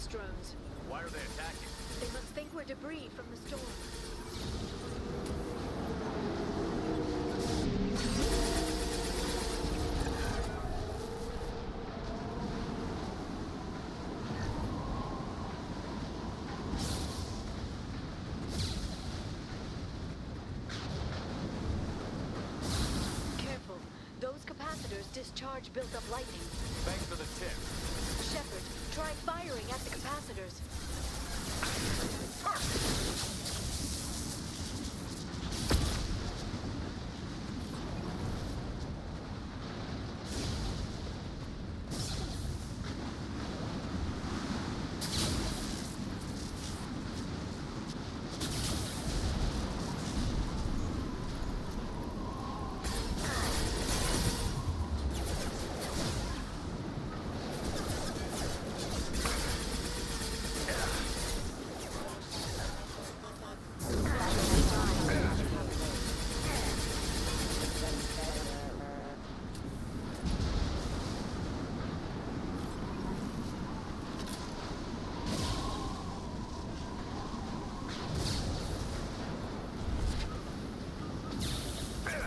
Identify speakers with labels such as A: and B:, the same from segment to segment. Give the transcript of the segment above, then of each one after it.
A: space drones.
B: Why are they attacking?
A: They must think we're debris from the storm. Careful. Those capacitors discharge built-up lightning.
B: Thanks for the tip.
A: Shepard, try firing at the capacitors.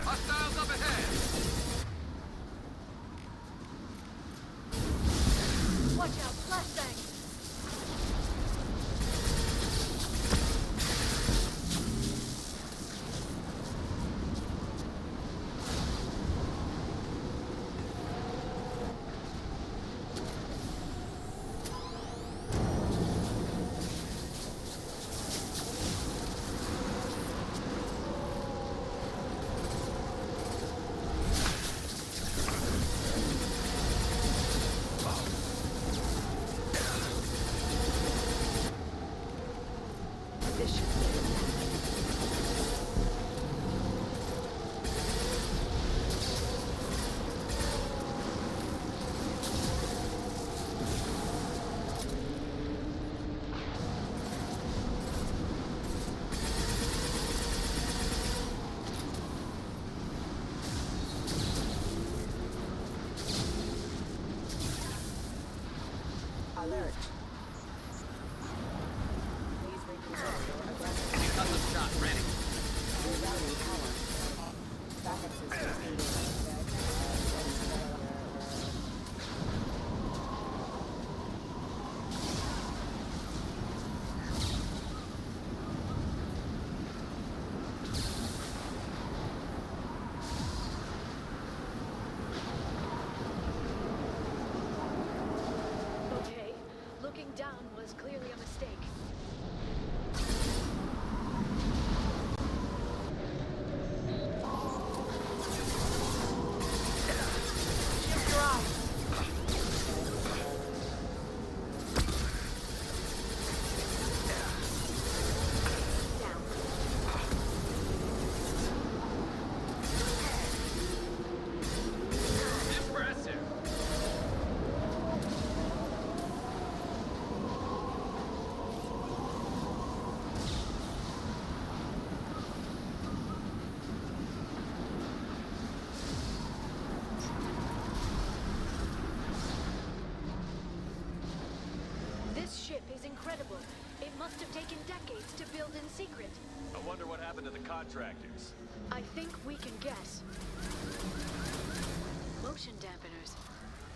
B: Hostiles up ahead!
A: Watch out, flashbang! This should be it.
C: Alert. Please reconsider your aggressive
B: Custom shot ready.
C: rerouting power. Backup systems needed.
A: Okay, looking down was clearly a mistake. Shift your eyes. Down.
B: Impressive!
A: This ship is incredible. It must have taken decades to build in secret.
B: I wonder what happened to the contractors.
A: I think we can guess. Motion dampeners.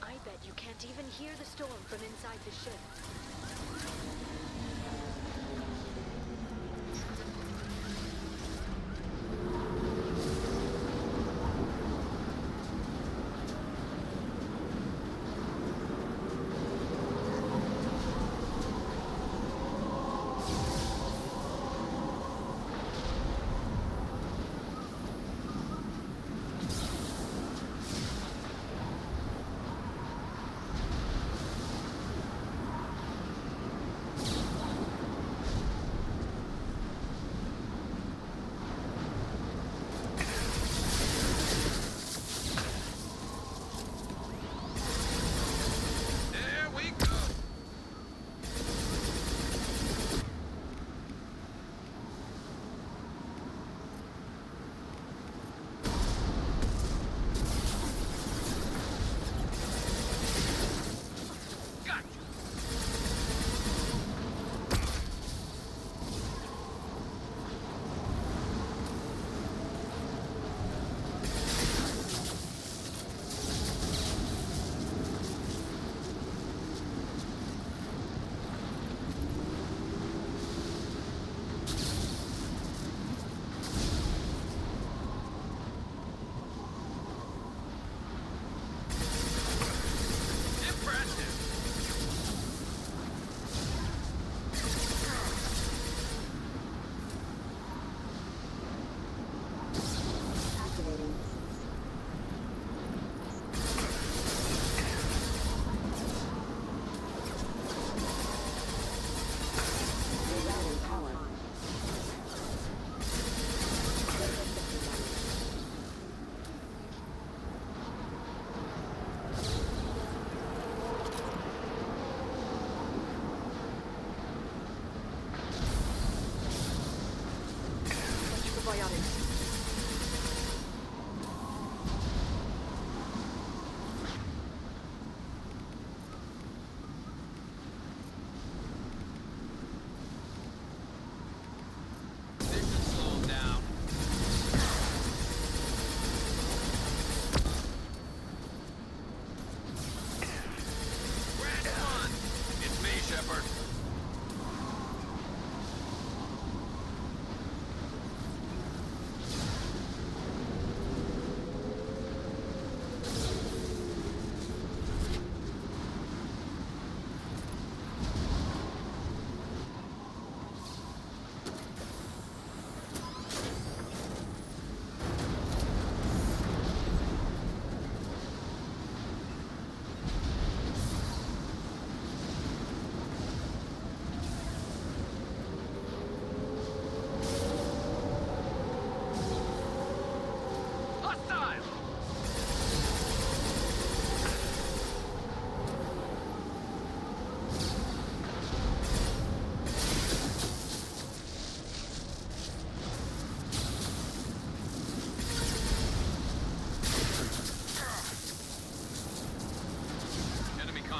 A: I bet you can't even hear the storm from inside the ship.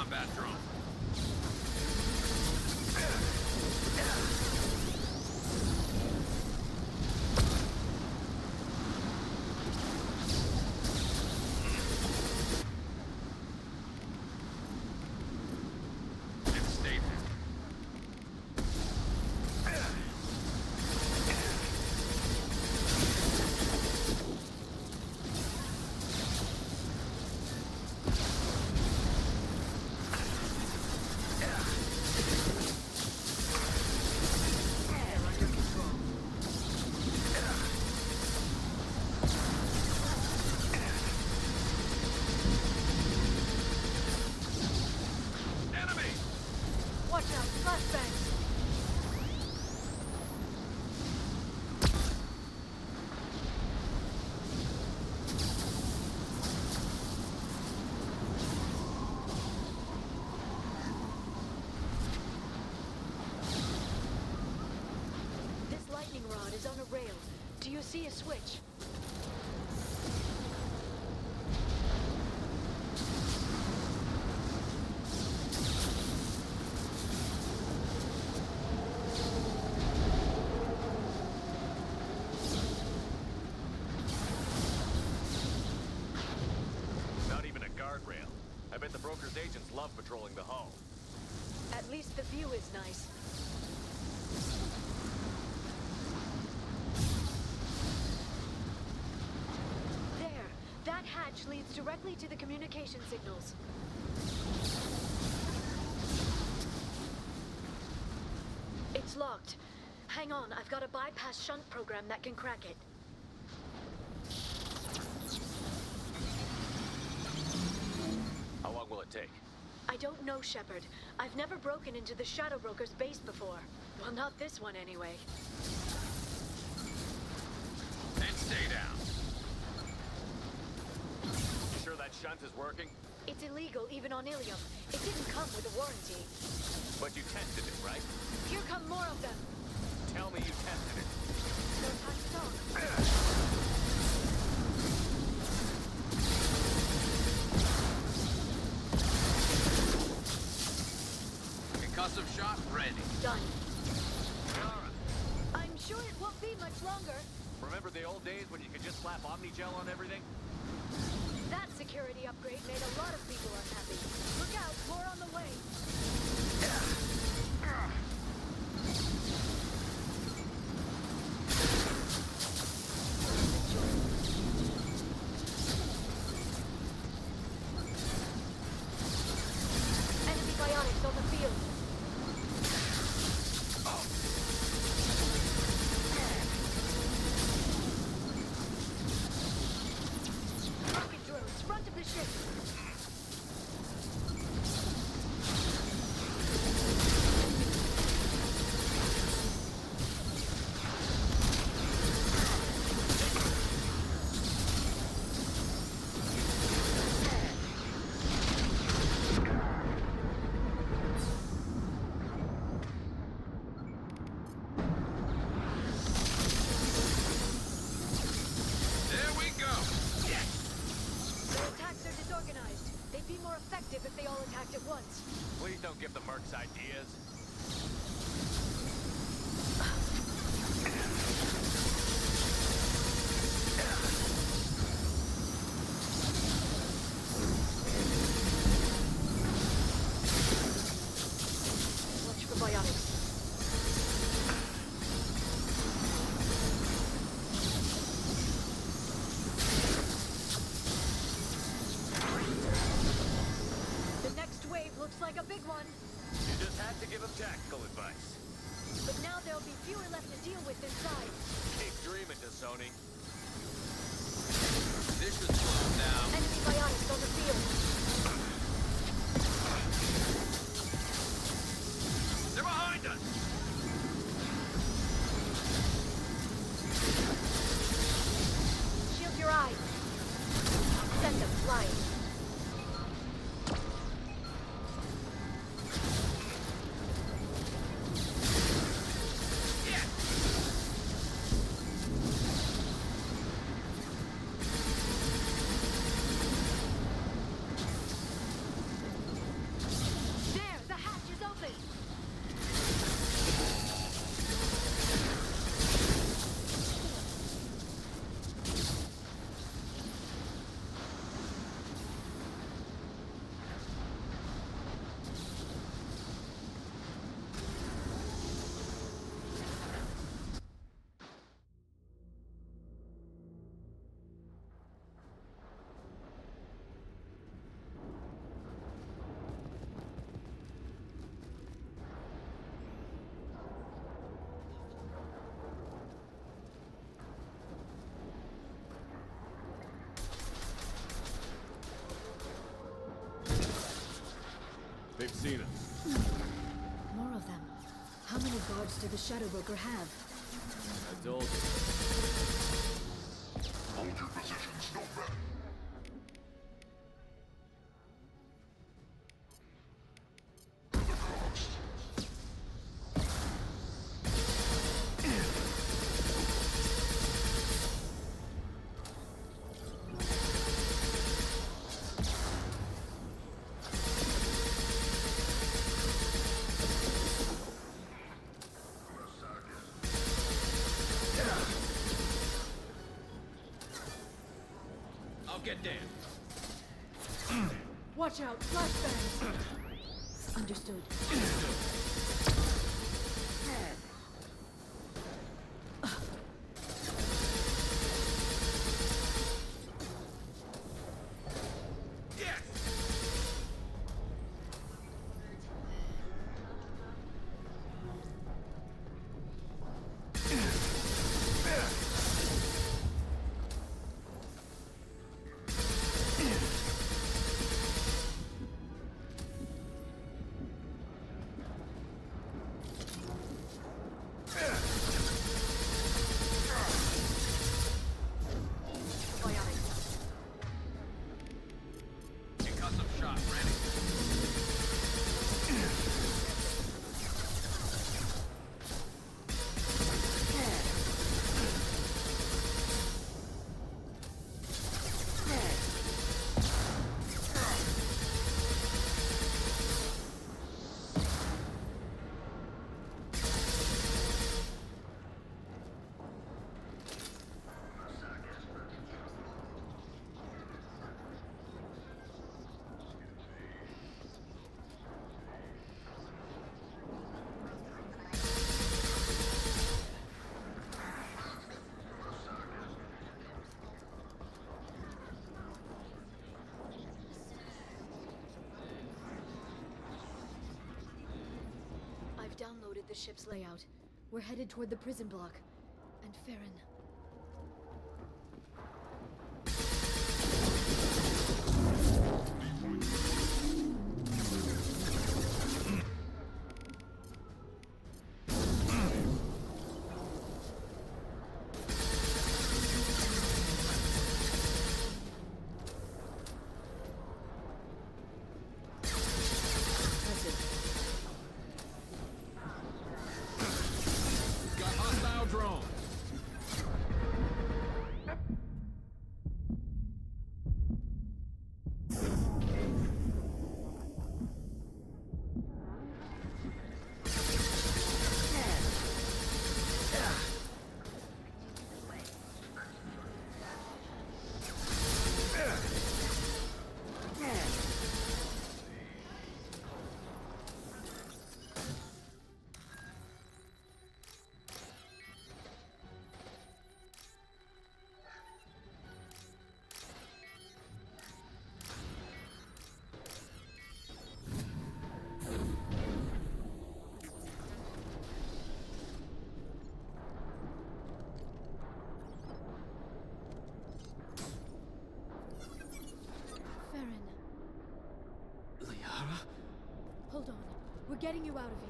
B: combat drone. And stay there. Enemy!
A: Watch out, flashbangs! This lightning rod is on a rail. Do you see a switch?
B: Not even a guardrail. I bet the broker's agents love patrolling the hull.
A: At least the view is nice. There! That hatch leads directly to the communication signals. It's locked. Hang on, I've got a bypass shunt program that can crack it.
B: How long will it take?
A: I don't know, Shepard. I've never broken into the Shadow Broker's base before. Well, not this one anyway.
B: And stay down. You sure that shunt is working?
A: It's illegal even on Ilium. It didn't come with a warranty.
B: But you tested it, right?
A: Here come more of them.
B: Tell me you tested it.
A: No time to talk.
B: Concussive shot ready.
A: Done.
B: Yara,
A: I'm sure it won't be much longer.
B: remember the old days when you could just slap Omnigel on everything?
A: That security upgrade made a lot of people unhappy. Look out, more on the way. Enemy bionics on the field. Rocket drones, front of the ship.
B: There we go! Yes!
A: Their attacks are disorganized. They'd be more effective if they all attacked at once.
B: Please don't give the mercs ideas.
A: Watch for bionics. The next wave looks like a big one.
B: You just had to give him tactical advice.
A: But now there'll be fewer left to deal with inside.
B: Keep dreaming, Sony. This should slow him down.
A: Enemy bionics on the field.
B: They're behind us!
A: Shield your eyes. Send them flying.
B: They've seen us.
A: More of them. How many guards do the Shadow Broker have?
B: I told you.
D: Hold your positions, nomad. To the coast.
B: I'll get Dan.
A: Watch out! Flashbangs! Understood.
B: Concussive shot ready.
A: I've downloaded the ship's layout. We're headed toward the prison block. And Farron.
B: Got hostile drone.
A: Farron,
E: Liara?
A: hold on. We're getting you out of here.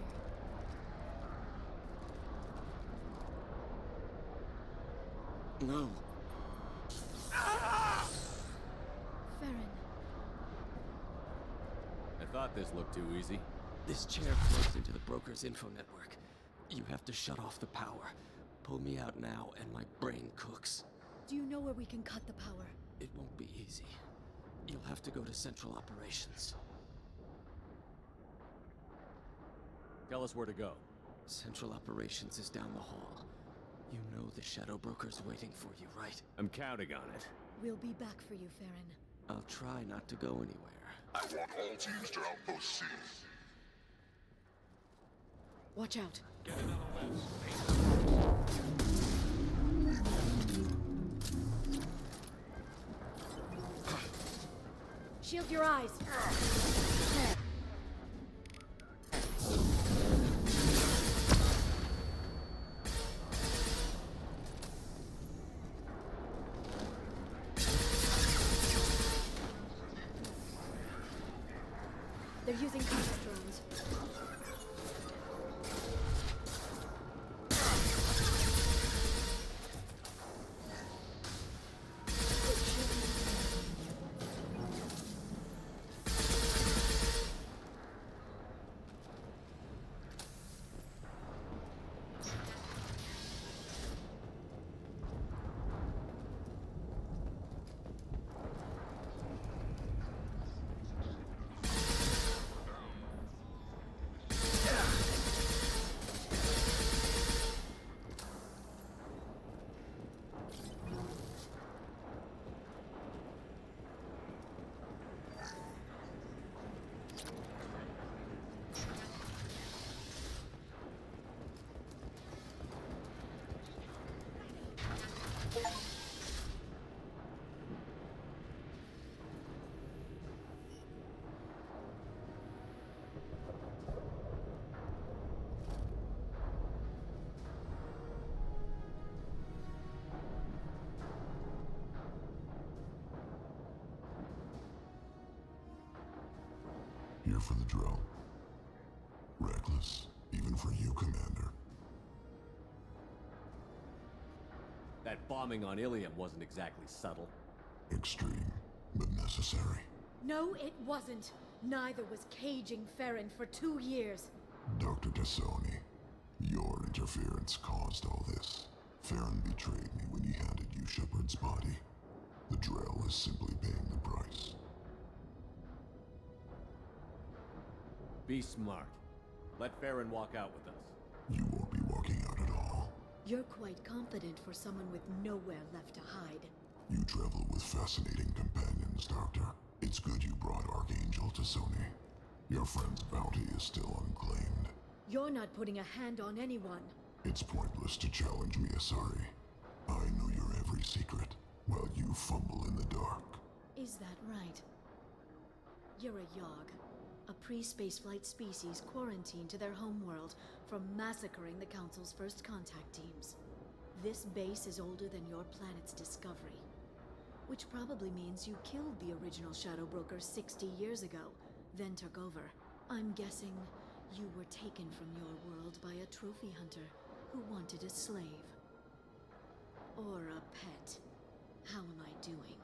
E: No.
A: Farron,
B: I thought this looked too easy.
E: This chair plugs into the broker's info network. You have to shut off the power. Pull me out now, and my brain cooks.
A: do you know where we can cut the power?
E: It won't be easy. You'll have to go to Central Operations.
B: Tell us where to go.
E: Central Operations is down the hall. You know the Shadow Broker's waiting for you, right?
B: I'm counting on it.
A: We'll be back for you, Farron.
E: I'll try not to go anywhere.
D: I want all teams to outpost C.
A: Watch out. Shield your eyes. They're using combat drones.
D: Here for the drill. Reckless, even for you, Commander.
B: That bombing on Ilium wasn't exactly subtle.
D: Extreme, but necessary.
A: No, it wasn't. Neither was caging Farron for 2 years.
D: Dr. Tassoni, your interference caused all this. Farron betrayed me when he handed you Shepard's body. The drill is simply paying the price.
B: Be smart. Let Farron walk out with us.
D: You won't be walking out at all.
A: You're quite confident for someone with nowhere left to hide.
D: You travel with fascinating companions, Doctor. It's good you brought Archangel Tassoni. Your friend's bounty is still unclaimed.
A: You're not putting a hand on anyone.
D: It's pointless to challenge me, Asari. I know your every secret, while you fumble in the dark.
A: Is that right? You're a Yogg, a pre-spaceflight species quarantined to their homeworld from massacring the Council's first contact teams. This base is older than your planet's discovery, which probably means you killed the original Shadow Broker 60 years ago, then took over. I'm guessing you were taken from your world by a trophy hunter who wanted a slave. Or a pet. How am I doing?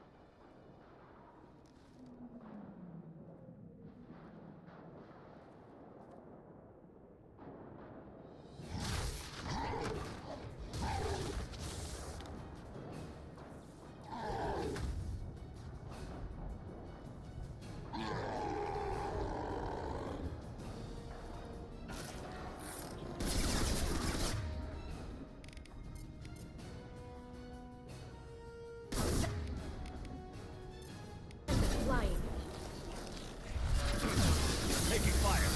A: Flying.
B: Taking fire!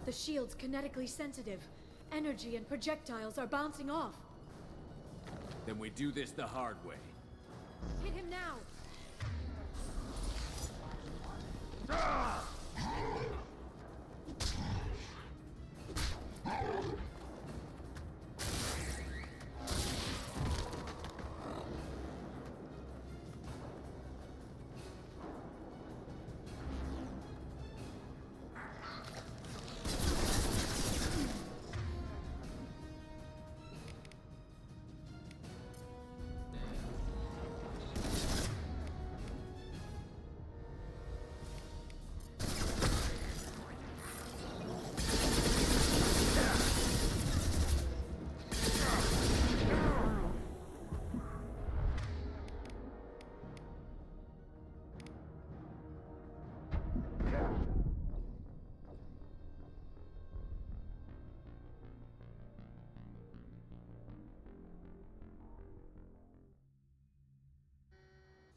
A: The shield's kinetically sensitive. Energy and projectiles are bouncing off.
B: Then we do this the hard way.
A: Hit him now!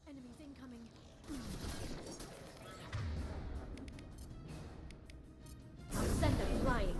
A: Enemies incoming. I'll send them flying.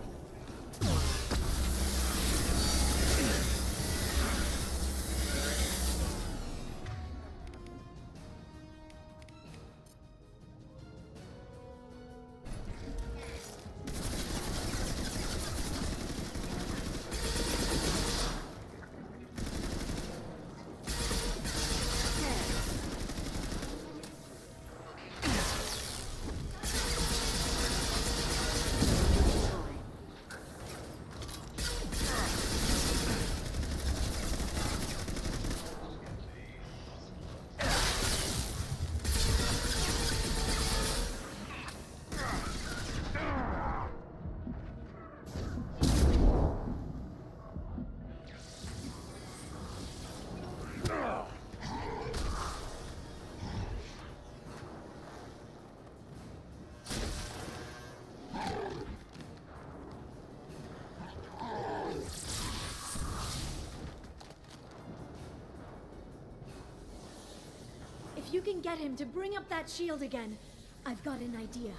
A: If you can get him to bring up that shield again, I've got an idea.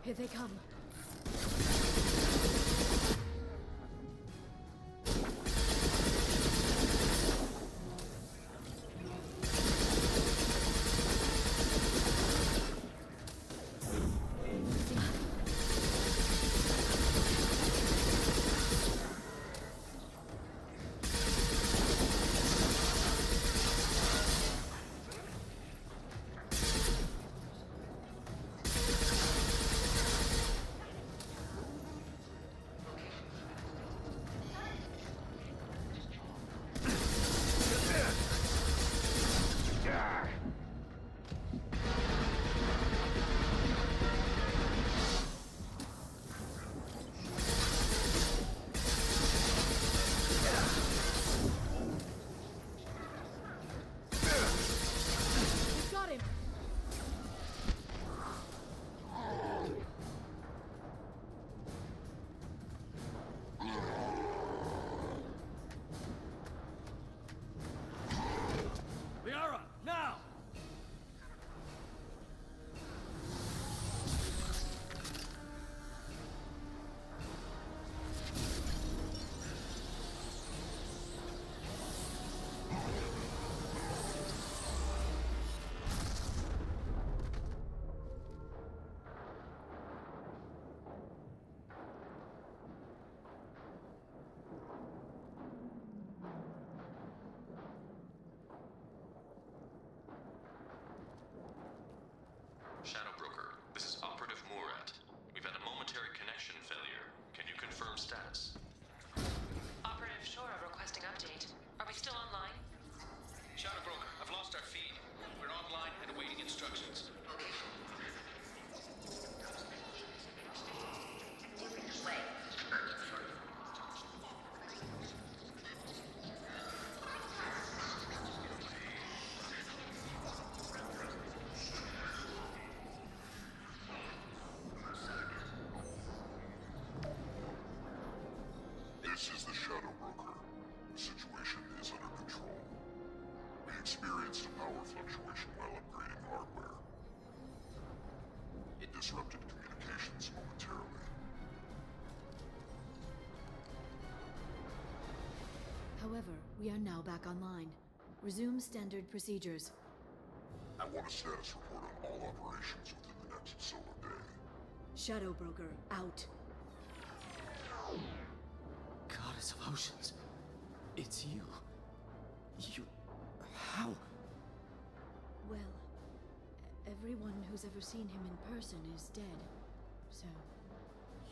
A: Here they come. Got him!
E: Liara, now!
F: Shadow Broker, this is Operative Murat. We've had a momentary connection failure. Can you confirm status?
G: Operative Shora requesting update. Are we still online?
F: Shadow Broker, I've lost our feed. We're online and awaiting instructions.
D: This is the Shadow Broker. The situation is under control. We experienced a power fluctuation while upgrading hardware. It disrupted communications momentarily.
A: However, we are now back online. Resume standard procedures.
D: I want a status report on all operations within the next solar day.
A: Shadow Broker, out.
E: Goddess of Oceans. It's you. You... How?
A: Well, everyone who's ever seen him in person is dead. So,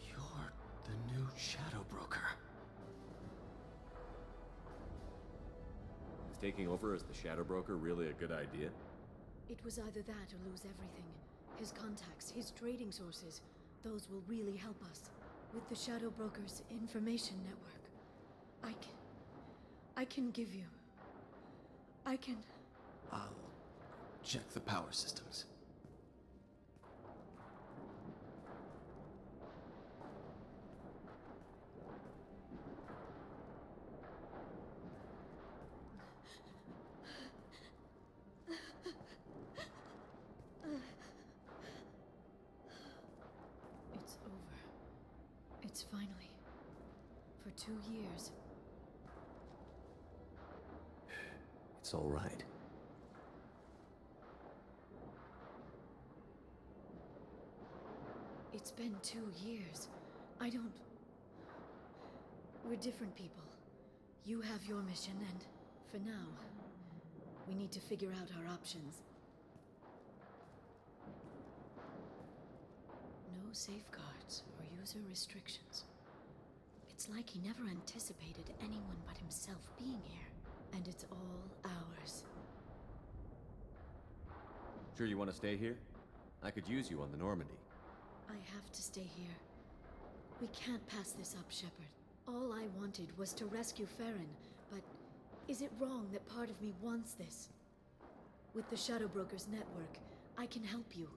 E: You're the new Shadow Broker.
B: Is taking over as the Shadow Broker really a good idea?
A: it was either that or lose everything. His contacts, his trading sources, those will really help us. With the Shadow Broker's information network, I can give you... I can...
E: I'll check the power systems.
A: It's over. It's finally... For 2 years.
B: It's all right.
A: It's been 2 years. I don't... We're different people. You have your mission, and for now, we need to figure out our options. No safeguards or user restrictions. It's like he never anticipated anyone but himself being here, and it's all ours.
B: Sure you want to stay here? I could use you on the Normandy.
A: I have to stay here. We can't pass this up, Shepard. All I wanted was to rescue Farron, but is it wrong that part of me wants this? With the Shadow Broker's network, I can help you.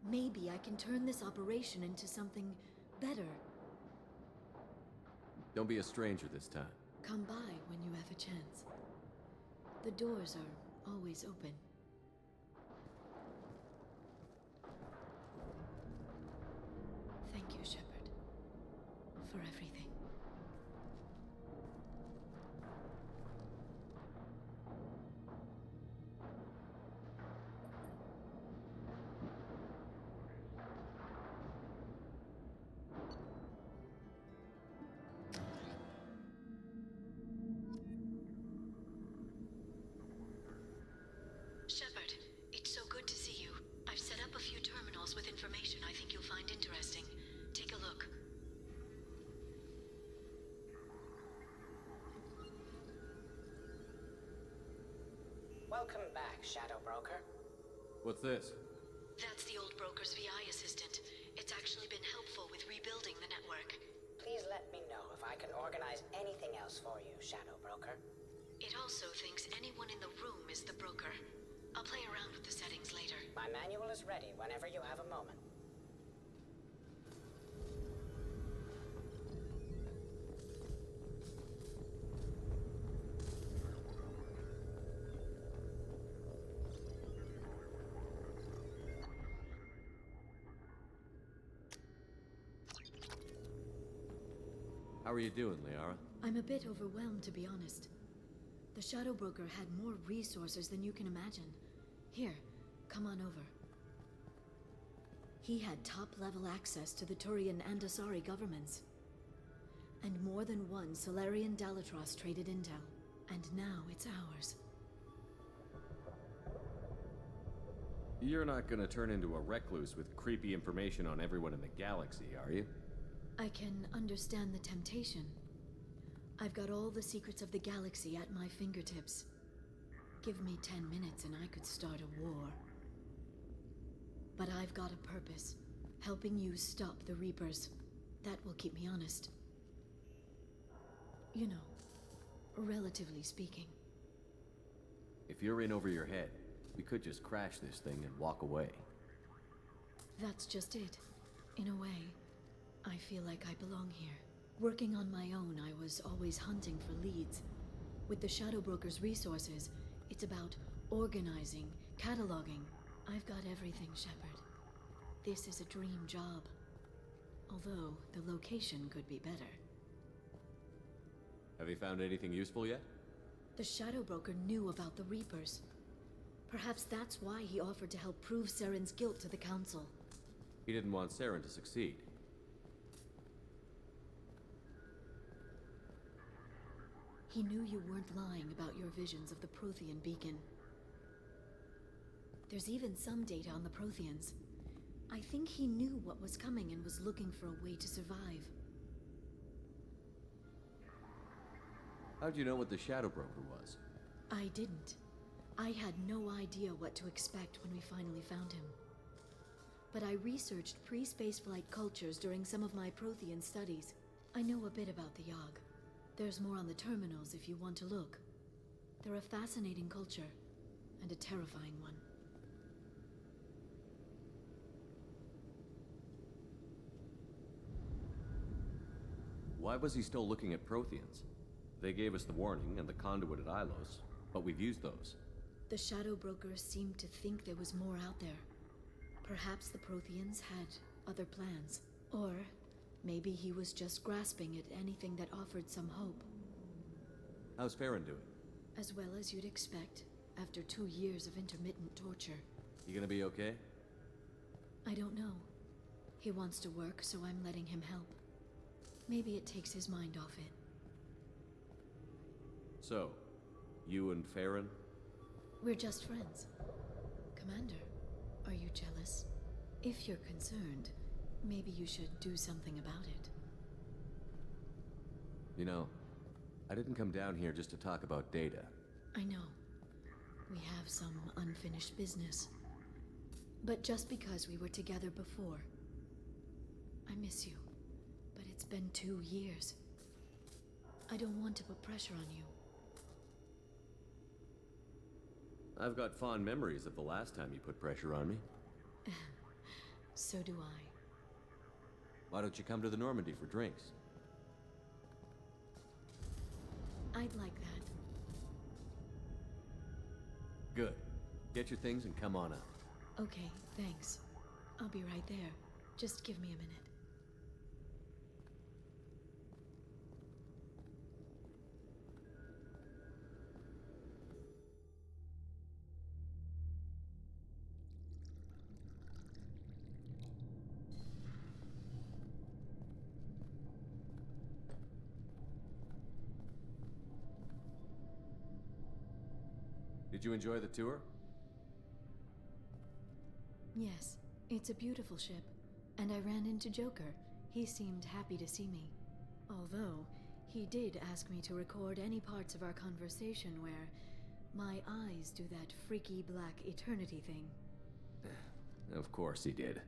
A: Maybe I can turn this operation into something better.
B: Don't be a stranger this time.
A: Come by when you have a chance. The doors are always open. Thank you, Shepard, for everything. Shepard, it's so good to see you. I've set up a few terminals with information I think you'll find interesting. Take a look.
C: Welcome back, Shadow Broker.
B: What's this?
A: That's the old broker's VI assistant. It's actually been helpful with rebuilding the network.
C: Please let me know if I can organize anything else for you, Shadow Broker.
A: It also thinks anyone in the room is the broker. I'll play around with the settings later.
C: My manual is ready whenever you have a moment.
B: How are you doing, Liara?
A: I'm a bit overwhelmed, to be honest. The Shadow Broker had more resources than you can imagine. Here, come on over. He had top-level access to the Turian and Asari governments. And more than one Solarian Dalatros traded intel. And now it's ours.
B: You're not gonna turn into a recluse with creepy information on everyone in the galaxy, are you?
A: I can understand the temptation. I've got all the secrets of the galaxy at my fingertips. Give me 10 minutes and I could start a war. But I've got a purpose. Helping you stop the Reapers. That will keep me honest. You know, relatively speaking.
B: If you're in over your head, we could just crash this thing and walk away.
A: That's just it. In a way, I feel like I belong here. Working on my own, I was always hunting for leads. With the Shadow Broker's resources, it's about organizing, cataloging. I've got everything, Shepard. This is a dream job. Although, the location could be better.
B: Have you found anything useful yet?
A: The Shadow Broker knew about the Reapers. Perhaps that's why he offered to help prove Saren's guilt to the Council.
B: He didn't want Saren to succeed.
A: He knew you weren't lying about your visions of the Prothean beacon. There's even some data on the Protheans. I think he knew what was coming and was looking for a way to survive.
B: How'd you know what the Shadow Broker was?
A: I didn't. I had no idea what to expect when we finally found him. But I researched pre-spaceflight cultures during some of my Prothean studies. I know a bit about the Yogg. There's more on the terminals if you want to look. They're a fascinating culture, and a terrifying one.
B: Why was he still looking at Protheans? They gave us the warning and the conduit at Ilos, but we've used those.
A: The Shadow Broker seemed to think there was more out there. Perhaps the Protheans had other plans. Or maybe he was just grasping at anything that offered some hope.
B: How's Farron doing?
A: As well as you'd expect, after 2 years of intermittent torture.
B: You gonna be okay?
A: I don't know. He wants to work, so I'm letting him help. Maybe it takes his mind off it.
B: So, you and Farron?
A: We're just friends. Commander, are you jealous? If you're concerned, maybe you should do something about it.
B: You know, I didn't come down here just to talk about data.
A: I know. We have some unfinished business. But just because we were together before, I miss you. But it's been 2 years. I don't want to put pressure on you.
B: I've got fond memories of the last time you put pressure on me.
A: So do I.
B: Why don't you come to the Normandy for drinks?
A: I'd like that.
B: Good. Get your things and come on up.
A: Okay, thanks. I'll be right there. Just give me a minute.
B: Did you enjoy the tour?
A: Yes, it's a beautiful ship. And I ran into Joker. He seemed happy to see me. Although, he did ask me to record any parts of our conversation where my eyes do that freaky black eternity thing.
B: Of course he did.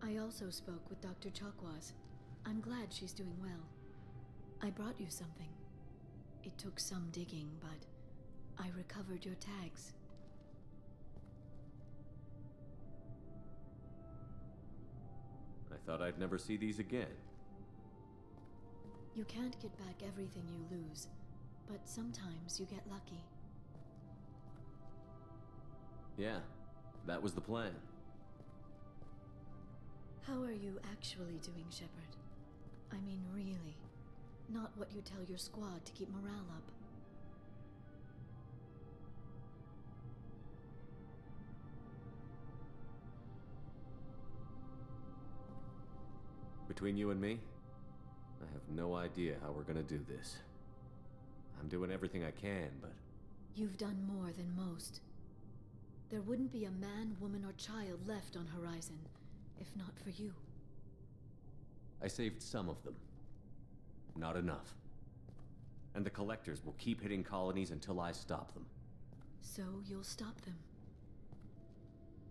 A: I also spoke with Dr. Chakwas. I'm glad she's doing well. I brought you something. It took some digging, but I recovered your tags.
B: I thought I'd never see these again.
A: You can't get back everything you lose, but sometimes you get lucky.
B: Yeah, that was the plan.
A: How are you actually doing, Shepard? I mean, really. Not what you tell your squad to keep morale up.
B: Between you and me, I have no idea how we're gonna do this. I'm doing everything I can, but...
A: You've done more than most. There wouldn't be a man, woman, or child left on Horizon, if not for you.
B: I saved some of them. Not enough. And the collectors will keep hitting colonies until I stop them.
A: So you'll stop them.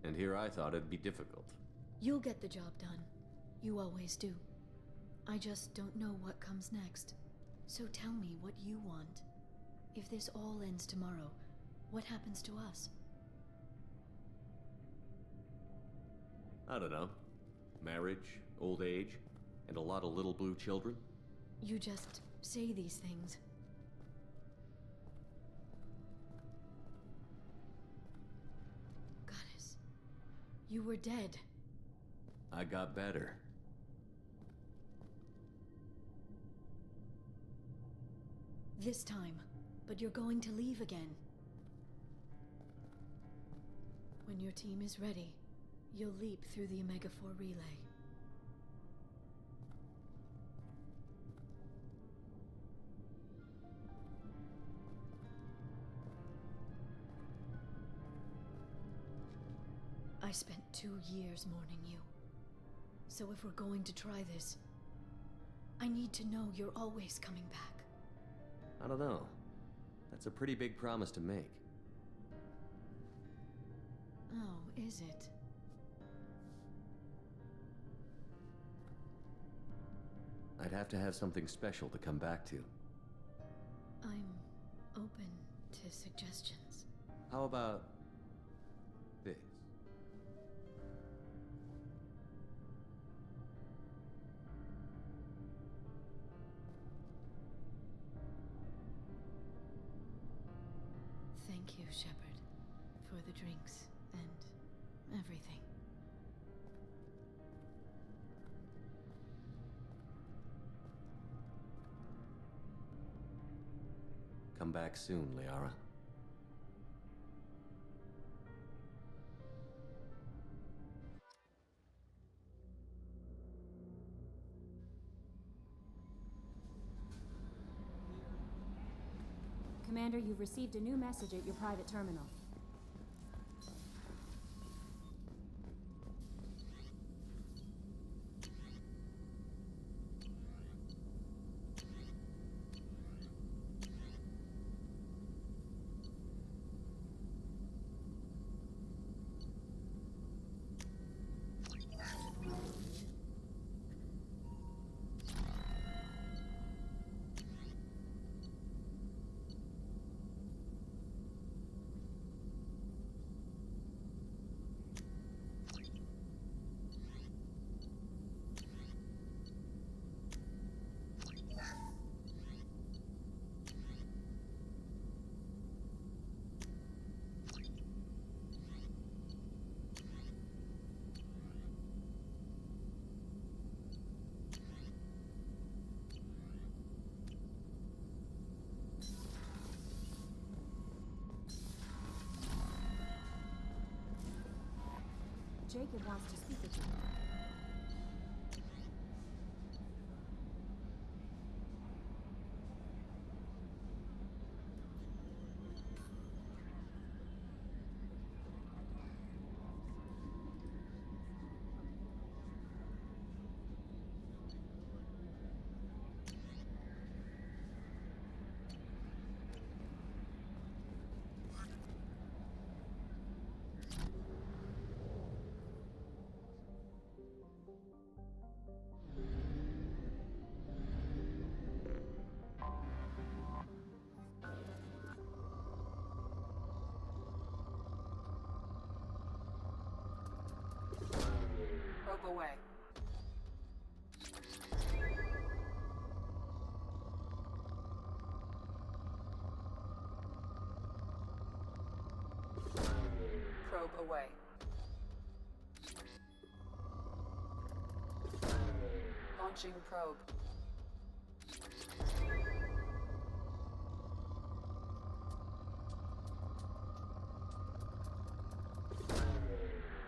B: And here I thought it'd be difficult.
A: You'll get the job done. You always do. I just don't know what comes next. So tell me what you want. If this all ends tomorrow, what happens to us?
B: I don't know. Marriage, old age, and a lot of little blue children?
A: You just say these things. Goddess, you were dead.
B: I got better.
A: This time, but you're going to leave again. When your team is ready, you'll leap through the Omega-4 relay. I spent 2 years mourning you. So if we're going to try this, I need to know you're always coming back.
B: I don't know. That's a pretty big promise to make.
A: Oh, is it?
B: I'd have to have something special to come back to.
A: I'm open to suggestions.
B: How about this?
A: Thank you, Shepard, for the drinks and everything.
B: Come back soon, Liara.
H: Commander, you've received a new message at your private terminal. Jacob wants to speak with you.
I: Probe away. Probe away. Launching probe.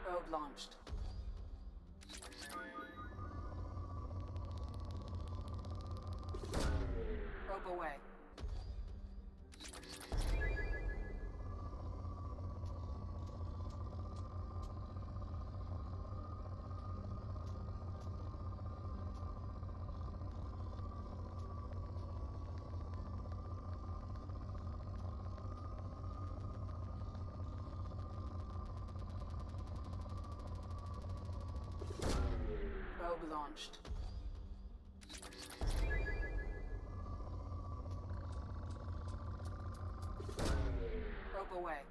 I: Probe launched. Probe away. Probe launched. Probe away.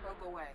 I: Probe away.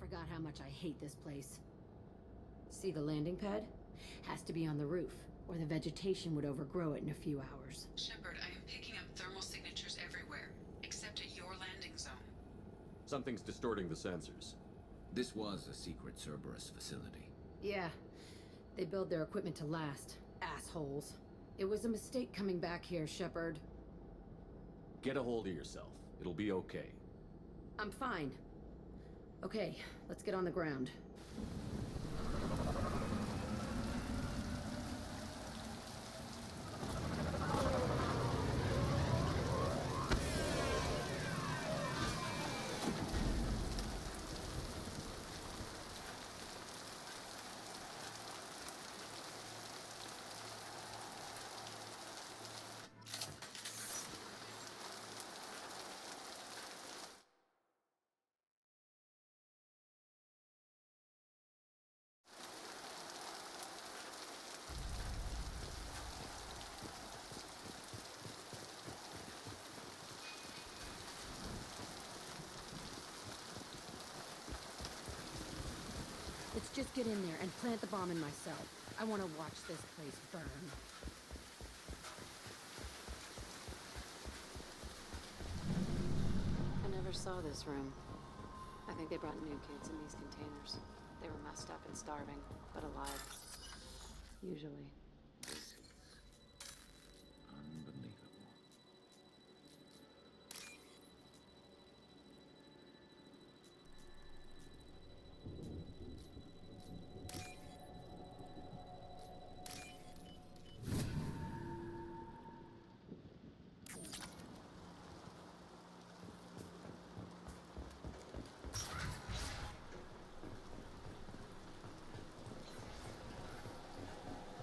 J: forgot how much I hate this place. See the landing pad? Has to be on the roof, or the vegetation would overgrow it in a few hours.
I: Shepard, I am picking up thermal signatures everywhere, except at your landing zone.
K: Something's distorting the sensors.
L: This was a secret Cerberus facility.
J: Yeah. They build their equipment to last. Assholes. It was a mistake coming back here, Shepard.
B: Get a hold of yourself. It'll be okay.
J: I'm fine. Okay, let's get on the ground. Let's just get in there and plant the bomb in myself. I want to watch this place burn.
M: I never saw this room. I think they brought new kids in these containers. They were messed up and starving, but alive. Usually.
L: Unbelievable.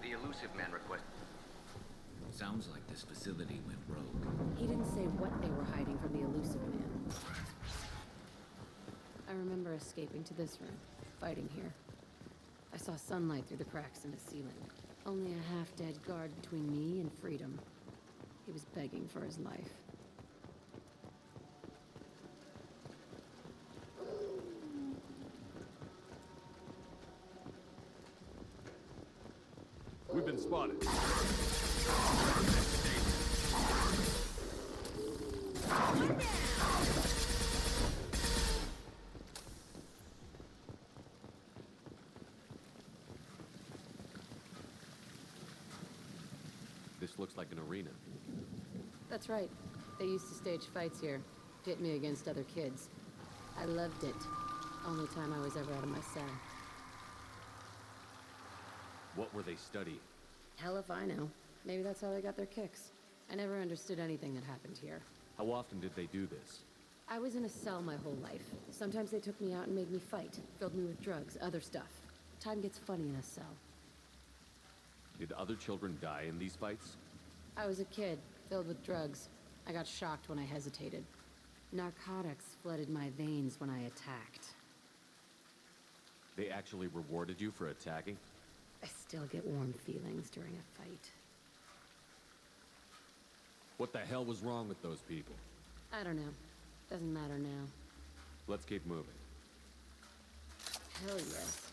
N: The elusive man request.
L: Sounds like this facility went rogue.
J: He didn't say what they were hiding from the elusive man. I remember escaping to this room, fighting here. I saw sunlight through the cracks in the ceiling. Only a half-dead guard between me and freedom. He was begging for his life.
K: We've been spotted.
B: This looks like an arena.
J: That's right. They used to stage fights here. Pit me against other kids. I loved it. Only time I was ever out of my cell.
B: What were they studying?
J: Hell if I know. Maybe that's how they got their kicks. I never understood anything that happened here.
B: How often did they do this?
J: I was in a cell my whole life. Sometimes they took me out and made me fight. Filled me with drugs, other stuff. Time gets funny in a cell.
B: Did other children die in these fights?
J: I was a kid, filled with drugs. I got shocked when I hesitated. Narcotics flooded my veins when I attacked.
B: They actually rewarded you for attacking?
J: I still get warm feelings during a fight.
B: What the hell was wrong with those people?
J: I don't know. Doesn't matter now.
B: Let's keep moving.
J: Hell yes.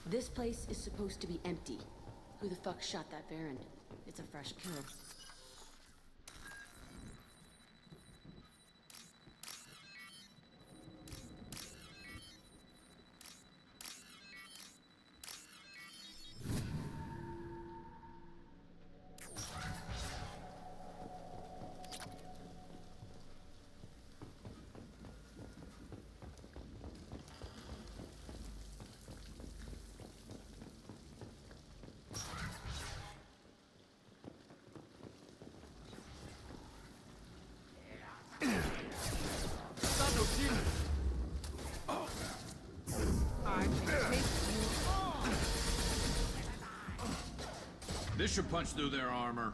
J: This place is supposed to be empty. Who the fuck shot that Baron? It's a fresh kill.
L: This should punch through their armor.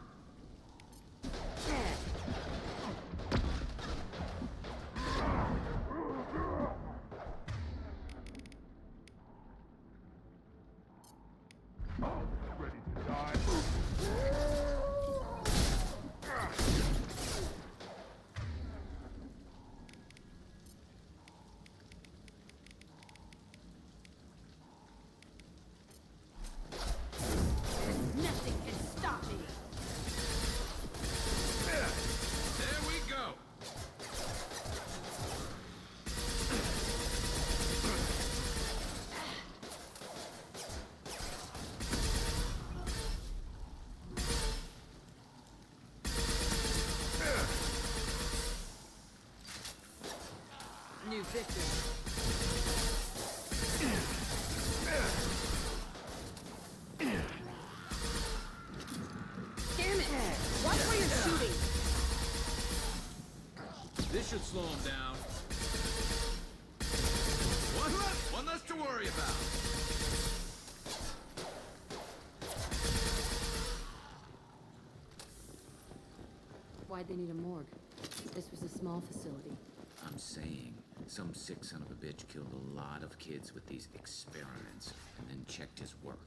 J: Damn it! Watch where you're shooting!
L: This should slow him down. One less to worry about.
J: Why'd they need a morgue? This was a small facility.
L: I'm saying, some sick son of a bitch killed a lot of kids with these experiments, and then checked his work.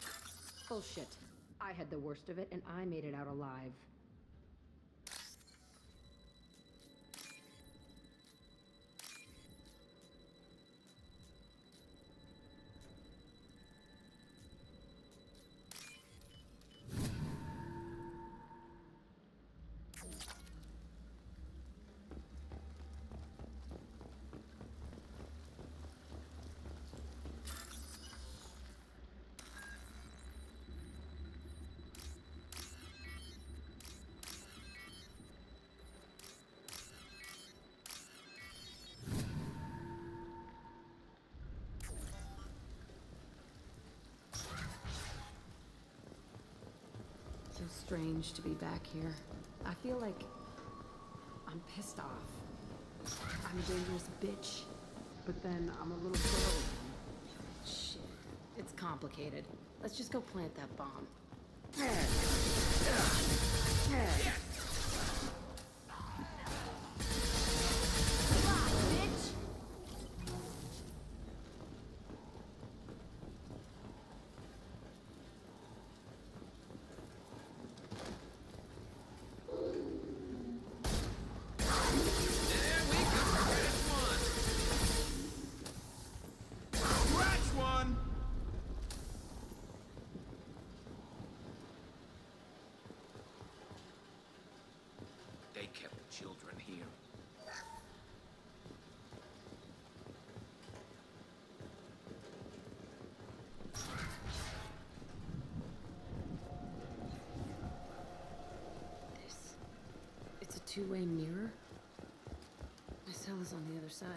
J: Bullshit. I had the worst of it, and I made it out alive. Feels strange to be back here. I feel like I'm pissed off. I'm a dangerous bitch, but then I'm a little girl. Shit, it's complicated. Let's just go plant that bomb.
L: They kept the children here.
J: It's a two-way mirror? My cell is on the other side.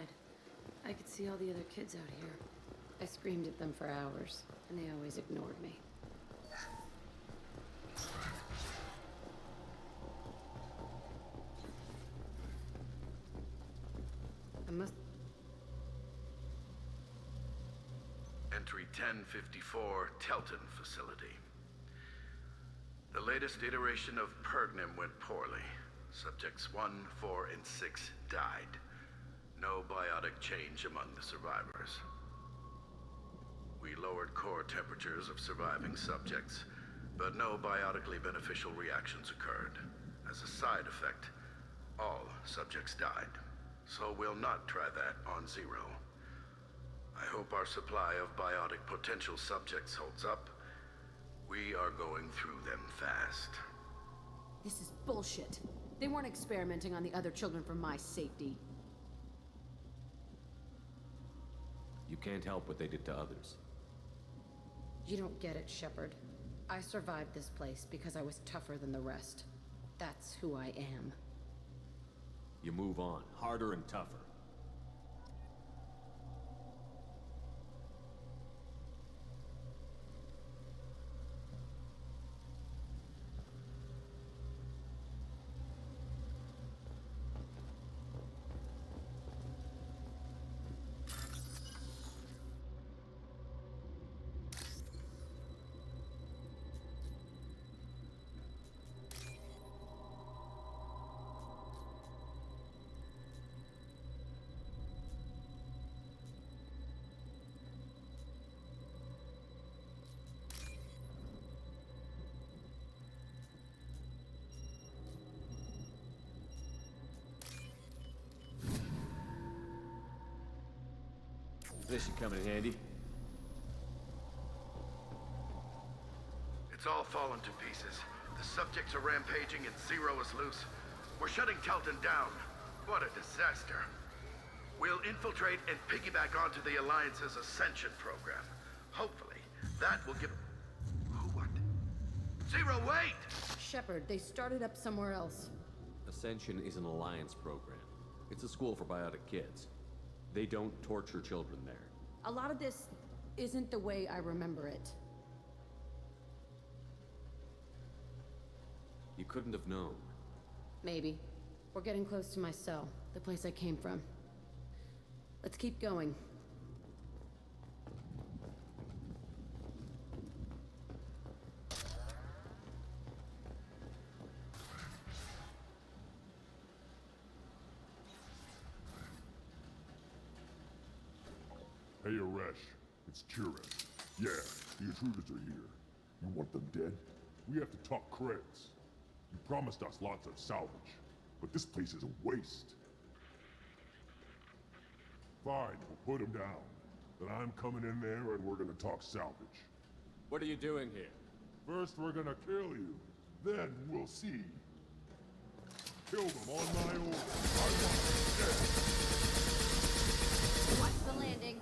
J: I could see all the other kids out here. I screamed at them for hours, and they always ignored me. I must...
N: Entry 1054, Telton Facility. The latest iteration of Pergnum went poorly. Subjects 1, 4, and 6 died. No biotic change among the survivors. We lowered core temperatures of surviving subjects, but no biotically beneficial reactions occurred. As a side effect, all subjects died. So we'll not try that on Zero. I hope our supply of biotic potential subjects holds up. We are going through them fast.
J: This is bullshit. They weren't experimenting on the other children for my safety.
B: You can't help what they did to others.
J: You don't get it, Shepard. I survived this place because I was tougher than the rest. That's who I am.
B: You move on, harder and tougher. This should come in handy.
N: It's all fallen to pieces. The subjects are rampaging and Zero is loose. We're shutting Telton down. What a disaster. We'll infiltrate and piggyback onto the Alliance's Ascension program. Hopefully, that will give... What? Zero, wait!
J: Shepard, they started up somewhere else.
B: Ascension is an Alliance program. It's a school for biotic kids. They don't torture children there.
J: A lot of this isn't the way I remember it.
B: You couldn't have known.
J: Maybe. We're getting close to my cell, the place I came from. Let's keep going.
D: Hey, Aresh. It's Chirrut. Yeah, the intruders are here. You want them dead? We have to talk creds. You promised us lots of salvage, but this place is a waste. Fine, we'll put him down. Then I'm coming in there and we're gonna talk salvage.
K: What are you doing here?
D: First, we're gonna kill you. Then we'll see. Kill them on my order. I want them dead.
J: Watch the landing.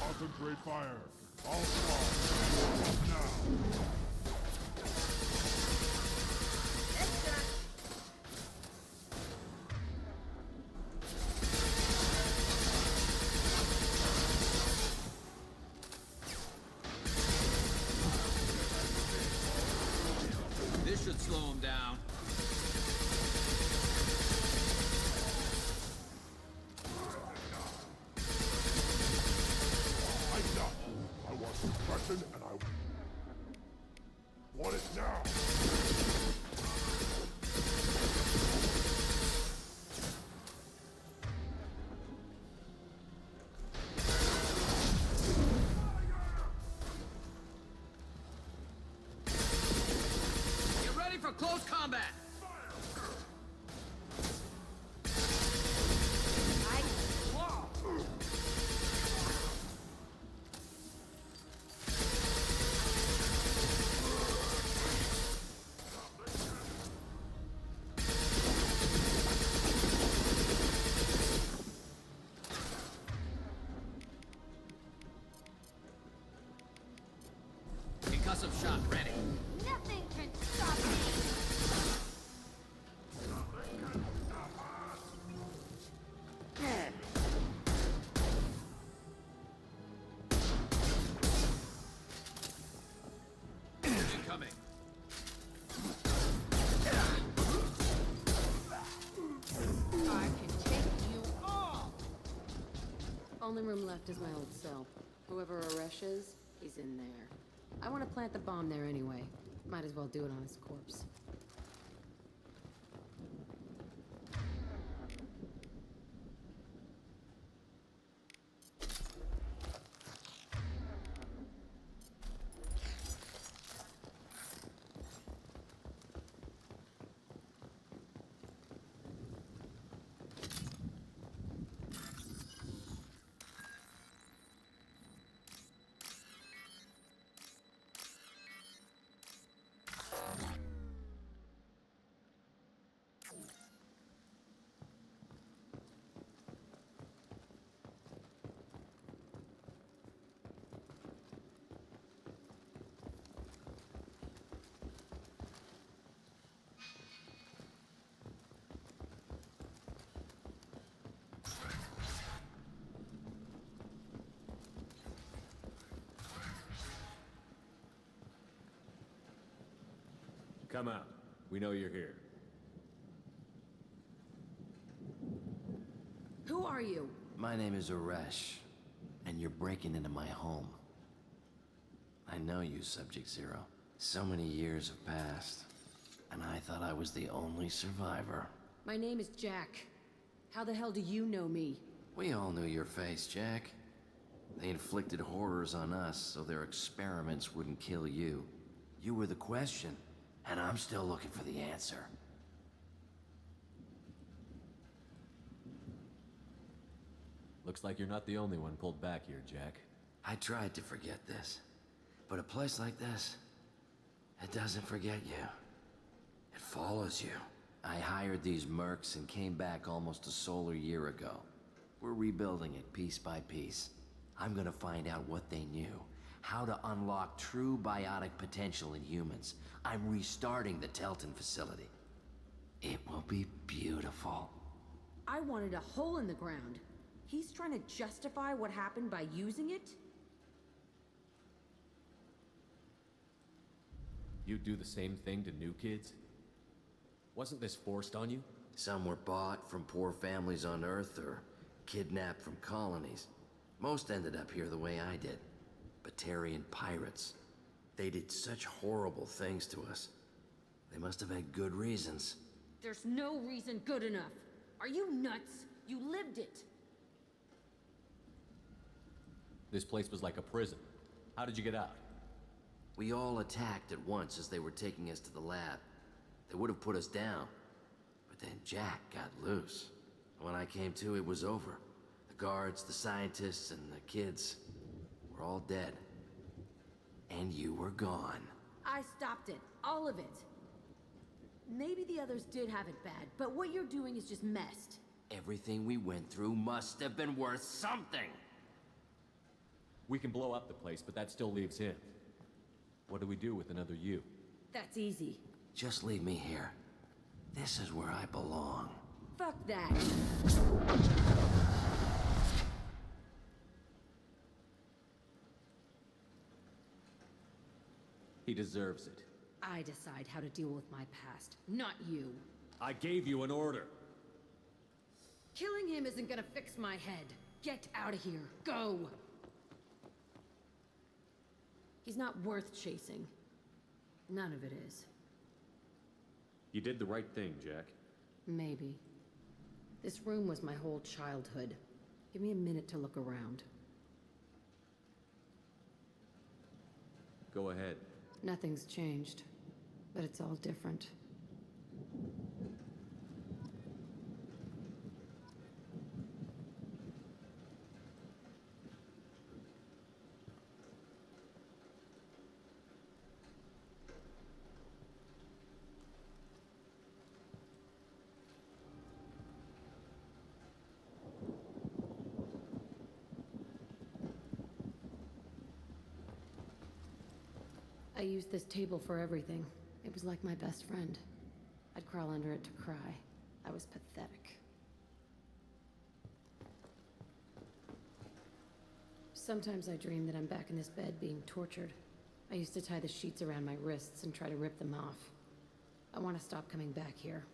D: Concentrate fire. I'll fly. Now.
L: This should slow him down.
D: I want suppression and I want it now.
L: Get ready for close combat! Concussive shot ready.
O: Nothing can stop me!
L: Incoming.
J: I can take you all! Only room left is my old cell. Whoever Aresh is, he's in there. I want to plant the bomb there anyway. Might as well do it on his corpse.
K: Come out. We know you're here.
J: Who are you?
P: My name is Aresh, and you're breaking into my home. I know you, Subject Zero. So many years have passed, and I thought I was the only survivor.
J: My name is Jack. How the hell do you know me?
P: We all knew your face, Jack. They inflicted horrors on us so their experiments wouldn't kill you. You were the question, and I'm still looking for the answer.
B: Looks like you're not the only one pulled back here, Jack.
P: I tried to forget this, but a place like this, it doesn't forget you. It follows you. I hired these mercs and came back almost a solar year ago. We're rebuilding it piece by piece. I'm gonna find out what they knew, how to unlock true biotic potential in humans. I'm restarting the Telton facility. It will be beautiful.
J: I wanted a hole in the ground. He's trying to justify what happened by using it?
B: You do the same thing to new kids? Wasn't this forced on you?
P: Some were bought from poor families on Earth or kidnapped from colonies. Most ended up here the way I did. Batarian pirates. They did such horrible things to us. They must have had good reasons.
J: There's no reason good enough. Are you nuts? You lived it.
B: This place was like a prison. How did you get out?
P: We all attacked at once as they were taking us to the lab. They would have put us down. But then Jack got loose. When I came to, it was over. The guards, the scientists, and the kids were all dead. And you were gone.
J: I stopped it. All of it. Maybe the others did have it bad, but what you're doing is just messed.
P: Everything we went through must have been worth something.
B: We can blow up the place, but that still leaves him. What do we do with another you?
J: That's easy.
P: Just leave me here. This is where I belong.
J: Fuck that.
B: He deserves it.
J: I decide how to deal with my past, not you.
B: I gave you an order.
J: Killing him isn't gonna fix my head. Get out of here. Go! He's not worth chasing. None of it is.
B: You did the right thing, Jack.
J: Maybe. This room was my whole childhood. Give me a minute to look around.
B: Go ahead.
J: Nothing's changed, but it's all different. I used this table for everything. It was like my best friend. I'd crawl under it to cry. I was pathetic. Sometimes I dream that I'm back in this bed being tortured. I used to tie the sheets around my wrists and try to rip them off. I want to stop coming back here.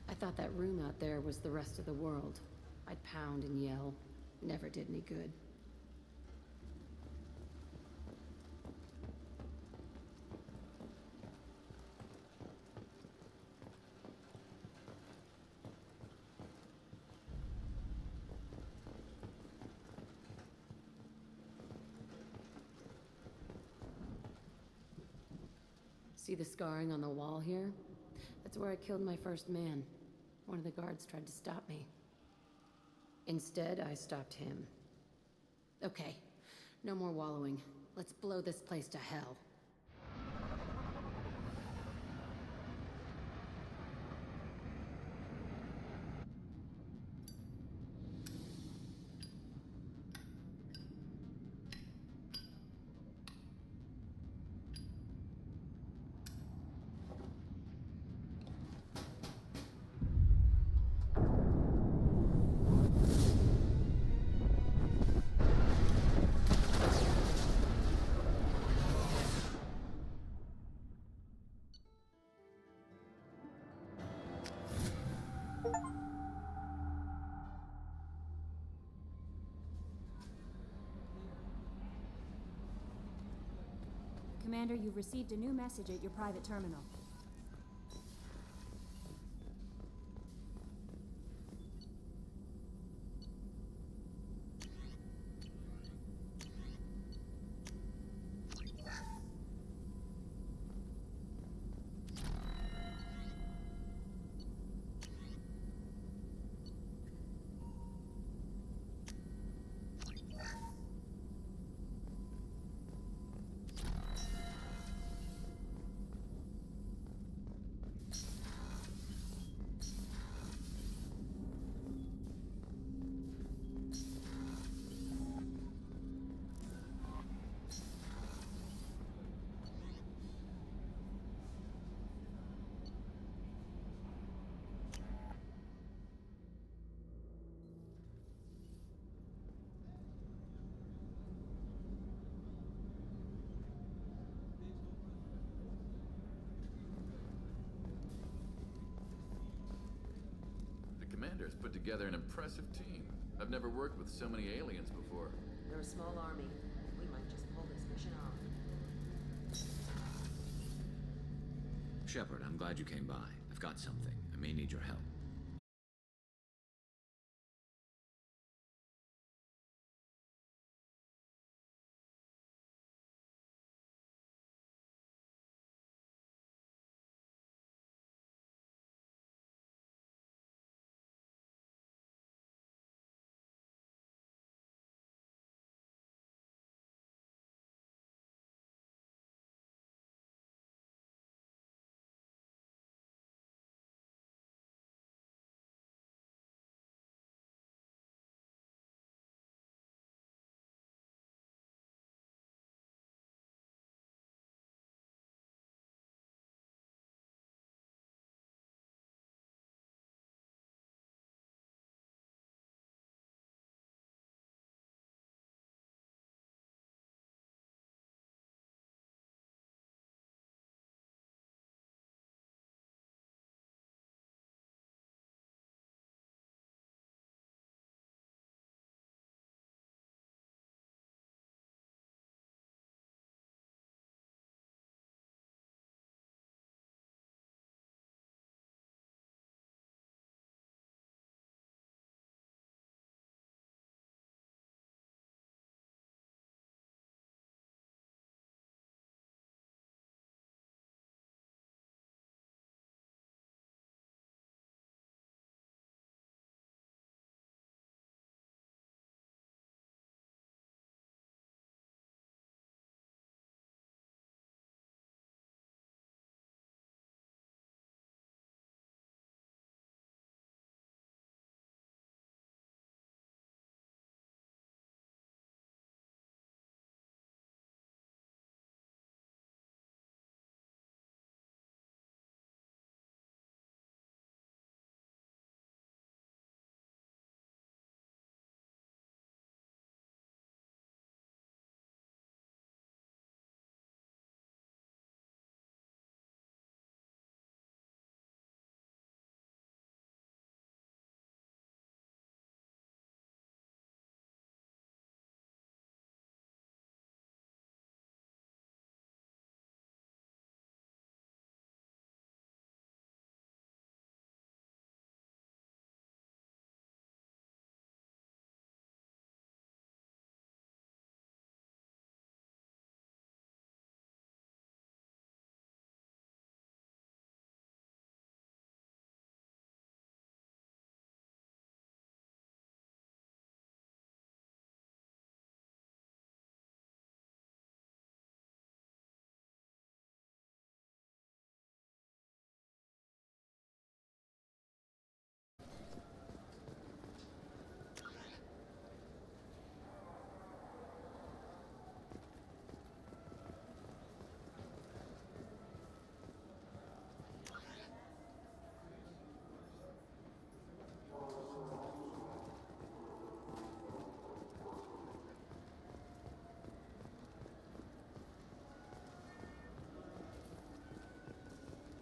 J: I thought that room out there was the rest of the world. I'd pound and yell. Never did any good. See the scarring on the wall here? That's where I killed my first man. One of the guards tried to stop me. Instead, I stopped him. Okay, no more wallowing. Let's blow this place to hell.
H: Commander, you've received a new message at your private terminal.
Q: guys put together an impressive team. I've never worked with so many aliens before.
J: They're a small army. We might just pull this mission off.
L: Shepard, I'm glad you came by. I've got something. I may need your help.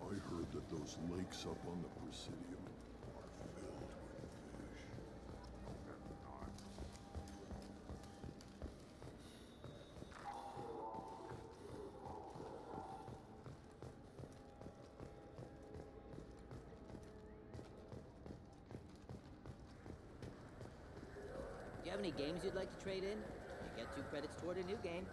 D: I heard that those lakes up on the Presidium are filled with fish.
R: Do you have any games you'd like to trade in? You get 2 credits toward a new game.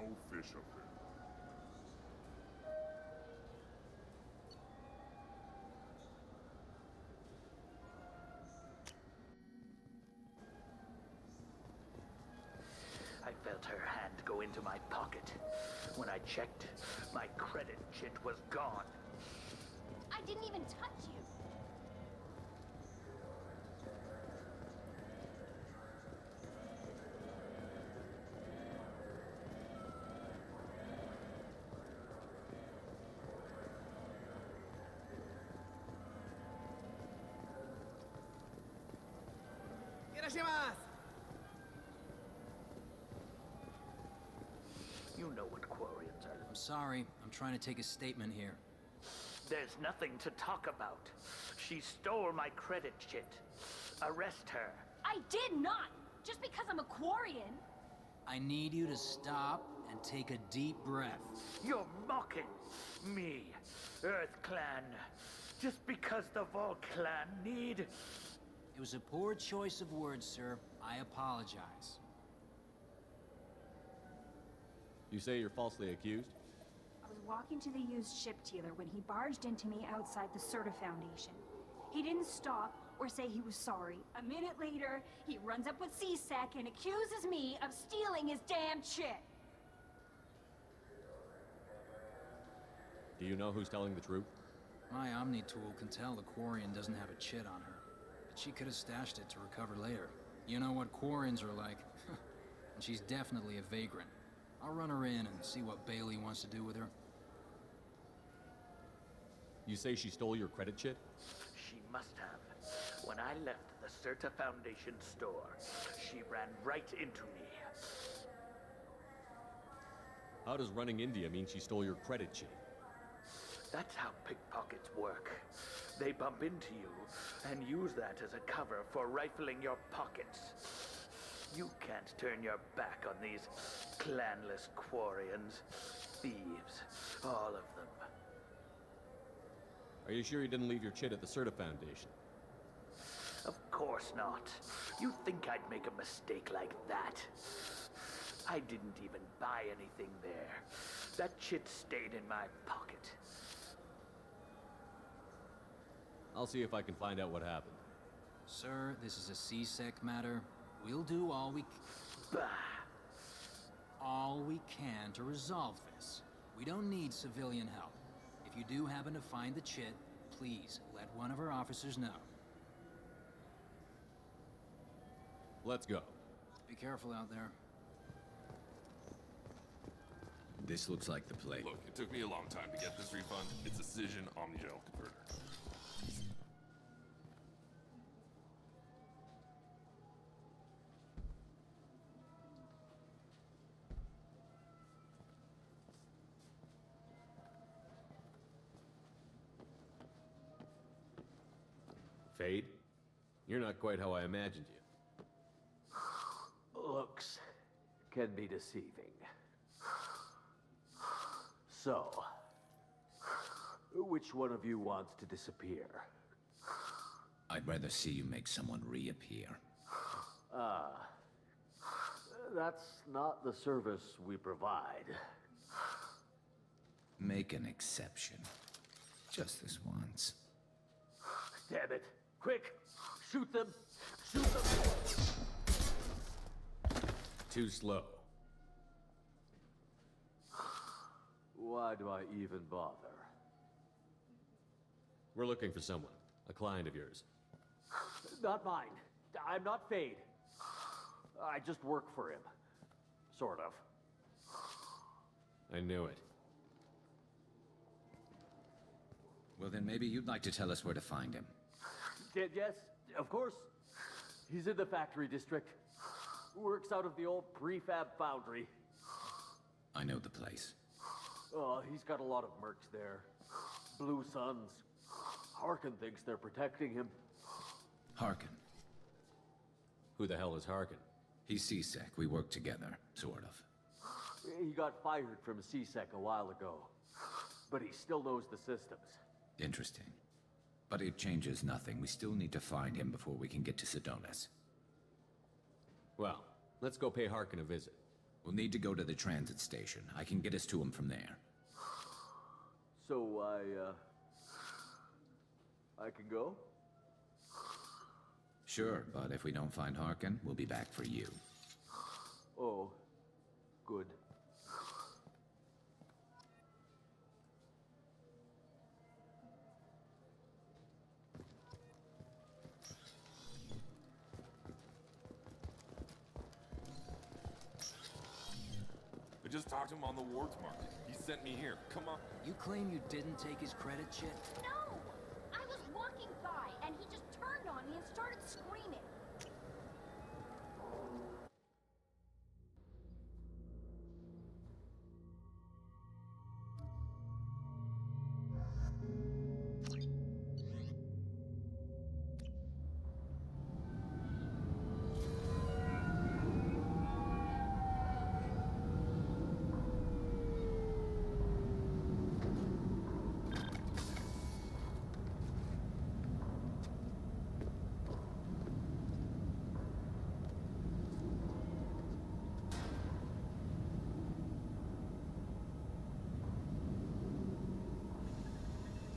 D: no fish up there.
S: I felt her hand go into my pocket. When I checked, my credit chit was gone.
O: I didn't even touch you.
S: You know what Quarians are.
T: I'm sorry. I'm trying to take a statement here.
S: There's nothing to talk about. She stole my credit chit. Arrest her.
O: I did not! Just because I'm a Quarian.
T: I need you to stop and take a deep breath.
S: You're mocking me, Earth Clan. Just because the Vol Clan need...
T: It was a poor choice of words, sir. I apologize.
B: You say you're falsely accused?
U: I was walking to the used ship dealer when he barged into me outside the Serta Foundation. He didn't stop or say he was sorry. A minute later, he runs up with C-Sec and accuses me of stealing his damn chit.
B: Do you know who's telling the truth?
T: My Omni tool can tell the Quarian doesn't have a chit on her. But she could have stashed it to recover later. You know what Quarians are like. And she's definitely a vagrant. I'll run her in and see what Bailey wants to do with her.
B: You say she stole your credit chit?
S: She must have. When I left the Serta Foundation store, she ran right into me.
B: How does running India mean she stole your credit chit?
S: That's how pickpockets work. They bump into you and use that as a cover for rifling your pockets. You can't turn your back on these clanless Quarians. Thieves, all of them.
B: Are you sure you didn't leave your chit at the Serta Foundation?
S: Of course not. You think I'd make a mistake like that? I didn't even buy anything there. That chit stayed in my pocket.
B: I'll see if I can find out what happened.
T: Sir, this is a C-Sec matter. We'll do all we can to resolve this. We don't need civilian help. If you do happen to find the chit, please let one of our officers know.
B: Let's go.
T: Be careful out there.
L: This looks like the place.
Q: Look, it took me a long time to get this refund. It's a Cision Omnigel converter.
B: Fade? You're not quite how I imagined you.
V: Looks can be deceiving. So, which one of you wants to disappear?
L: I'd rather see you make someone reappear.
V: That's not the service we provide.
L: Make an exception. Just this once.
V: Damn it. Quick! Shoot them! Shoot them!
B: Too slow.
V: Why do I even bother?
B: We're looking for someone. A client of yours.
V: Not mine. I'm not Fade. I just work for him. Sort of.
B: I knew it.
L: Well, then maybe you'd like to tell us where to find him.
V: Yes, of course. He's in the factory district. Works out of the old prefab foundry.
L: I know the place.
V: He's got a lot of mercs there. Blue Suns. Harkin thinks they're protecting him.
L: Harkin.
B: Who the hell is Harkin?
L: He's C-Sec. We work together, sort of.
V: He got fired from C-Sec a while ago. But he still knows the systems.
L: Interesting. But it changes nothing. We still need to find him before we can get to Sedonis.
B: Well, let's go pay Harkin a visit.
L: We'll need to go to the transit station. I can get us to him from there.
V: So I can go?
L: Sure, but if we don't find Harkin, we'll be back for you.
V: Oh, good.
F: I just talked to him on the wards market. He sent me here. Come on.
T: You claim you didn't take his credit, Chit?
O: No! I was walking by, and he just turned on me and started screaming.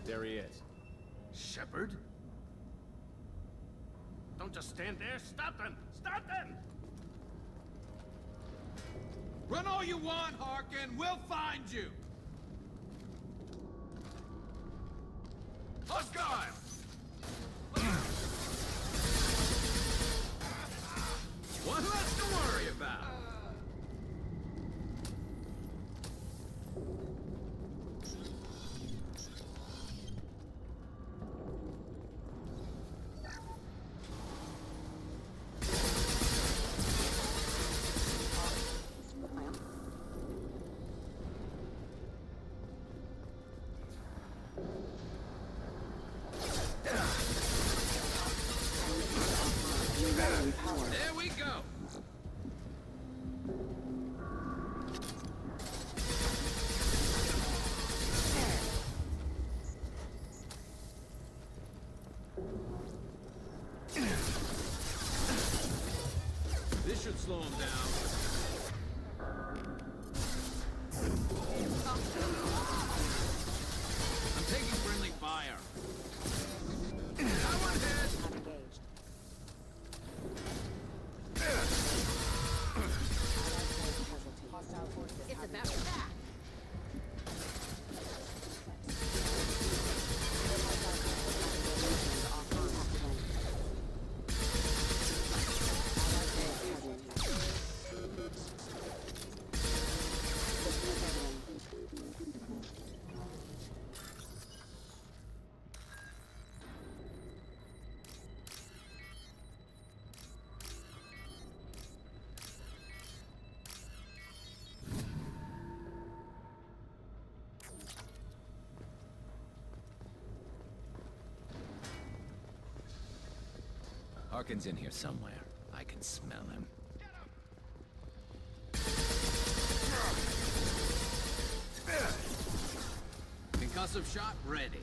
K: There he is.
G: Shepard? Don't just stand there. Stop them! Stop them!
L: Run all you want, Harkin! We'll find you! Hostile! One less to worry about! There we go! This should slow him down. I'm taking friendly fire. That one hit!
J: It's about that.
L: Harkin's in here somewhere. I can smell him. Concussive shot ready.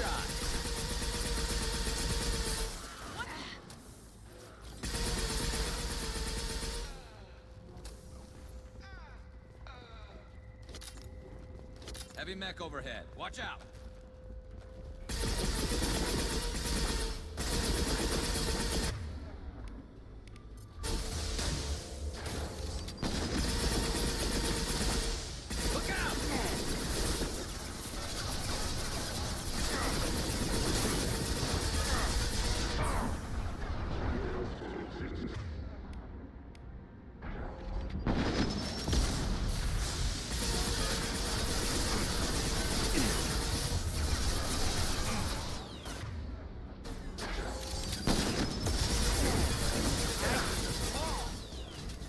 C: shot. Heavy mech overhead. Watch out. Look out!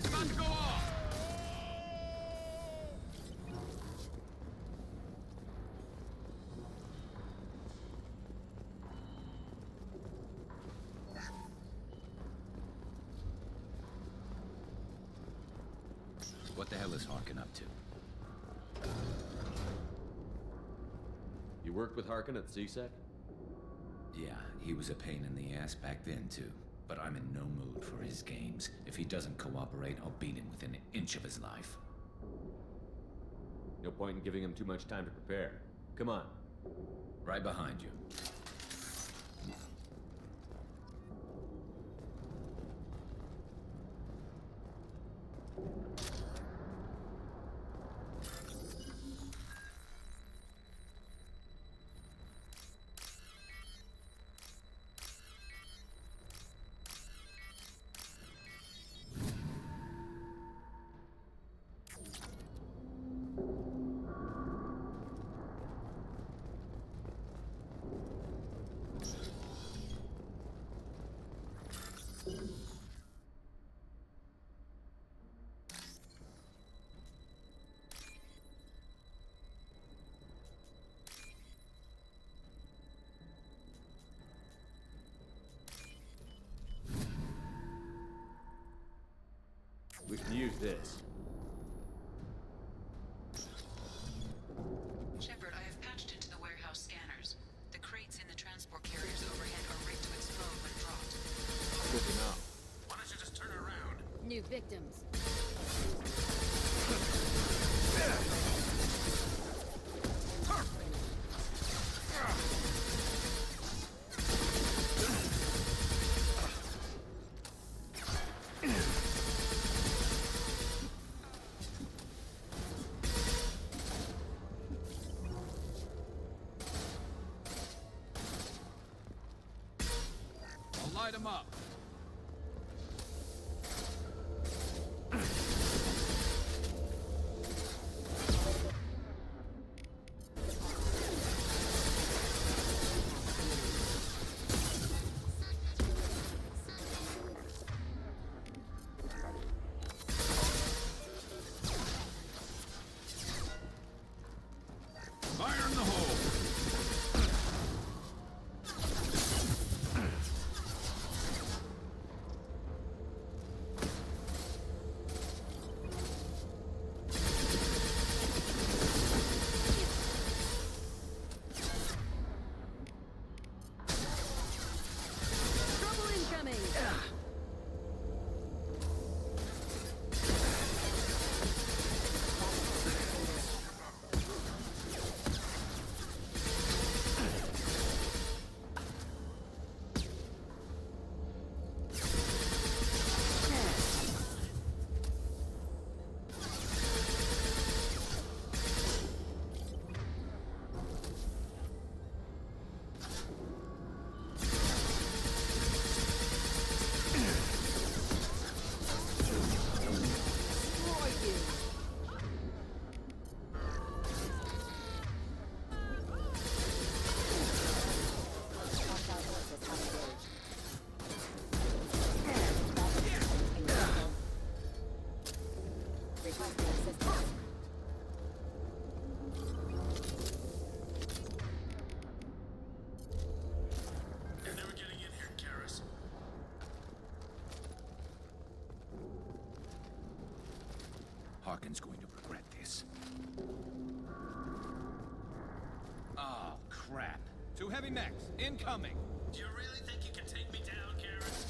C: About to go off.
L: What the hell is Harkin up to?
B: You worked with Harkin at CSEC?
L: Yeah, he was a pain in the ass back then, too. But I'm in no mood for his games. If he doesn't cooperate, I'll beat him within an inch of his life.
B: No point in giving him too much time to prepare. Come on.
L: Right behind you.
B: We can use this.
I: Shepard, I have patched into the warehouse scanners. The crates in the transport carriers overhead are rigged to explode when dropped.
B: Good to know.
G: Why don't you just turn around?
H: New victims.
C: I'll light him up. Fire in the hole.
H: Trouble incoming. Destroy you.
G: You're never getting in here, Garrus.
L: Harkin's going to regret this. Oh, crap.
C: Too heavy mechs, incoming.
G: Do you really think you can take me down, Garrus?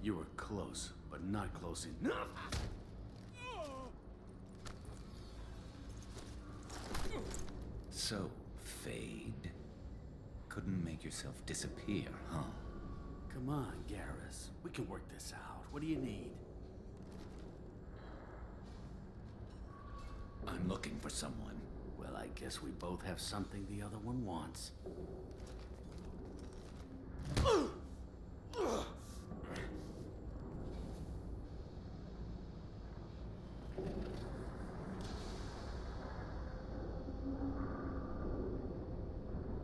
A: You were close, but not close enough.
L: So, Fade. Couldn't make yourself disappear, huh?
A: Come on, Garrus. We can work this out. What do you need?
L: I'm looking for someone.
A: Well, I guess we both have something the other one wants.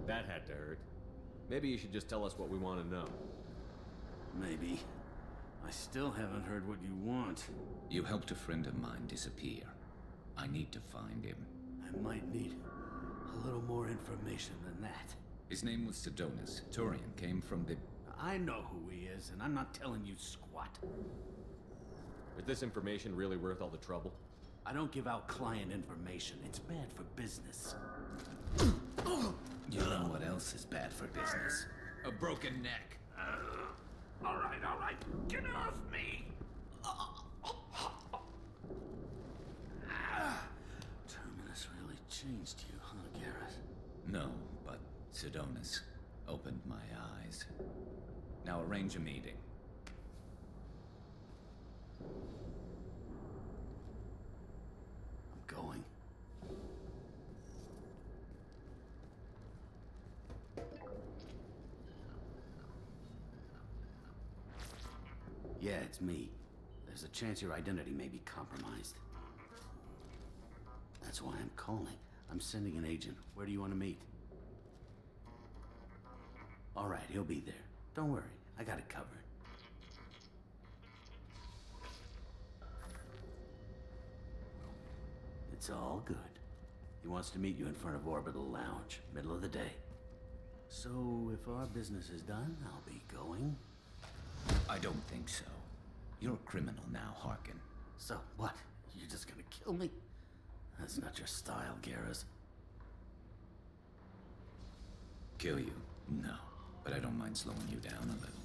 B: That had to hurt. Maybe you should just tell us what we want to know.
A: Maybe. I still haven't heard what you want.
L: You helped a friend of mine disappear. I need to find him.
A: I might need a little more information than that.
L: His name was Sidonus. Turian came from the...
A: I know who he is, and I'm not telling you squat.
B: Is this information really worth all the trouble?
A: I don't give out client information. It's bad for business.
L: You know what else is bad for business?
C: A broken neck.
G: All right. Get off me!
A: Terminus really changed you, huh, Garrus?
L: No, but Sidonus opened my eyes. Now arrange a meeting.
A: I'm going. Yeah, it's me. There's a chance your identity may be compromised. That's why I'm calling. I'm sending an agent. Where do you want to meet? All right, he'll be there. Don't worry, I got it covered. It's all good. He wants to meet you in front of Orbital Lounge, middle of the day. So, if our business is done, I'll be going.
L: I don't think so. You're a criminal now, Harkin.
A: So, what? You're just gonna kill me? That's not your style, Garrus.
L: Kill you? No. But I don't mind slowing you down a little.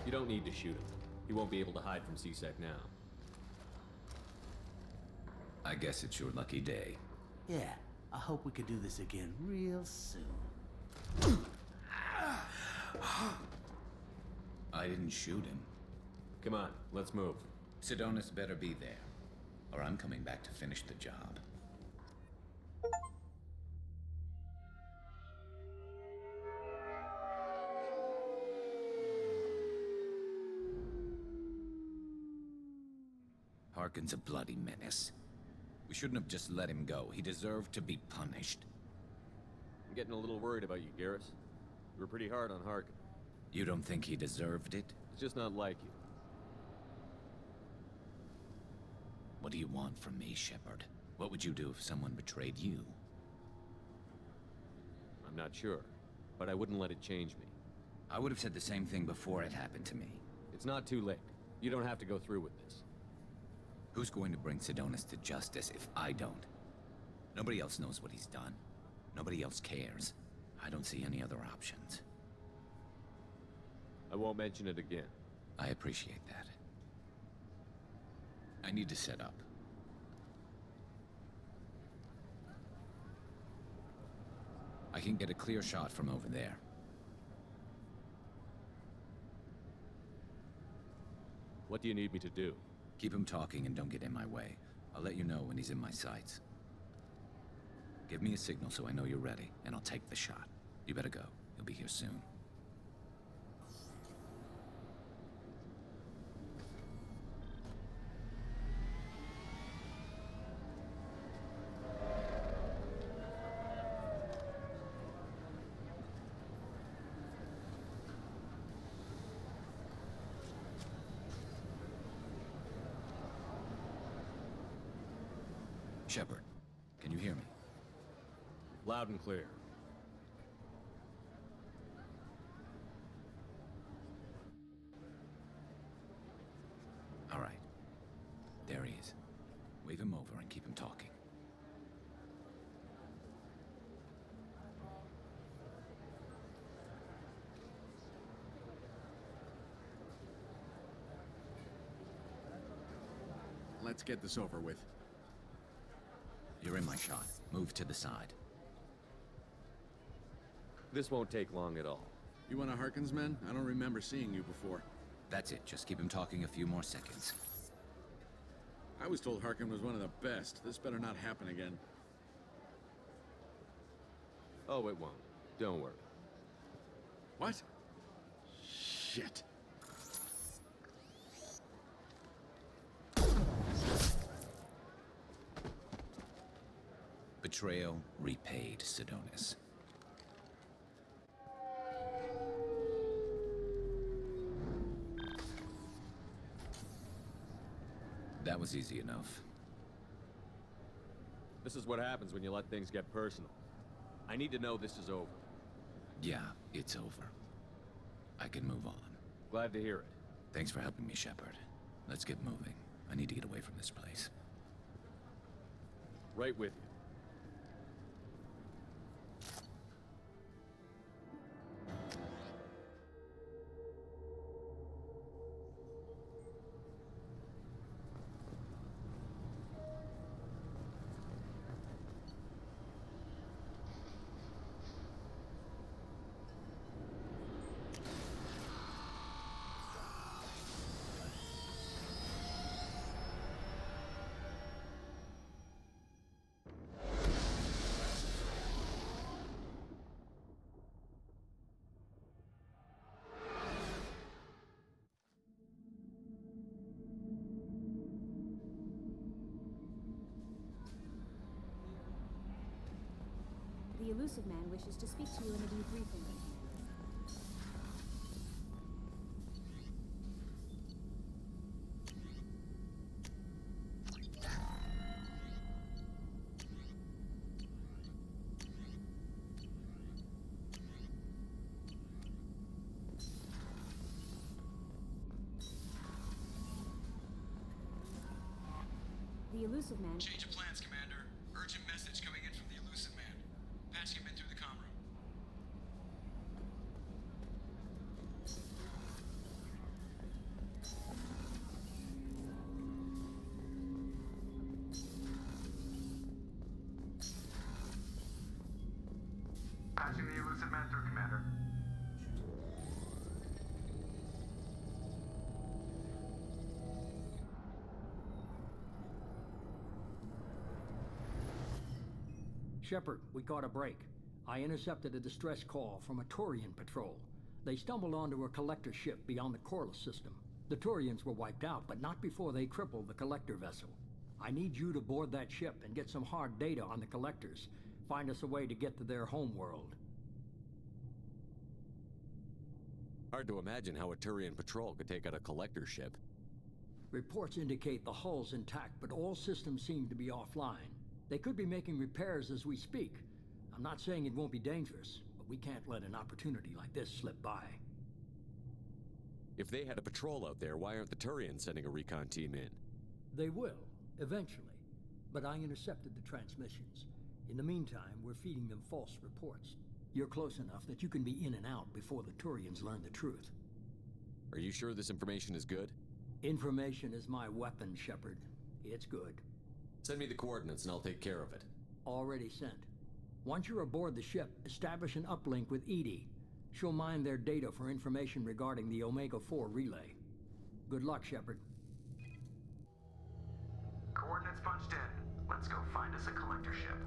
B: You don't need to shoot him. He won't be able to hide from C-Sec now.
L: I guess it's your lucky day.
A: Yeah, I hope we could do this again real soon.
L: I didn't shoot him.
B: Come on, let's move.
L: Sidonus better be there, or I'm coming back to finish the job. Harkin's a bloody menace. We shouldn't have just let him go. He deserved to be punished.
B: I'm getting a little worried about you, Garrus. You were pretty hard on Harkin.
L: You don't think he deserved it?
B: It's just not like you.
L: What do you want from me, Shepard? What would you do if someone betrayed you?
B: I'm not sure, but I wouldn't let it change me.
L: I would have said the same thing before it happened to me.
B: It's not too late. You don't have to go through with this.
L: Who's going to bring Sidonis to justice if I don't? Nobody else knows what he's done. Nobody else cares. I don't see any other options.
B: I won't mention it again.
L: I appreciate that. I need to set up. I can get a clear shot from over there.
B: What do you need me to do?
L: Keep him talking and don't get in my way. I'll let you know when he's in my sights. Give me a signal so I know you're ready, and I'll take the shot. You better go. He'll be here soon. Shepard, can you hear me?
B: Loud and clear.
L: All right. There he is. Wave him over and keep him talking.
E: Let's get this over with.
L: You're in my shot. Move to the side.
B: This won't take long at all.
E: You one of Harkin's men? I don't remember seeing you before.
L: That's it. Just keep him talking a few more seconds.
E: I was told Harkin was one of the best. This better not happen again.
B: Oh, it won't. Don't worry.
E: What? Shit.
L: Betrayal repaid, Sidonis. That was easy enough.
B: This is what happens when you let things get personal. I need to know this is over.
L: Yeah, it's over. I can move on.
B: Glad to hear it.
L: Thanks for helping me, Shepard. Let's get moving. I need to get away from this place.
B: Right with you.
H: The elusive man wishes to speak to you in a debriefing. The elusive man...
T: Change of plans, Commander. Urgent message coming in from the elusive man. Patching him in through the comm room.
M: Patching the elusive man through, Commander.
W: Shepard, we caught a break. I intercepted a distress call from a Turian patrol. They stumbled onto a collector ship beyond the Corliss system. The Turians were wiped out, but not before they crippled the Collector vessel. I need you to board that ship and get some hard data on the Collectors. Find us a way to get to their homeworld.
B: Hard to imagine how a Turian patrol could take out a Collector ship.
W: Reports indicate the hull's intact, but all systems seem to be offline. They could be making repairs as we speak. I'm not saying it won't be dangerous, but we can't let an opportunity like this slip by.
B: If they had a patrol out there, why aren't the Turians sending a recon team in?
W: They will, eventually. But I intercepted the transmissions. In the meantime, we're feeding them false reports. You're close enough that you can be in and out before the Turians learn the truth.
B: Are you sure this information is good?
W: Information is my weapon, Shepard. It's good.
B: Send me the coordinates and I'll take care of it.
W: Already sent. Once you're aboard the ship, establish an uplink with Edie. She'll mine their data for information regarding the Omega-4 relay. Good luck, Shepard.
M: Coordinates punched in. Let's go find us a collector ship.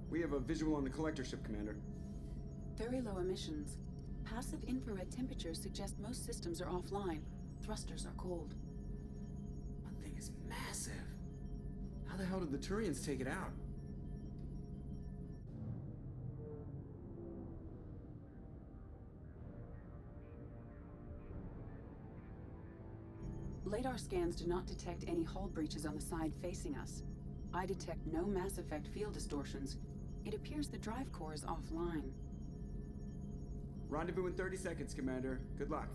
N: We have a visual on the collector ship, Commander.
I: Very low emissions. Passive infrared temperatures suggest most systems are offline. Thrusters are cold.
N: That thing is massive. How the hell did the Turians take it out?
I: Radar scans do not detect any hull breaches on the side facing us. I detect no Mass Effect field distortions. It appears the drive core is offline.
N: Rendezvous in 30 seconds, Commander. Good luck.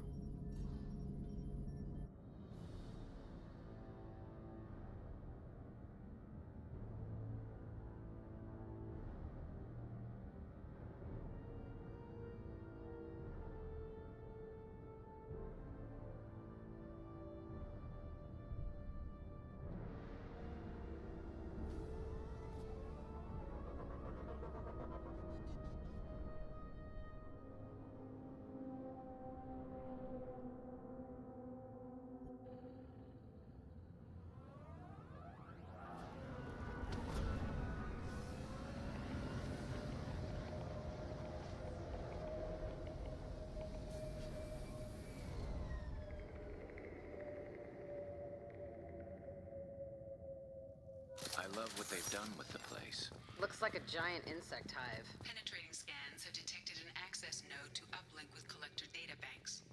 L: I love what they've done with the place.
J: Looks like a giant insect hive.
I: Penetrating scans have detected an access node to uplink with collector data banks.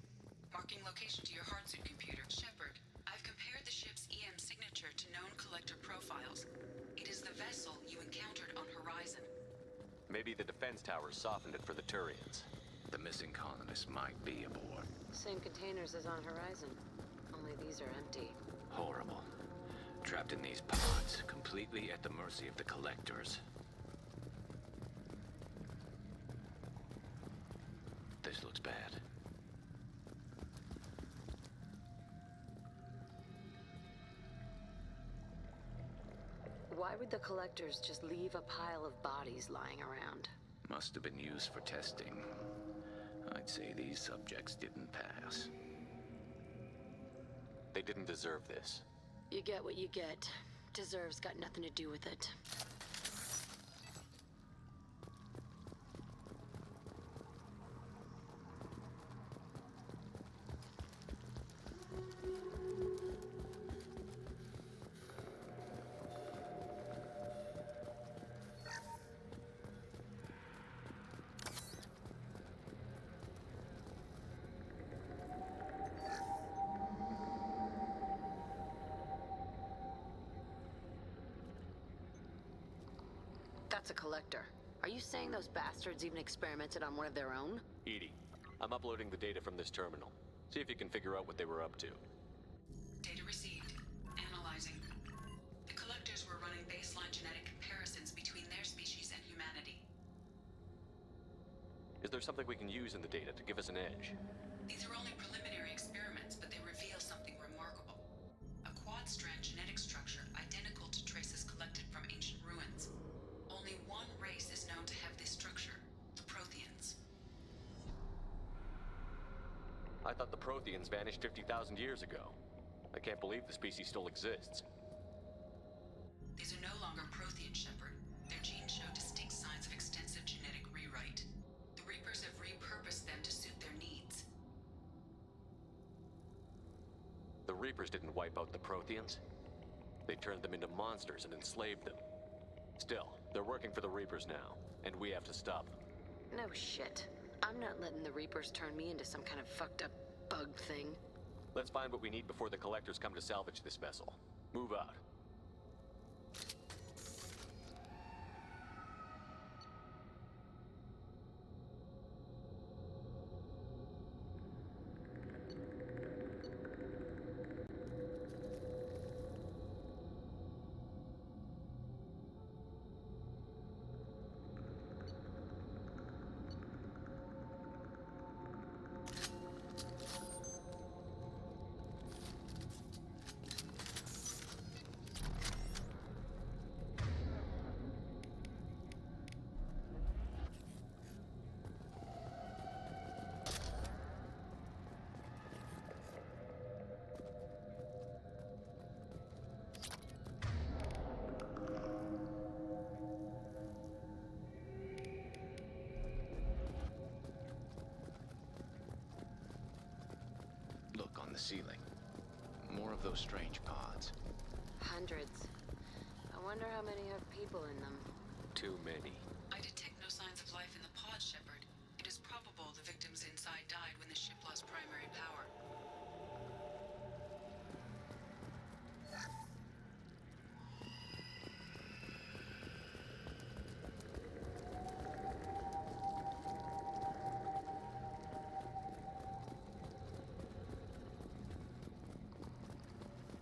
I: Marking location to your hardsuit computer. Shepard, I've compared the ship's EM signature to known collector profiles. It is the vessel you encountered on Horizon.
B: Maybe the defense towers softened it for the Turians.
L: The missing colonists might be aboard.
J: Same containers as on Horizon. Only these are empty.
L: Horrible. Trapped in these pods, completely at the mercy of the collectors. This looks bad.
J: Why would the collectors just leave a pile of bodies lying around?
L: Must have been used for testing. I'd say these subjects didn't pass.
B: They didn't deserve this.
J: You get what you get. Deserve's got nothing to do with it. That's a collector. Are you saying those bastards even experimented on one of their own?
B: Edie, I'm uploading the data from this terminal. See if you can figure out what they were up to.
I: Data received. Analyzing. The collectors were running base
B: Is there something we can use in the data to give us an edge?
I: These are only preliminary experiments, but they reveal something remarkable. A quad-strand genetic structure identical to traces collected from ancient ruins. Only one race is known to have this structure, the Protheans.
B: I thought the Protheans vanished 50,000 years ago. I can't believe the species still exists.
I: These are no longer Prothean, Shepard. Their genes show distinct signs of extensive genetic rewrite. The Reapers have repurposed them to suit their needs.
B: The Reapers didn't wipe out the Protheans. They turned them into monsters and enslaved them. Still, they're working for the Reapers now, and we have to stop them.
J: No shit. I'm not letting the Reapers turn me into some kind of fucked up bug thing.
B: Let's find what we need before the Collectors come to salvage this vessel. Move out.
L: Look on the ceiling. More of those strange pods.
J: Hundreds. I wonder how many have people in them.
B: Too many.
I: I detect no signs of life in the pod, Shepard. It is probable the victims inside died when the ship lost primary power.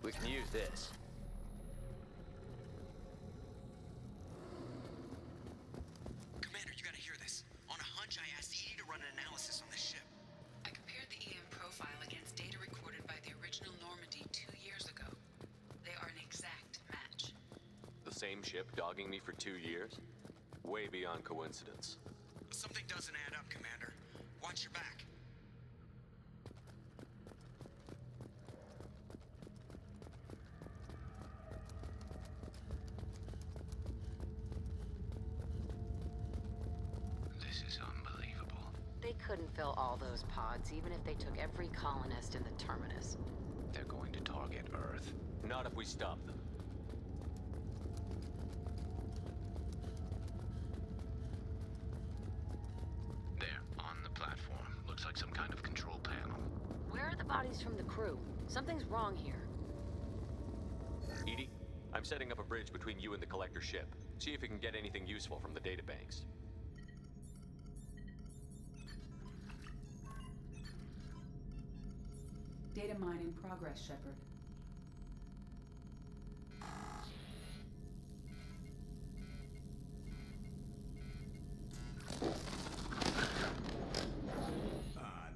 B: We can use this.
D: Commander, you gotta hear this. On a hunch, I asked Edie to run an analysis on this ship.
I: I compared the EM profile against data recorded by the original Normandy 2 years ago. They are an exact match.
B: The same ship dogging me for 2 years? Way beyond coincidence.
D: Something doesn't add up, Commander. Watch your back.
J: They couldn't fill all those pods, even if they took every colonist in the terminus.
L: They're going to target Earth.
B: Not if we stop them.
L: There, on the platform. Looks like some kind of control panel.
J: Where are the bodies from the crew? Something's wrong here.
B: Edie, I'm setting up a bridge between you and the Collector ship. See if you can get anything useful from the databanks.
I: Data mine in progress, Shepard.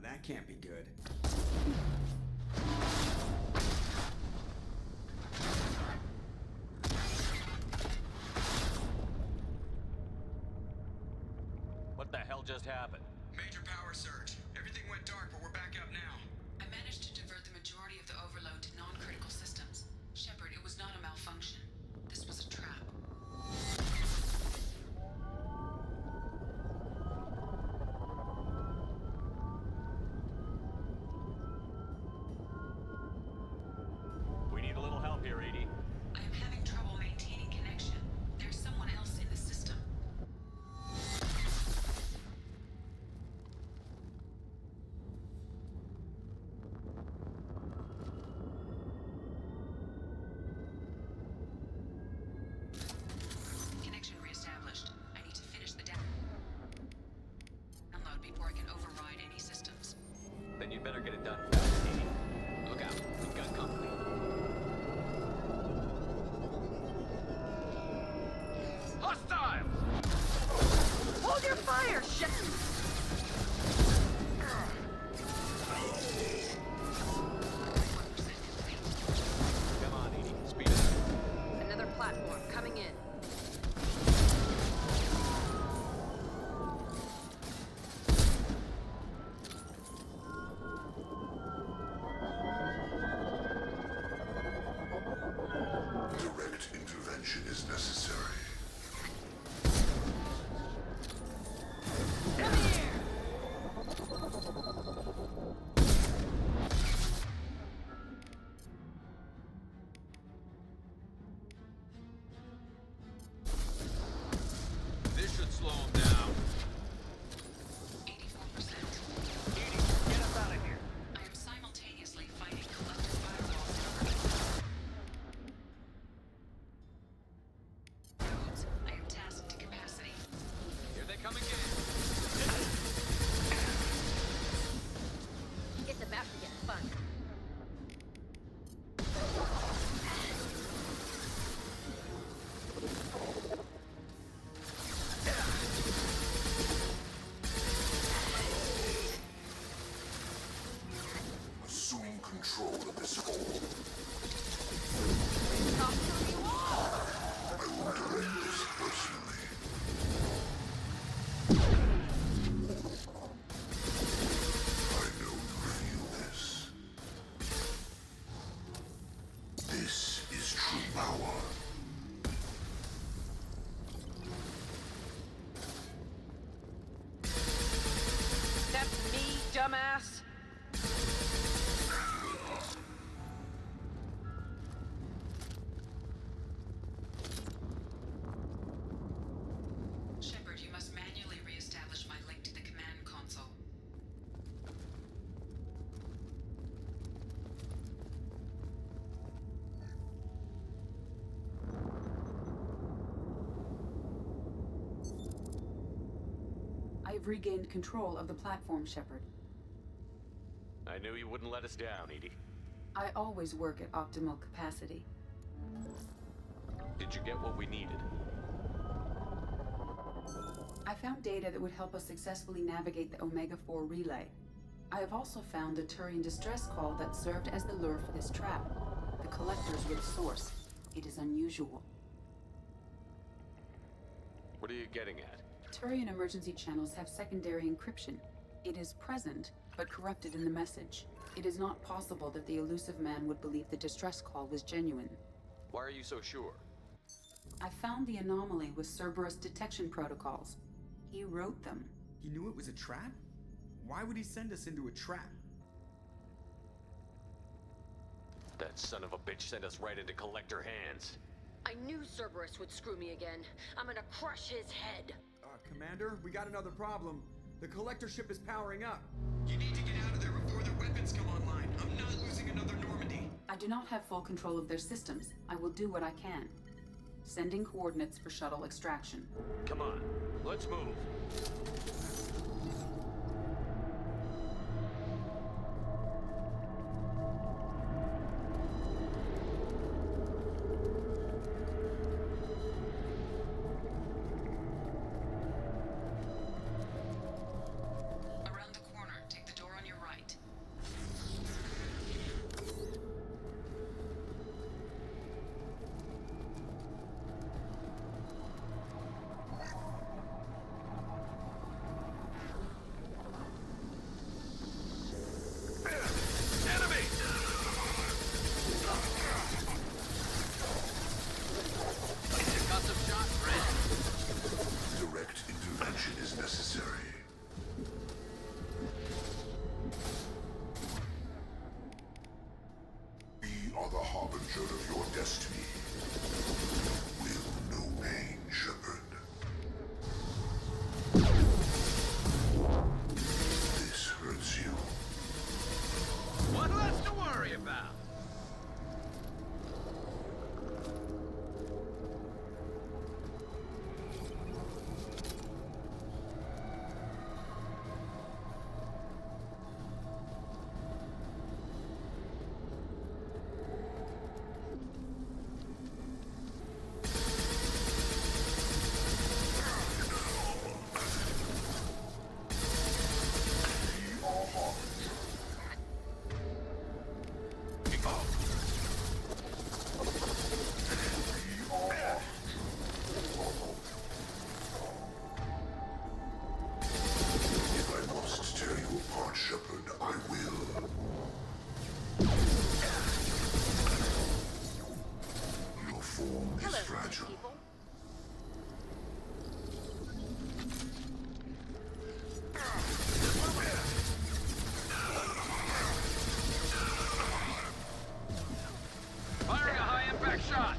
N: That can't be good.
B: What the hell just happened?
D: Major power surge. Everything went dark, but we're back up now.
I: I managed to divert the majority of the overload to non-critical systems. Shepard, it was not a malfunction. This was a trap.
B: We need a little help here, Edie.
I: I am having trouble maintaining connection. There's someone else in the system. Connection reestablished. I need to finish the download before I can override any systems.
B: Then you'd better get it done fast, Edie.
L: Look out, we've got company.
D: Hostile!
J: Hold your fire, shit!
P: control of this hole. I will direct this personally. I know you feel this. This is true power.
I: That's me, dumbass. Shepard, you must manually re-establish my link to the command console. I've regained control of the platform, Shepard.
B: I knew you wouldn't let us down, Edie.
I: I always work at optimal capacity.
B: Did you get what we needed?
I: I found data that would help us successfully navigate the Omega-4 relay. I have also found a Turian distress call that served as the lure for this trap. The Collector's with source. It is unusual.
B: What are you getting at?
I: Turian emergency channels have secondary encryption. It is present, but corrupted in the message. It is not possible that the elusive man would believe the distress call was genuine.
B: Why are you so sure?
I: I found the anomaly with Cerberus detection protocols. He wrote them.
N: He knew it was a trap? Why would he send us into a trap?
B: That son of a bitch sent us right into Collector hands.
R: I knew Cerberus would screw me again. I'm gonna crush his head.
N: Commander, we got another problem. The Collector ship is powering up.
D: You need to get out of there before their weapons come online. I'm not losing another Normandy.
I: I do not have full control of their systems. I will do what I can. Sending coordinates for shuttle extraction.
B: Come on, let's move.
I: Around the corner, take the door on your right.
P: Direct intervention is necessary. We are the harbinger of your destiny. Will no pain, Shepard. This hurts you.
C: What less to worry about?
P: If I must tear you apart, Shepard, I will. Your form is fragile.
C: Firing a high-impact shot!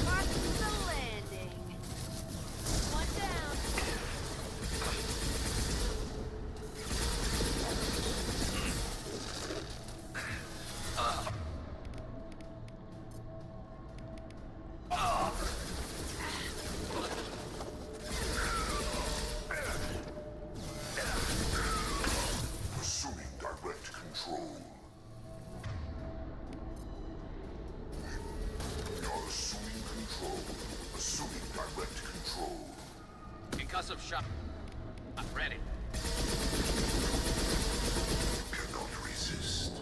R: Watch the landing. One down.
C: Percussive shot. Ready.
P: Cannot resist.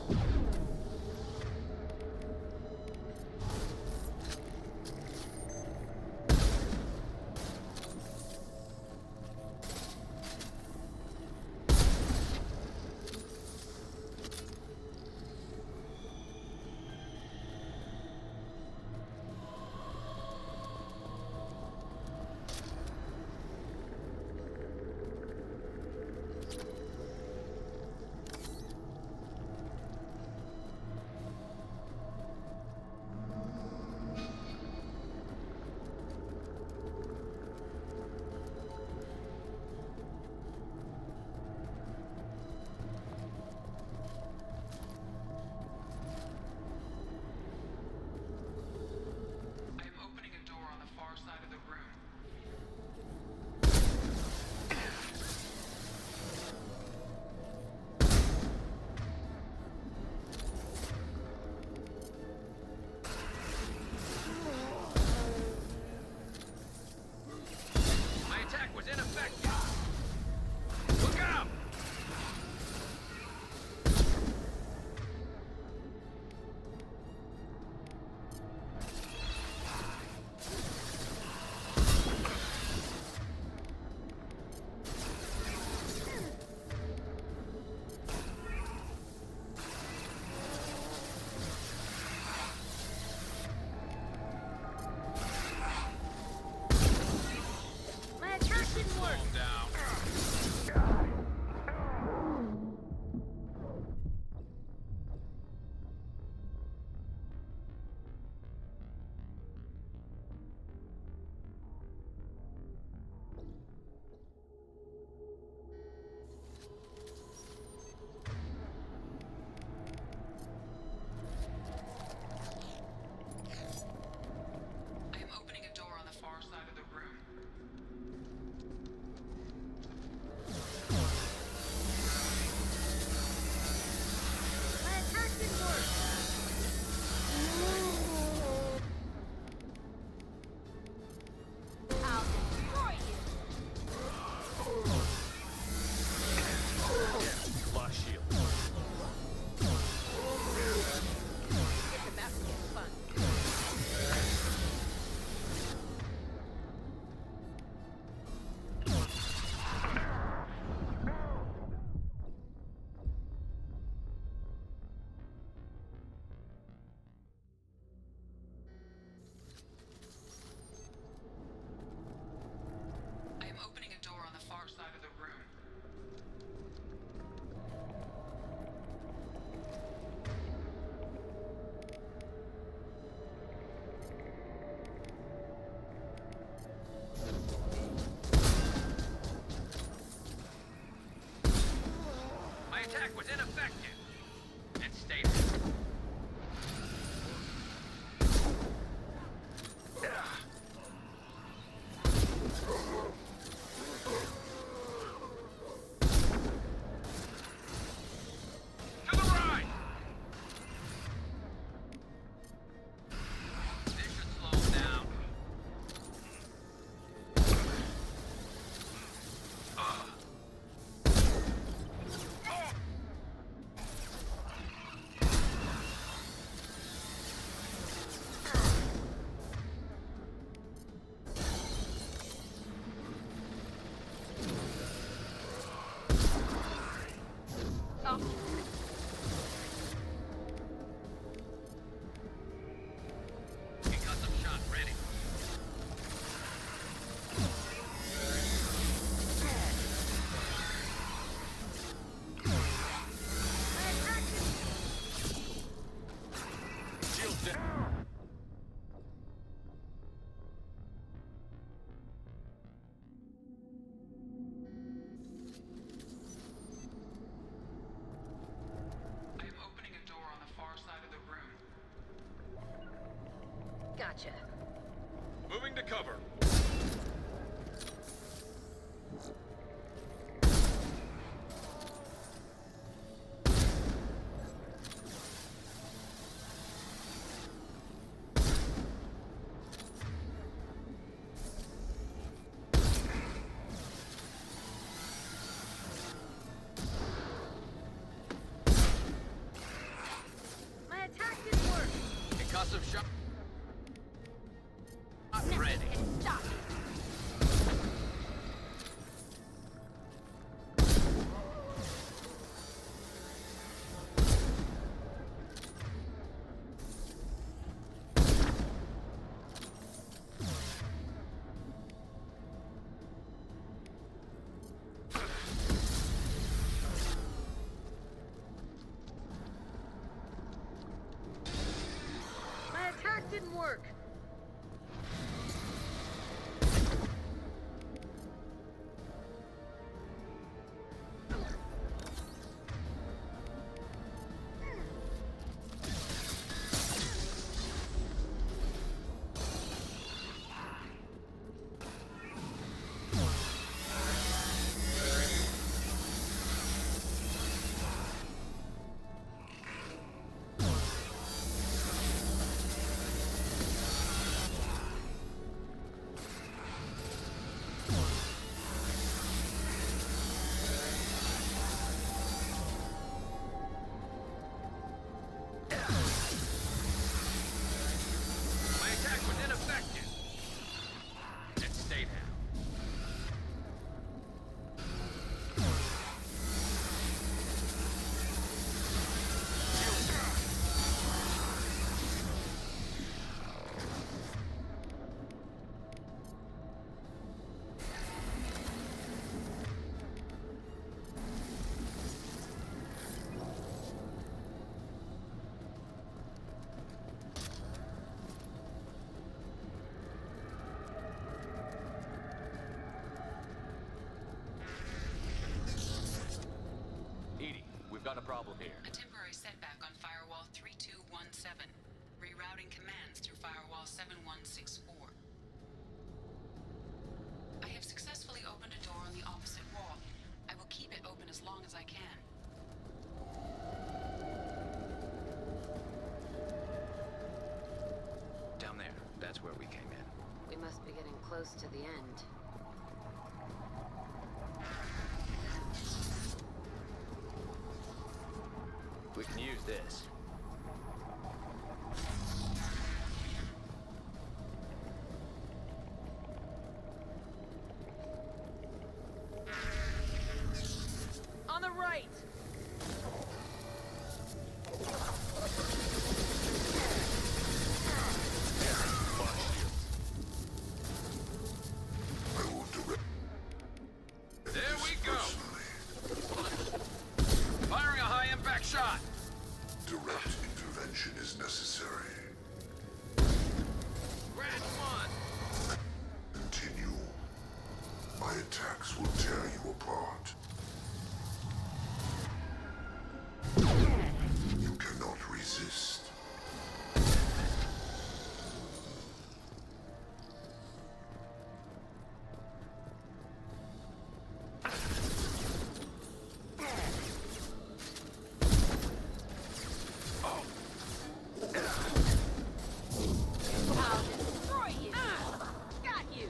C: attack was ineffective. And stay.
B: Got a problem here.
I: A temporary setback on firewall 3217. Rerouting commands through firewall 7164. I have successfully opened a door on the opposite wall. I will keep it open as long as I can.
L: Down there. That's where we came in.
R: We must be getting close to the end.
B: We can use this.
R: On the right!
C: There we go! Firing a high-impact shot!
P: Direct intervention is necessary.
C: Grand one!
P: Continue. My attacks will tear you apart. You cannot resist.
R: I'll destroy you! Got you!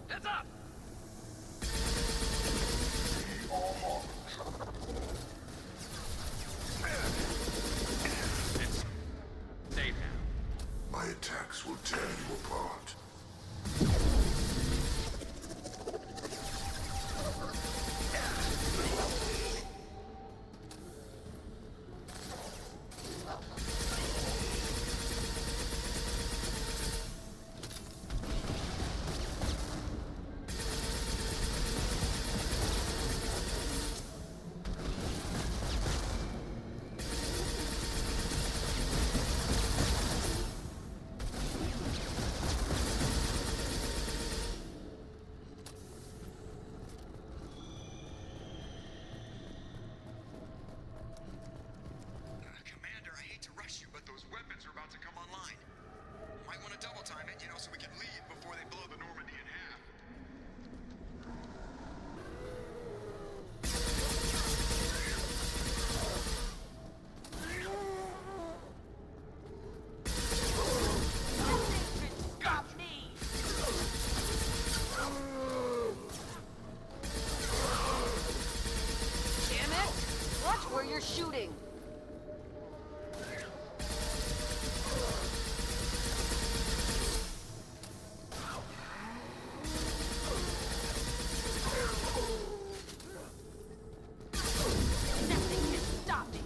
C: Heads up! It's safe now.
P: My attacks will tear you apart.
D: Commander, I hate to rush you, but those weapons are about to come online. Might want to double time it, so we can leave before they blow the Normandy in half.
R: Stop me! Damn it! Watch where you're shooting! Nothing can stop me!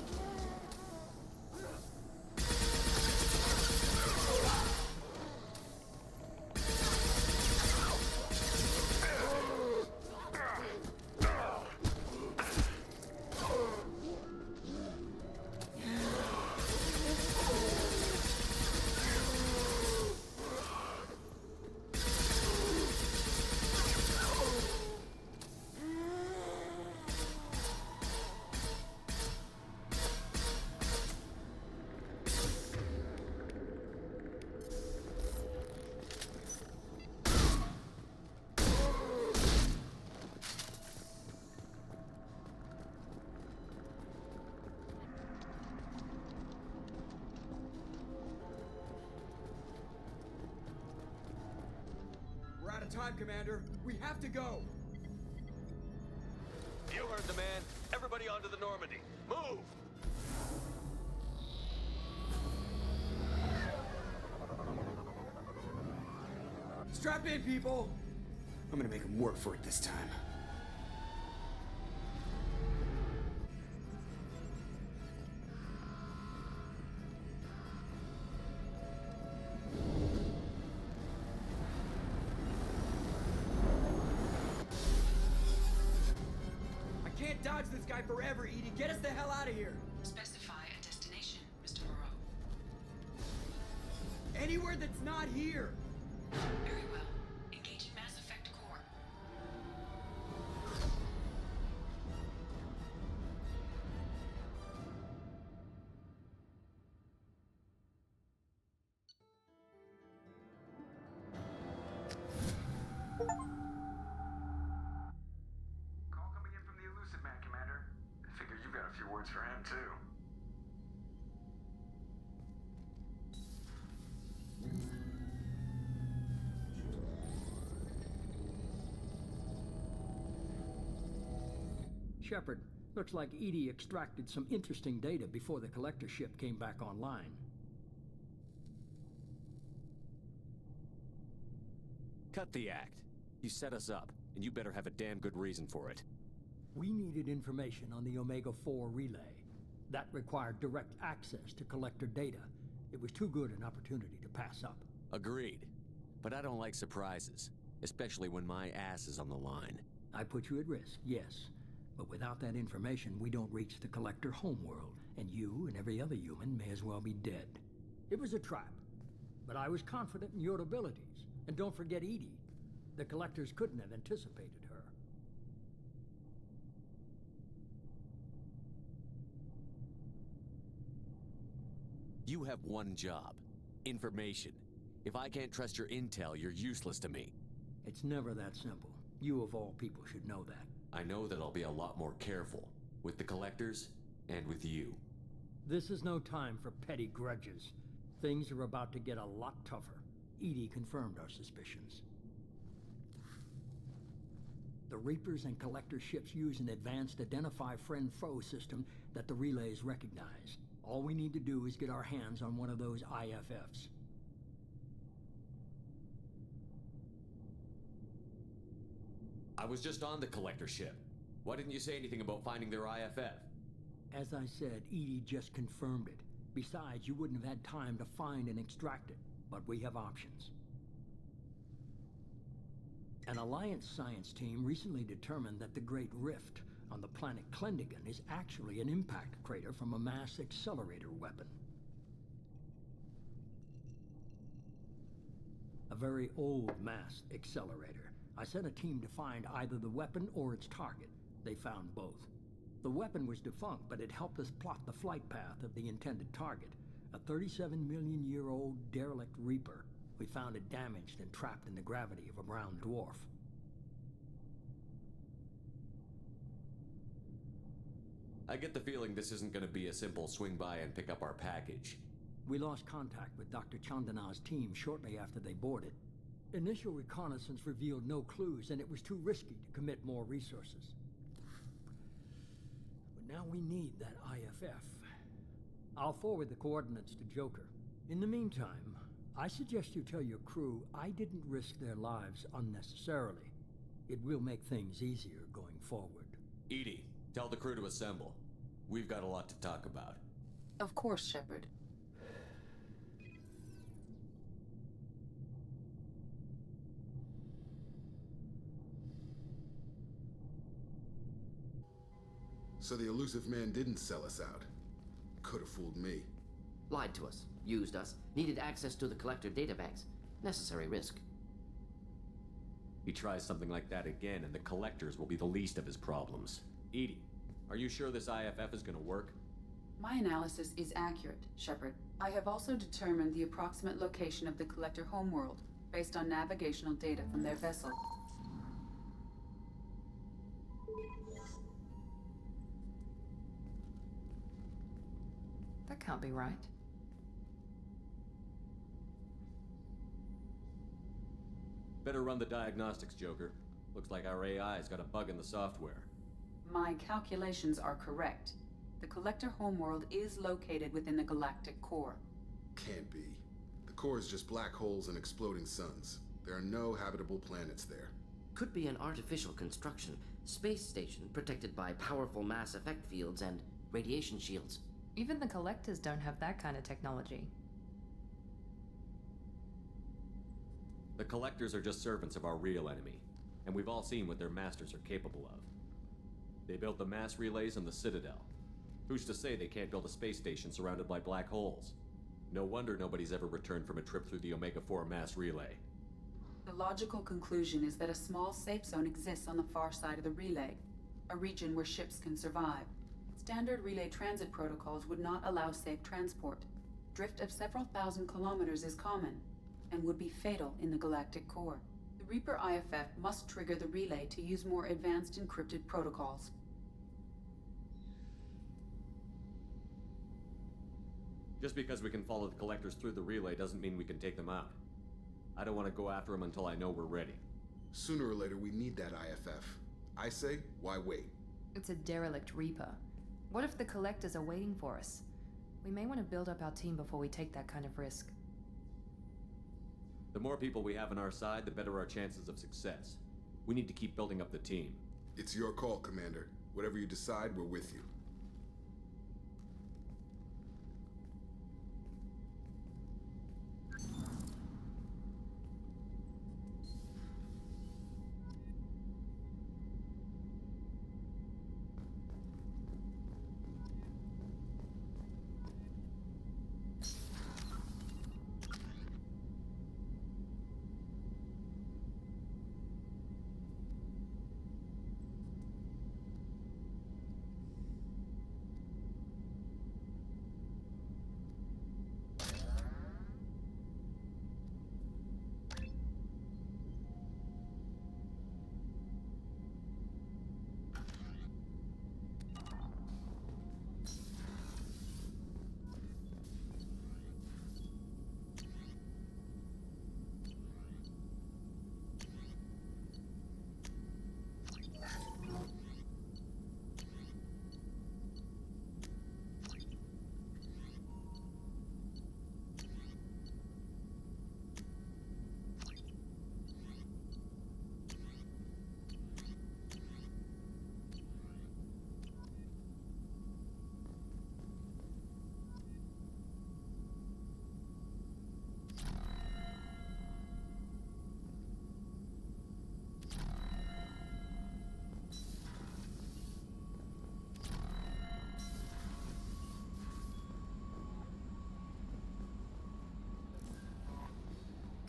N: We're out of time, Commander. We have to go.
B: You heard the man. Everybody onto the Normandy. Move!
N: Strap in, people. I'm gonna make them work for it this time. dodge this guy forever, Edie. Get us the hell out of here.
I: Specify a destination, Mr. Moreau.
N: Anywhere that's not here.
I: Very well. Engaging Mass Effect Core.
M: Call coming in from the Elusive Man, Commander. I figure you've got a few words for him, too.
W: Shepard, looks like Edie extracted some interesting data before the collector ship came back online.
B: Cut the act. You set us up, and you better have a damn good reason for it.
W: We needed information on the Omega-4 relay. That required direct access to collector data. It was too good an opportunity to pass up.
B: Agreed. But I don't like surprises, especially when my ass is on the line.
W: I put you at risk, yes. But without that information, we don't reach the collector homeworld, and you and every other human may as well be dead. It was a trap, but I was confident in your abilities. And don't forget Edie. The collectors couldn't have anticipated her.
B: You have one job. Information. If I can't trust your intel, you're useless to me.
W: It's never that simple. You of all people should know that.
B: I know that I'll be a lot more careful. With the collectors, and with you.
W: This is no time for petty grudges. Things are about to get a lot tougher. Edie confirmed our suspicions. The Reapers and Collector ships use an advanced Identify Friend-Foe system that the relays recognize. All we need to do is get our hands on one of those IFFs.
B: I was just on the Collector ship. Why didn't you say anything about finding their IFF?
W: As I said, Edie just confirmed it. Besides, you wouldn't have had time to find and extract it. But we have options. An Alliance science team recently determined that the Great Rift on the planet Klendigan is actually an impact crater from a mass accelerator weapon. A very old mass accelerator. I sent a team to find either the weapon or its target. They found both. The weapon was defunct, but it helped us plot the flight path of the intended target. A 37-million-year-old derelict Reaper. We found it damaged and trapped in the gravity of a brown dwarf.
B: I get the feeling this isn't going to be a simple swing by and pick up our package.
W: We lost contact with Dr. Chandana's team shortly after they boarded. Initial reconnaissance revealed no clues, and it was too risky to commit more resources. But now we need that IFF. I'll forward the coordinates to Joker. In the meantime, I suggest you tell your crew I didn't risk their lives unnecessarily. It will make things easier going forward.
B: Edie, tell the crew to assemble. We've got a lot to talk about.
I: Of course, Shepard.
Q: So the Elusive Man didn't sell us out. Could have fooled me.
S: Lied to us, used us, needed access to the Collector databanks. Necessary risk.
B: He tries something like that again, and the Collectors will be the least of his problems. Edie, are you sure this IFF is gonna work?
I: My analysis is accurate, Shepard. I have also determined the approximate location of the Collector homeworld, based on navigational data from their vessel.
J: That can't be right.
B: Better run the diagnostics, Joker. Looks like our AI's got a bug in the software.
I: My calculations are correct. The Collector homeworld is located within the galactic core.
Q: Can't be. The core is just black holes and exploding suns. There are no habitable planets there.
S: Could be an artificial construction, space station protected by powerful mass effect fields and radiation shields.
U: Even the Collectors don't have that kind of technology.
B: The Collectors are just servants of our real enemy, and we've all seen what their masters are capable of. They built the mass relays in the Citadel. Who's to say they can't build a space station surrounded by black holes? No wonder nobody's ever returned from a trip through the Omega-4 mass relay.
I: The logical conclusion is that a small safe zone exists on the far side of the relay, a region where ships can survive. Standard relay transit protocols would not allow safe transport. Drift of several thousand kilometers is common, and would be fatal in the galactic core. The Reaper IFF must trigger the relay to use more advanced encrypted protocols.
B: Just because we can follow the collectors through the relay doesn't mean we can take them out. I don't want to go after them until I know we're ready.
Q: Sooner or later, we need that IFF. I say, why wait?
U: It's a derelict Reaper. What if the collectors are waiting for us? We may want to build up our team before we take that kind of risk.
B: The more people we have on our side, the better our chances of success. We need to keep building up the team.
Q: It's your call, Commander. Whatever you decide, we're with you.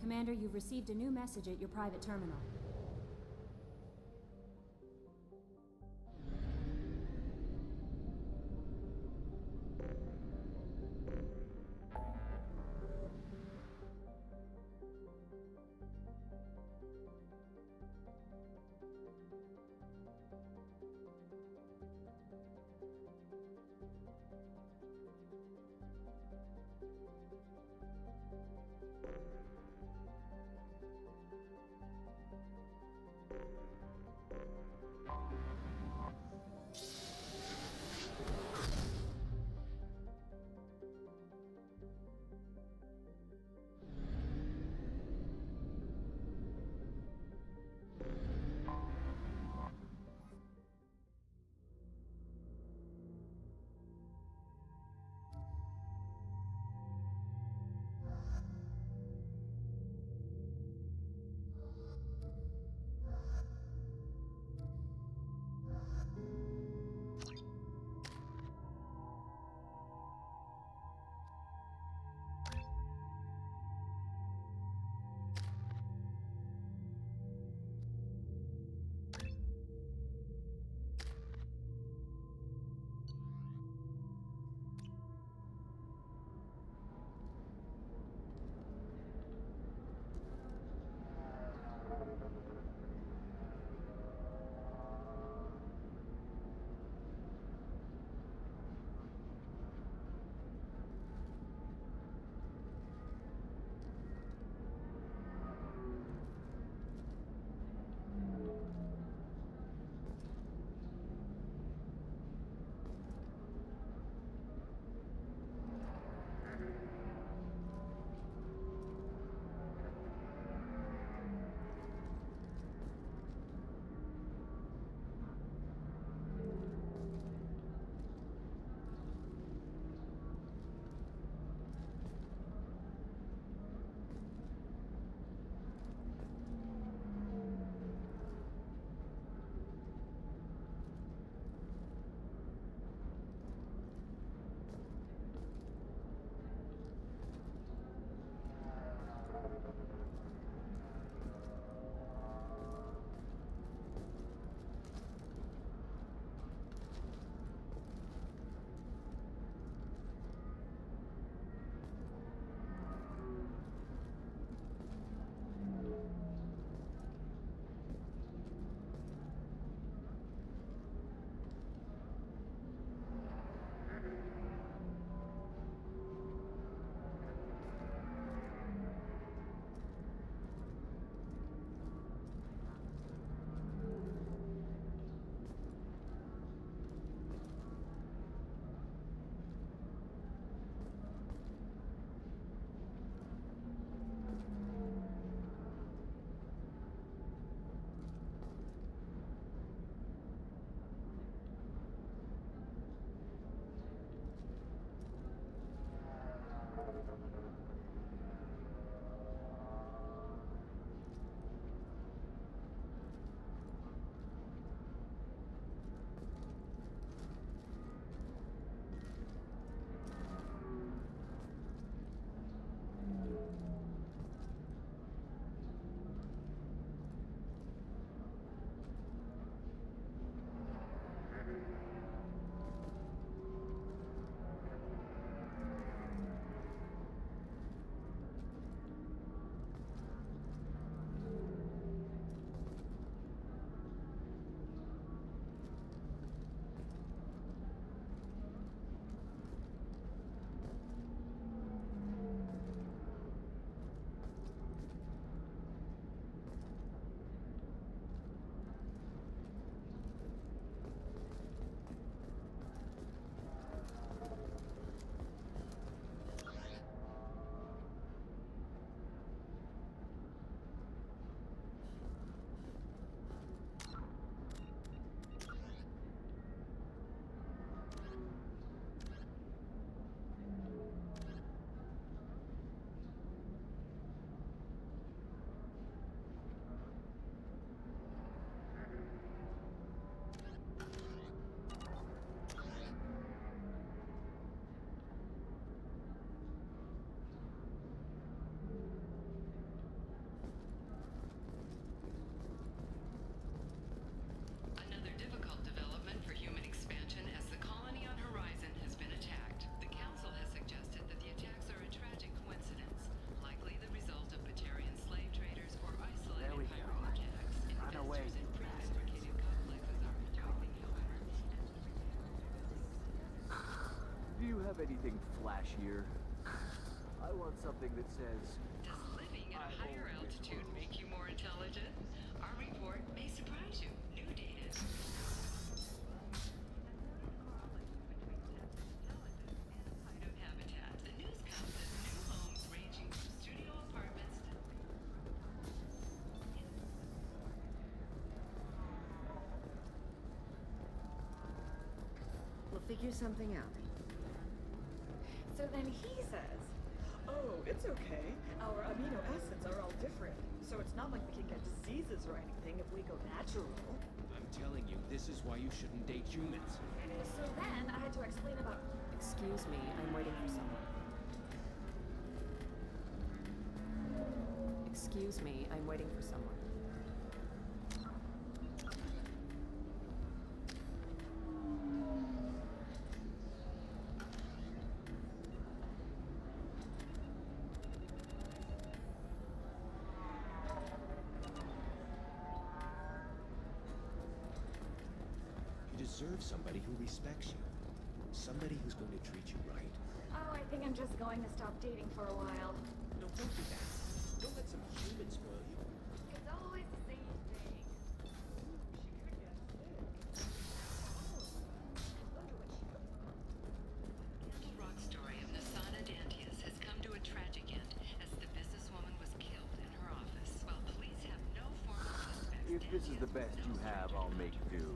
H: Commander, you've received a new message at your private terminal.
F: have anything flashier? I want something that says,
I: Does living at a higher altitude make you more intelligent? Our report may surprise you. New data. Habitat. The news comes as new homes ranging from studio apartments to
R: We'll figure something out.
O: So then he says, oh, it's okay. Our amino acids are all different. So it's not like we can get diseases or anything if we go natural.
F: I'm telling you, this is why you shouldn't date humans.
O: So then I had to explain about...
U: Excuse me, I'm waiting for someone. Excuse me, I'm waiting for someone.
F: You deserve somebody who respects you. Somebody who's going to treat you right.
O: Oh, I think I'm just going to stop dating for a while.
F: No, don't do that. Don't let some human spoil you.
O: It's always the same thing.
I: The rock story of Nasana Dantius has come to a tragic end as the businesswoman was killed in her office. While police have no formal suspects,
F: If this is the best you have, I'll make do.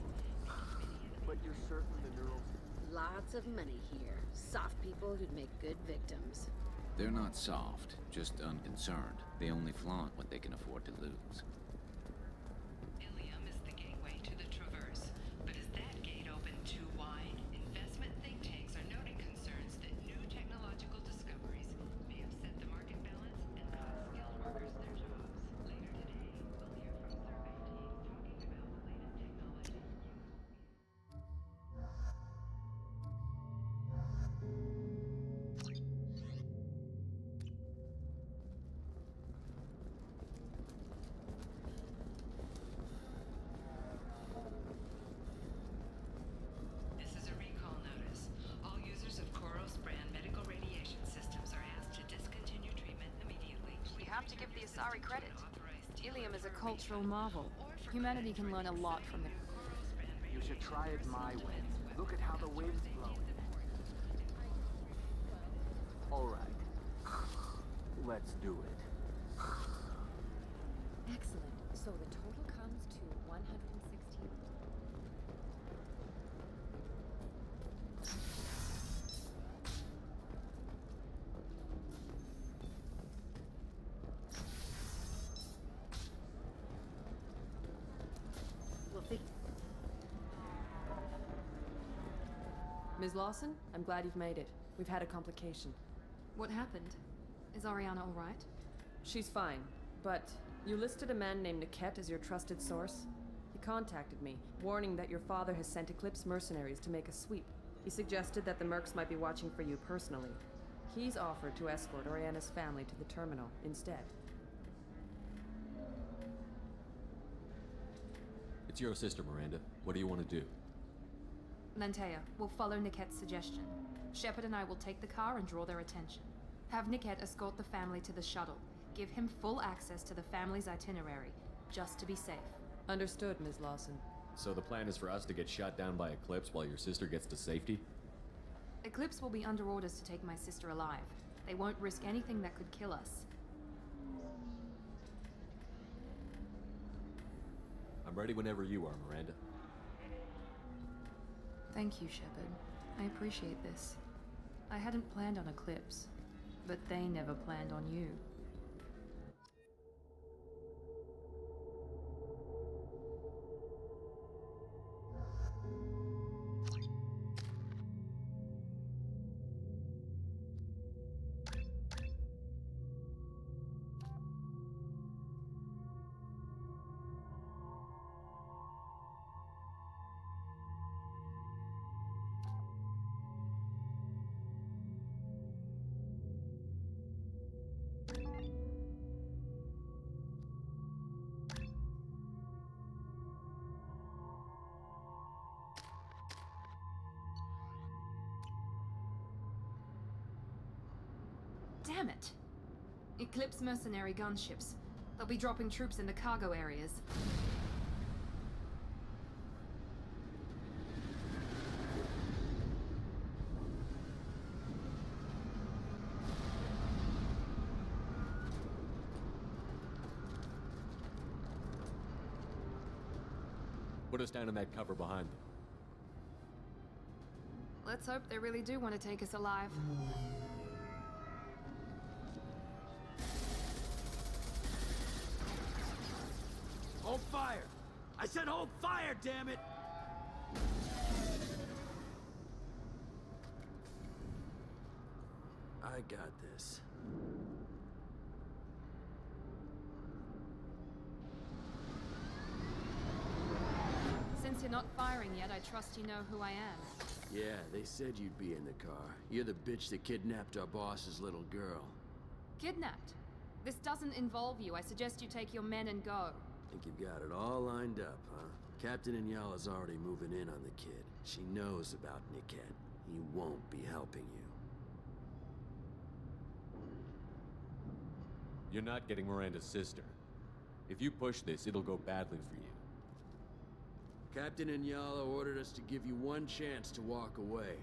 F: But you're certain the neurals...
R: Lots of money here. Soft people who'd make good victims.
L: They're not soft, just unconcerned. They only flaunt what they can afford to lose.
I: Ilium is the gateway to the Traverse, but is that gate open too wide? Investment think tanks are noting concerns that new technological discoveries may upset the market balance and cost skilled workers their jobs. Later today, we'll hear from survey teams talking about the latest technology. This is a recall notice. All users of Koros brand medical radiation systems are asked to discontinue treatment immediately.
U: We have to give the Asari credit. Ilium is a cultural marvel. Humanity can learn a lot from it.
F: You should try it my way. Look at how the wind's blowing. All right. Let's do it.
U: Excellent. So the total comes to 116.
R: We'll figure...
U: Ms. Lawson, I'm glad you've made it. We've had a complication.
J: What happened? Is Ariana all right?
U: She's fine, but you listed a man named Niket as your trusted source. He contacted me, warning that your father has sent Eclipse mercenaries to make a sweep. He suggested that the Mercs might be watching for you personally. He's offered to escort Oriana's family to the terminal instead.
B: It's your sister, Miranda. What do you want to do?
U: Lantea, we'll follow Niket's suggestion. Shepard and I will take the car and draw their attention. Have Niket escort the family to the shuttle. Give him full access to the family's itinerary, just to be safe. Understood, Ms. Lawson.
B: So the plan is for us to get shot down by Eclipse while your sister gets to safety?
U: Eclipse will be under orders to take my sister alive. They won't risk anything that could kill us.
B: I'm ready whenever you are, Miranda.
U: Thank you, Shepard. I appreciate this. I hadn't planned on Eclipse, but they never planned on you.
G: Damn it! Eclipse mercenary gunships. They'll be dropping troops in the cargo areas.
B: Put us down in that cover behind them.
G: Let's hope they really do want to take us alive.
A: Hold fire! I said hold fire, damn it! I got this.
G: Since you're not firing yet, I trust you know who I am.
A: Yeah, they said you'd be in the car. You're the bitch that kidnapped our boss's little girl.
G: Kidnapped? This doesn't involve you. I suggest you take your men and go.
A: Think you've got it all lined up, huh? Captain Inyala's already moving in on the kid. She knows about Niket. He won't be helping you.
B: You're not getting Miranda's sister. If you push this, it'll go badly for you.
A: Captain Inyala ordered us to give you one chance to walk away.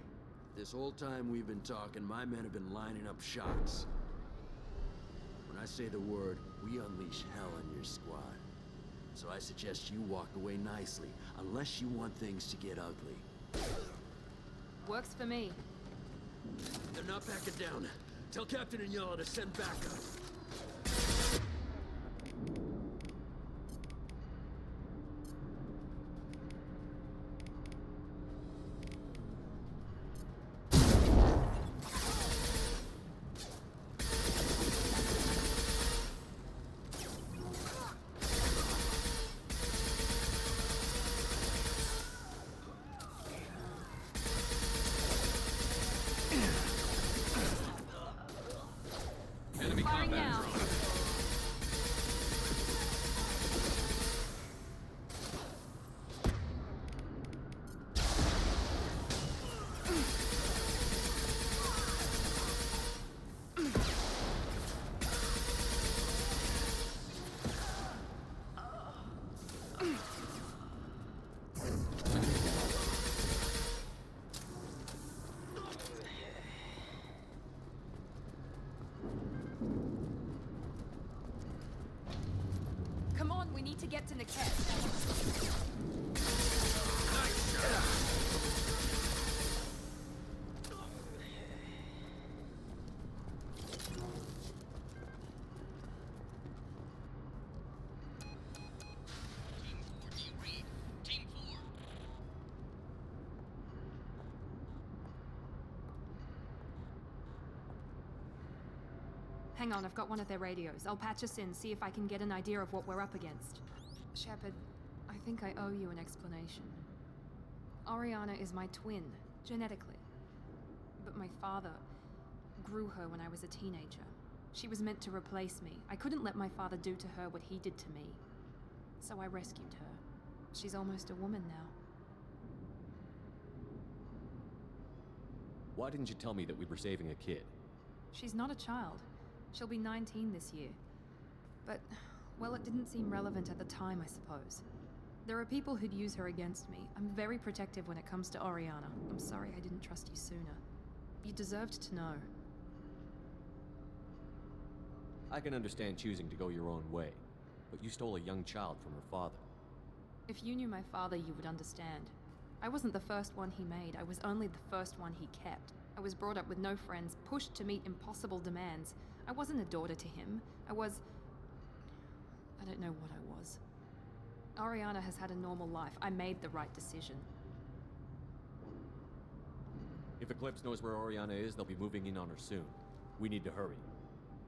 A: This whole time we've been talking, my men have been lining up shots. When I say the word, we unleash hell on your squad. So I suggest you walk away nicely, unless you want things to get ugly.
G: Works for me.
A: They're not backing down. Tell Captain Inyala to send backup.
B: Enemy
G: Firing
B: combat
G: now.
B: drone.
G: Come on, we need to get to Niket. Hang on, I've got one of their radios. I'll patch us in, see if I can get an idea of what we're up against. Shepard, I think I owe you an explanation. Oriana is my twin, genetically. But my father grew her when I was a teenager. She was meant to replace me. I couldn't let my father do to her what he did to me. So I rescued her. She's almost a woman now.
B: Why didn't you tell me that we were saving a kid?
G: She's not a child. She'll be 19 this year. But, well, it didn't seem relevant at the time, I suppose. There are people who'd use her against me. I'm very protective when it comes to Oriana. I'm sorry I didn't trust you sooner. You deserved to know.
B: I can understand choosing to go your own way, but you stole a young child from her father.
G: If you knew my father, you would understand. I wasn't the first one he made. I was only the first one he kept. I was brought up with no friends, pushed to meet impossible demands. I wasn't a daughter to him. I don't know what I was. Oriana has had a normal life. I made the right decision.
B: If Eclipse knows where Oriana is, they'll be moving in on her soon. We need to hurry.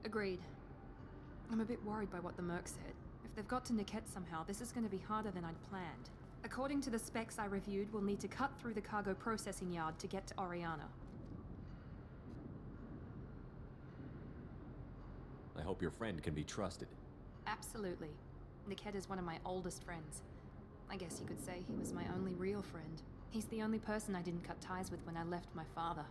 G: Agreed. I'm a bit worried by what the Merc said. If they've got to Niket somehow, this is going to be harder than I'd planned. According to the specs I reviewed, we'll need to cut through the cargo processing yard to get to Oriana.
B: I hope your friend can be trusted.
G: Absolutely. Niket is one of my oldest friends. I guess you could say he was my only real friend. He's the only person I didn't cut ties with when I left my father.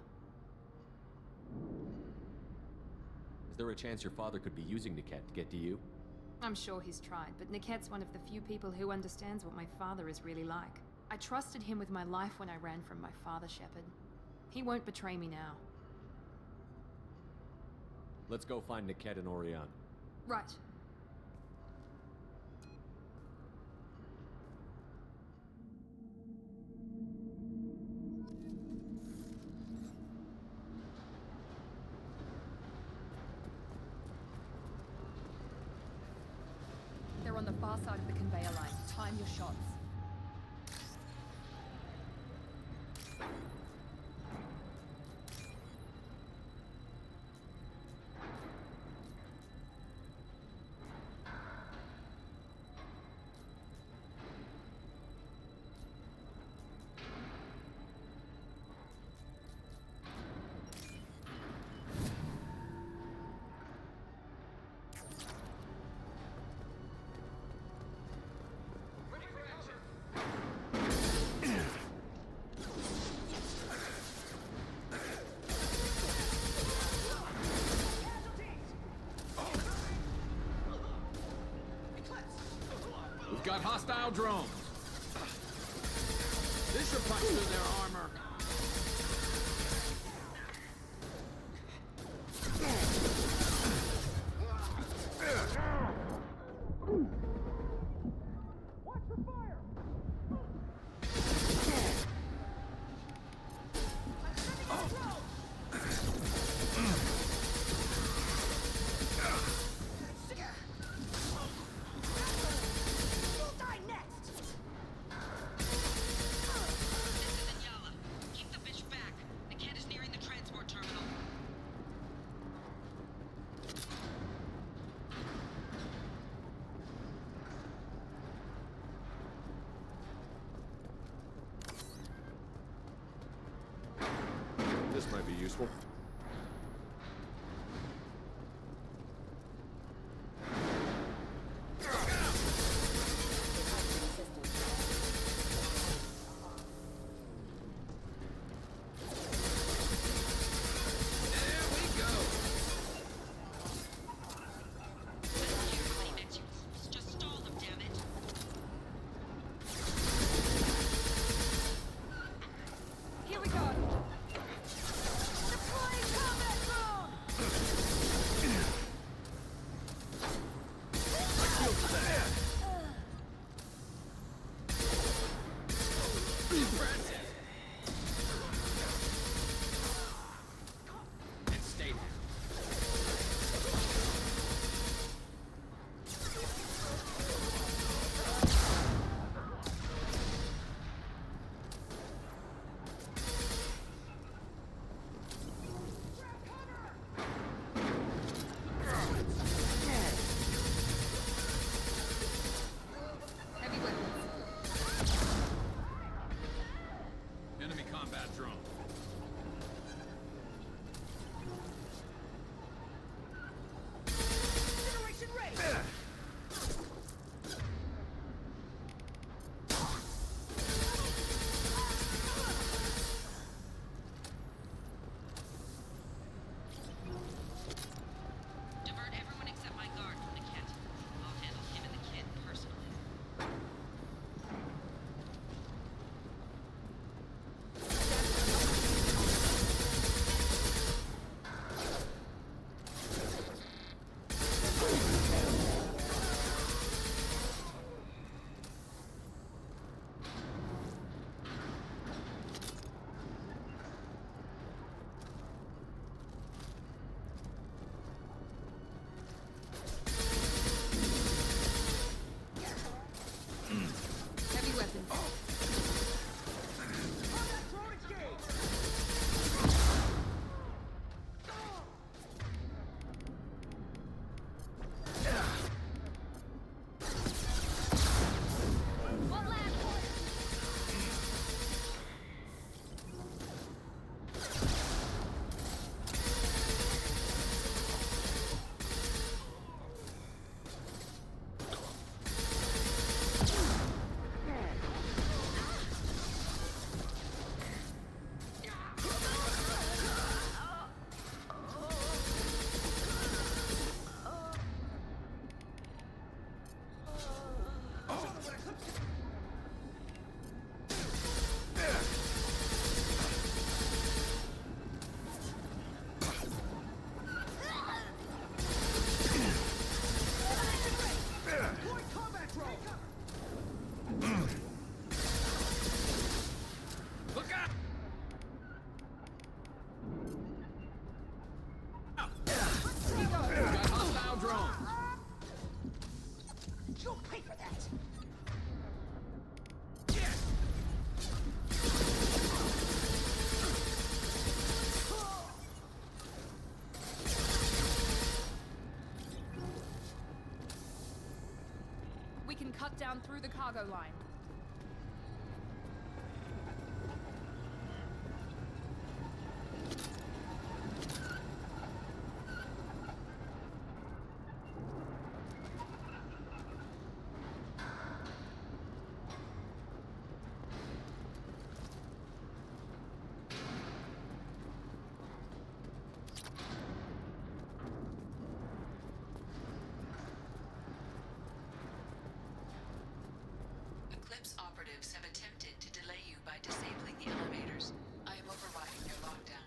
B: Is there a chance your father could be using Niket to get to you?
G: I'm sure he's tried, but Niket's one of the few people who understands what my father is really like. I trusted him with my life when I ran from my father, Shepard. He won't betray me now.
B: Let's go find Niket and Oriana.
G: Right. They're on the far side of the conveyor line. Time your shots.
C: We've got hostile drones. This should punch through their armor.
B: This might be useful.
G: Here we go. can cut down through the cargo line.
I: Eclipse operatives have attempted to delay you by disabling the elevators. I am overriding their lockdown.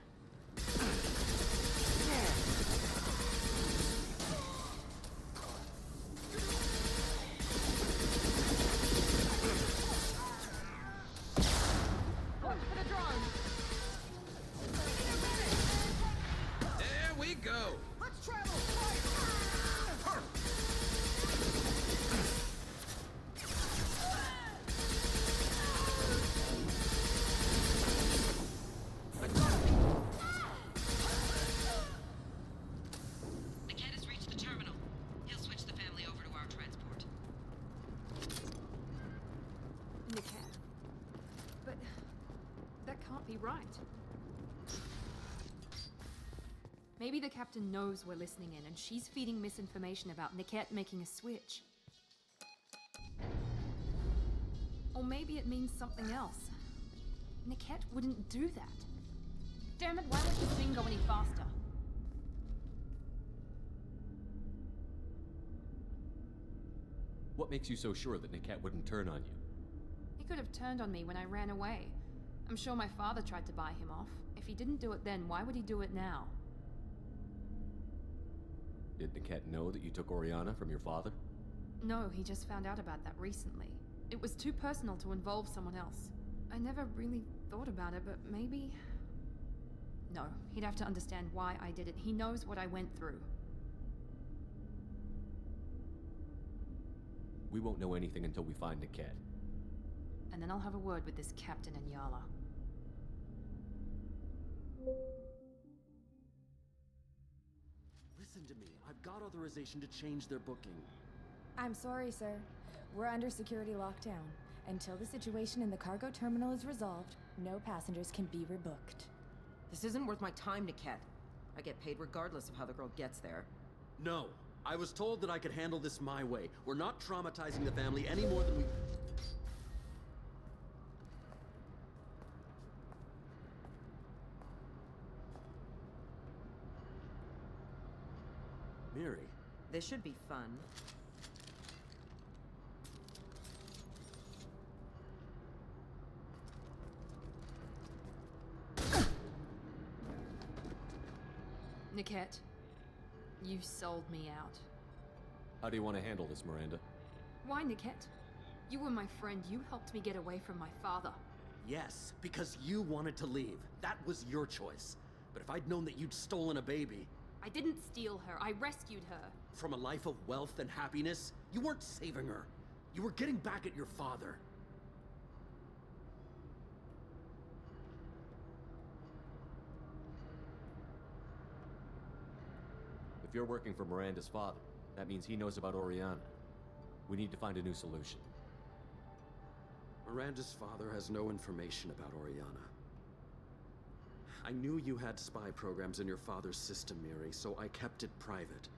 G: Watch for the drone!
C: There we go!
O: Let's travel!
I: Niket has reached the terminal. He'll switch the family over to our transport.
G: Niket. But that can't be right. Maybe the captain knows we're listening in and she's feeding misinformation about Niket making a switch. Or maybe it means something else. Niket wouldn't do that. Damn it, why won't this thing go any faster?
B: What makes you so sure that Niket wouldn't turn on you?
G: He could have turned on me when I ran away. I'm sure my father tried to buy him off. If he didn't do it then, why would he do it now?
B: Did Niket know that you took Oriana from your father?
G: No, he just found out about that recently. It was too personal to involve someone else. I never really thought about it, but maybe... No, he'd have to understand why I did it. He knows what I went through.
B: We won't know anything until we find Niket.
G: And then I'll have a word with this captain and Yala.
A: Listen to me. I've got authorization to change their booking.
E: I'm sorry, sir. We're under security lockdown. Until the situation in the cargo terminal is resolved, no passengers can be rebooked.
K: This isn't worth my time, Niket. I get paid regardless of how the girl gets there.
A: No. I was told that I could handle this my way. We're not traumatizing the family any more than we... Miri.
K: This should be fun.
G: Niket, you sold me out.
B: How do you want to handle this, Miranda?
G: Why, Niket? You were my friend. You helped me get away from my father.
A: Yes, because you wanted to leave. That was your choice. But if I'd known that you'd stolen a baby...
G: I didn't steal her. I rescued her.
A: From a life of wealth and happiness, you weren't saving her. You were getting back at your father.
B: If you're working for Miranda's father, that means he knows about Oriana. We need to find a new solution.
A: Miranda's father has no information about Oriana. I knew you had spy programs in your father's system, Miri, so I kept it private.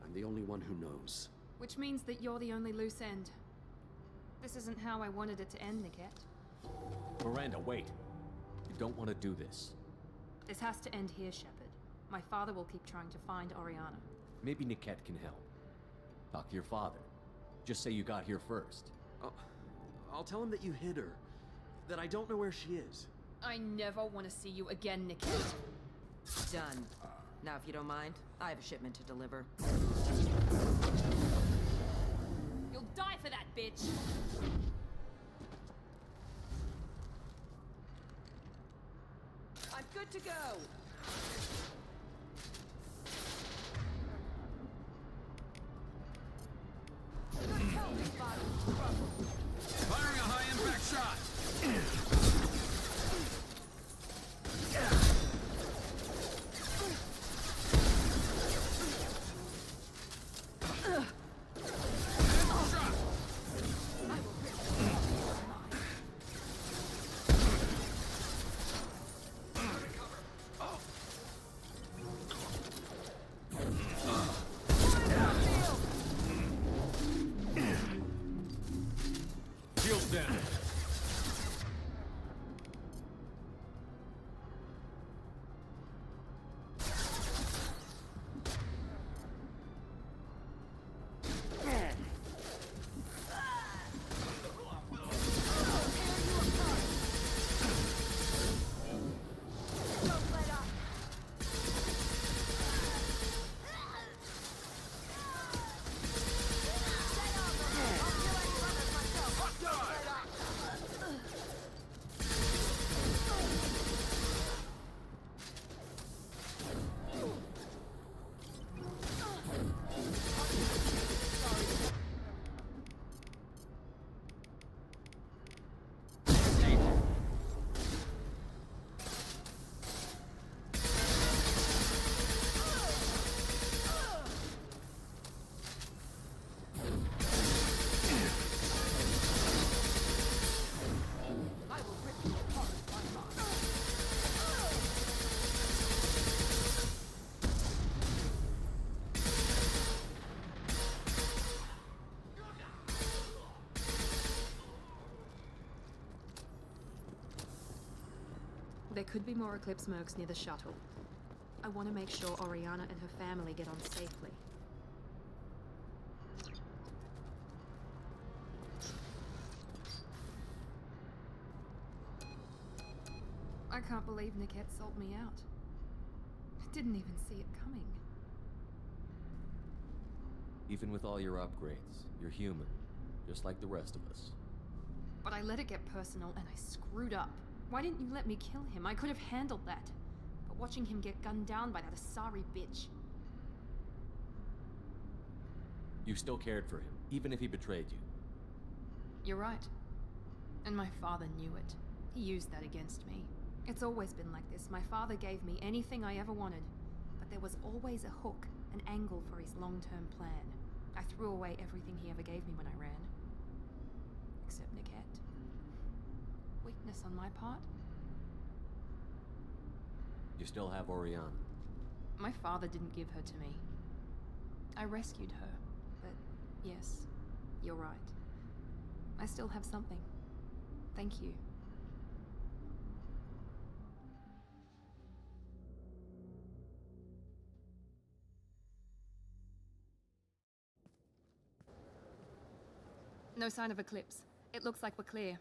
A: I'm the only one who knows.
G: Which means that you're the only loose end. This isn't how I wanted it to end, Niket.
B: Miranda, wait. You don't want to do this.
G: This has to end here, Shepard. My father will keep trying to find Oriana.
B: Maybe Niket can help. Talk to your father. Just say you got here first.
A: I'll tell him that you hid her. That I don't know where she is.
G: I never want to see you again, Niket.
K: Done. Now, if you don't mind, I have a shipment to deliver.
G: You'll die for that, bitch!
K: I'm good to go!
C: Firing a high-impact shot! Shot!
B: Shields down.
G: There could be more Eclipse mercs near the shuttle. I want to make sure Oriana and her family get on safely. I can't believe Niket sold me out. I didn't even see it coming.
B: Even with all your upgrades, you're human, just like the rest of us.
G: But I let it get personal and I screwed up. Why didn't you let me kill him? I could have handled that. But watching him get gunned down by that Asari bitch...
B: You still cared for him, even if he betrayed you.
G: You're right. And my father knew it. He used that against me. It's always been like this. My father gave me anything I ever wanted. But there was always a hook, an angle for his long-term plan. I threw away everything he ever gave me when I ran. Except Niket. Weakness on my part?
B: You still have Oriana.
G: My father didn't give her to me. I rescued her, but yes, you're right. I still have something. Thank you. No sign of Eclipse. It looks like we're clear.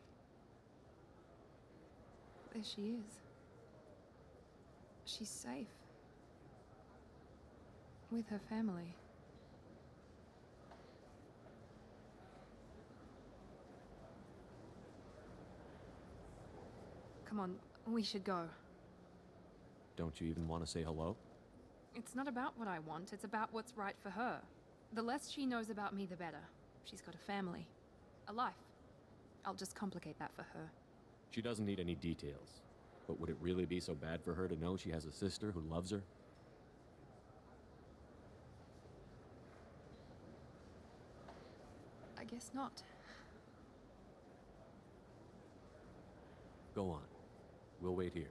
G: There she is. She's safe. With her family. Come on, we should go.
B: Don't you even want to say hello?
G: It's not about what I want, it's about what's right for her. The less she knows about me, the better. She's got a family. A life. I'll just complicate that for her.
B: She doesn't need any details. But would it really be so bad for her to know she has a sister who loves her?
G: I guess not.
B: Go on. We'll wait here.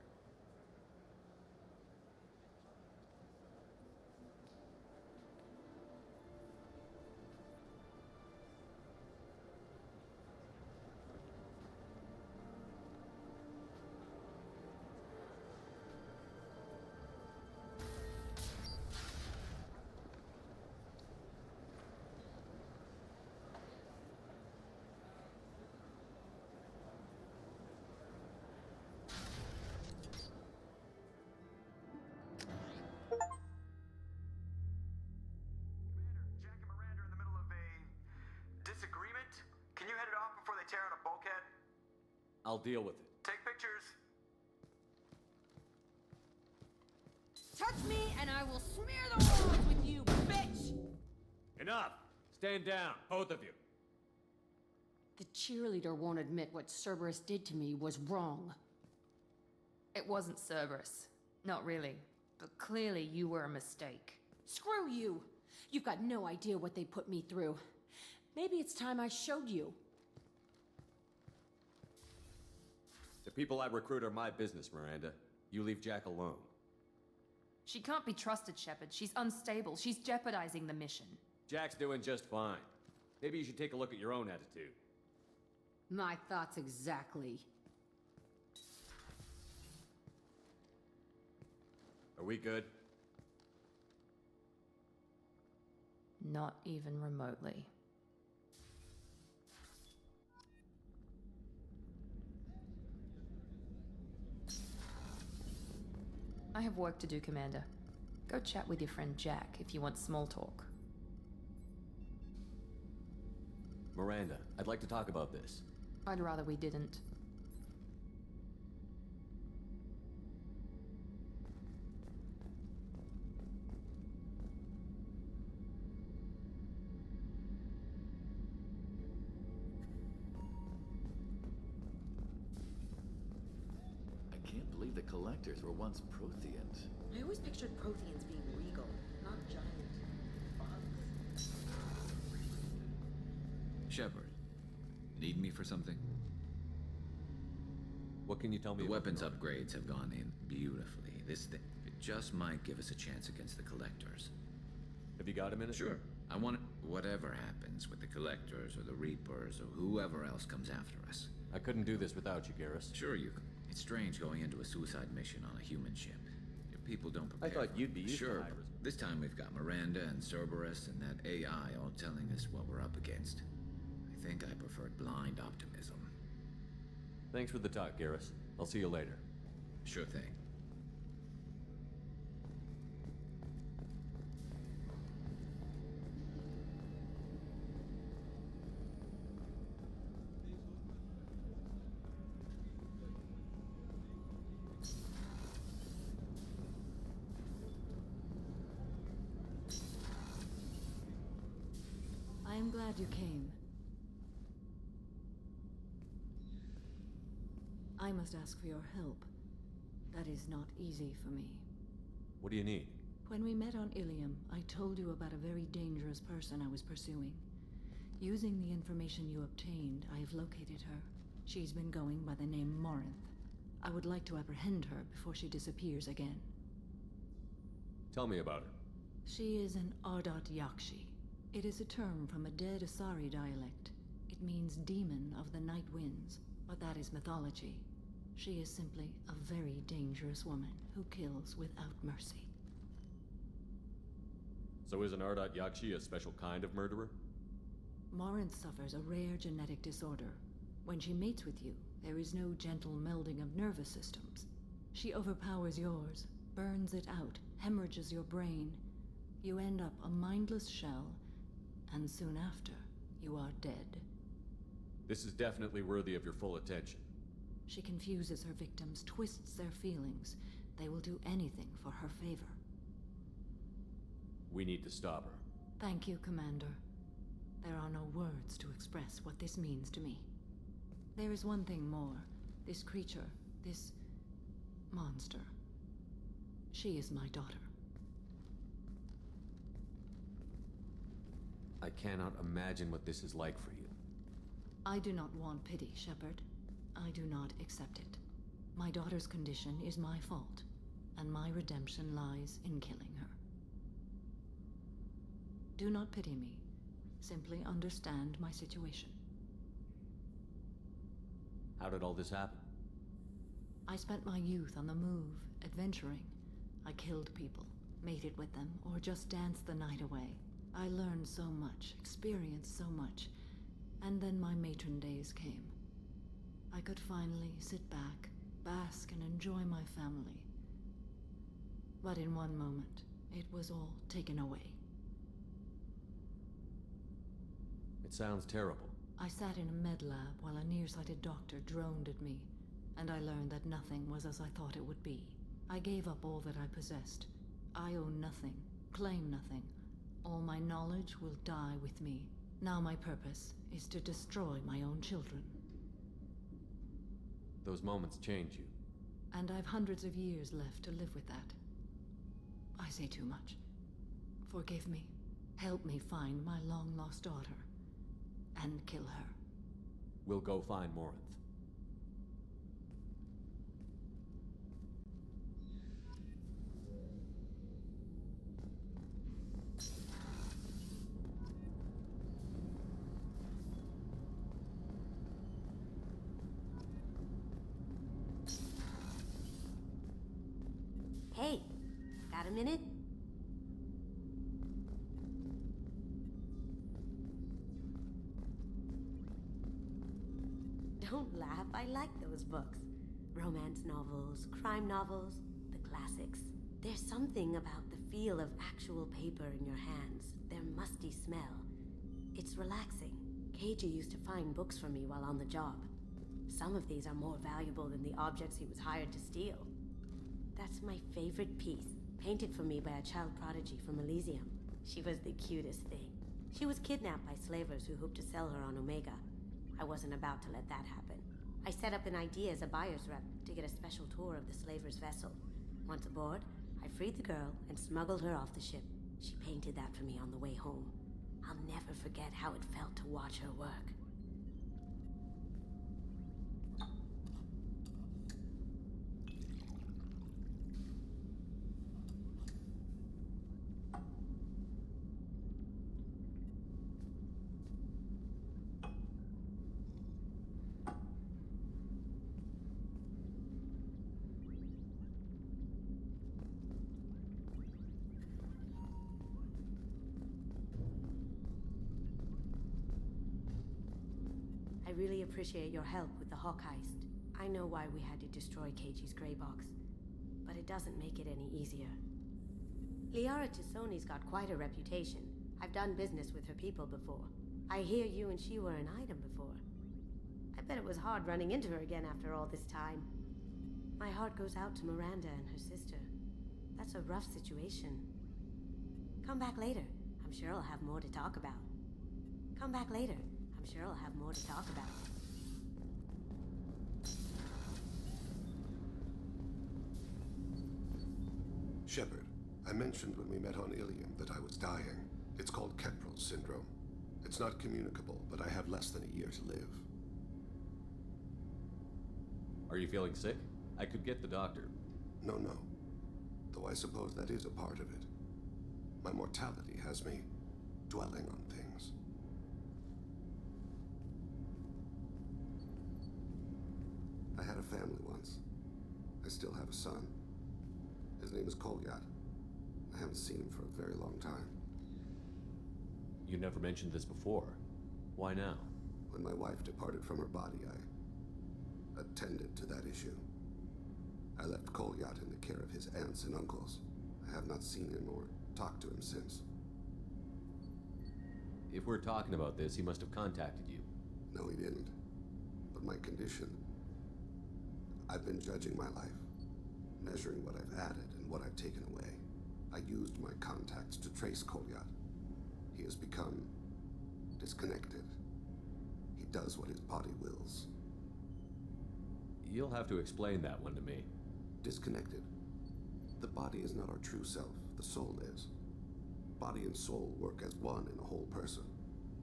B: I'll deal with it.
M: Take pictures.
R: Touch me and I will smear the walls with you, bitch!
B: Enough! Stand down, both of you.
R: The cheerleader won't admit what Cerberus did to me was wrong.
G: It wasn't Cerberus. Not really. But clearly you were a mistake.
R: Screw you! You've got no idea what they put me through. Maybe it's time I showed you.
B: The people I recruit are my business, Miranda. You leave Jack alone.
G: She can't be trusted, Shepard. She's unstable. She's jeopardizing the mission.
B: Jack's doing just fine. Maybe you should take a look at your own attitude.
J: My thoughts exactly.
B: Are we good?
G: Not even remotely. I have work to do, Commander. Go chat with your friend Jack if you want small talk.
B: Miranda, I'd like to talk about this.
G: I'd rather we didn't.
P: I can't believe the Collectors were once Protheans.
K: I always pictured Protheans being regal, not giant bugs.
L: Shepard, need me for something?
B: What can you tell me?
L: The weapons upgrades have gone in beautifully. This thing, it just might give us a chance against the Collectors.
B: Have you got a minute?
L: Sure. I want it, whatever happens with the Collectors or the Reapers or whoever else comes after us.
B: I couldn't do this without you, Garrus.
L: Sure you can. It's strange going into a suicide mission on a human ship. Your people don't prepare.
B: I thought you'd be used to
L: Sure,
B: high
L: but this time we've got Miranda and Cerberus and that AI all telling us what we're up against. I think I preferred blind optimism.
B: Thanks for the talk, Garrus. I'll see you later.
L: Sure thing.
T: I am glad you came. I must ask for your help. That is not easy for me.
B: What do you need?
T: When we met on Ilium, I told you about a very dangerous person I was pursuing. Using the information you obtained, I have located her. She's been going by the name Morinth. I would like to apprehend her before she disappears again.
B: Tell me about her.
T: She is an Ardat Yakshi. It is a term from a dead Asari dialect. It means demon of the night winds, but that is mythology. She is simply a very dangerous woman who kills without mercy.
B: So is an Ardat Yakshi a special kind of murderer?
T: Morinth suffers a rare genetic disorder. When she mates with you, there is no gentle melding of nervous systems. She overpowers yours, burns it out, hemorrhages your brain. You end up a mindless shell, and soon after, you are dead.
B: This is definitely worthy of your full attention.
T: She confuses her victims, twists their feelings. They will do anything for her favor.
B: We need to stop her.
T: Thank you, Commander. There are no words to express what this means to me. There is one thing more. This creature, this monster. She is my daughter.
B: I cannot imagine what this is like for you.
T: I do not want pity, Shepard. I do not accept it. My daughter's condition is my fault, and my redemption lies in killing her. Do not pity me. Simply understand my situation.
B: How did all this happen?
T: I spent my youth on the move, adventuring. I killed people, mated with them, or just danced the night away. I learned so much, experienced so much, and then my matron days came. I could finally sit back, bask, and enjoy my family. But in one moment, it was all taken away.
B: It sounds terrible.
T: I sat in a med lab while a nearsighted doctor droned at me, and I learned that nothing was as I thought it would be. I gave up all that I possessed. I own nothing, claim nothing. All my knowledge will die with me. Now my purpose is to destroy my own children.
B: Those moments change you.
T: And I've hundreds of years left to live with that. I say too much. Forgive me. Help me find my long-lost daughter. And kill her.
B: We'll go find Morinth.
D: a minute? Don't laugh, I like those books. Romance novels, crime novels, the classics. There's something about the feel of actual paper in your hands, their musty smell. It's relaxing. Keiji used to find books for me while on the job. Some of these are more valuable than the objects he was hired to steal. That's my favorite piece, painted for me by a child prodigy from Elysium. She was the cutest thing. She was kidnapped by slavers who hoped to sell her on Omega. I wasn't about to let that happen. I set up an idea as a buyer's rep to get a special tour of the slaver's vessel. Once aboard, I freed the girl and smuggled her off the ship. She painted that for me on the way home. I'll never forget how it felt to watch her work. I really appreciate your help with the Hawk heist. I know why we had to destroy Keiji's gray box, but it doesn't make it any easier. Liara Tisoni's got quite a reputation. I've done business with her people before. I hear you and she were an item before. I bet it was hard running into her again after all this time. My heart goes out to Miranda and her sister. That's a rough situation. Come back later. I'm sure I'll have more to talk about. Come back later. I'm sure I'll have more to talk about.
N: Shepard, I mentioned when we met on Ilium that I was dying. It's called Kestrel syndrome. It's not communicable, but I have less than a year to live.
B: Are you feeling sick? I could get the doctor.
N: No. Though I suppose that is a part of it. My mortality has me dwelling on things. I had a family once. I still have a son. His name is Kolyat. I haven't seen him for a very long time.
B: You never mentioned this before. Why now?
N: When my wife departed from her body, I attended to that issue. I left Kolyat in the care of his aunts and uncles. I have not seen him or talked to him since.
B: If we're talking about this, he must have contacted you.
N: No, he didn't. But my condition... I've been judging my life, measuring what I've added and what I've taken away. I used my contacts to trace Kolyat. He has become disconnected. He does what his body wills.
B: You'll have to explain that one to me.
N: Disconnected. The body is not our true self, the soul is. Body and soul work as one in a whole person.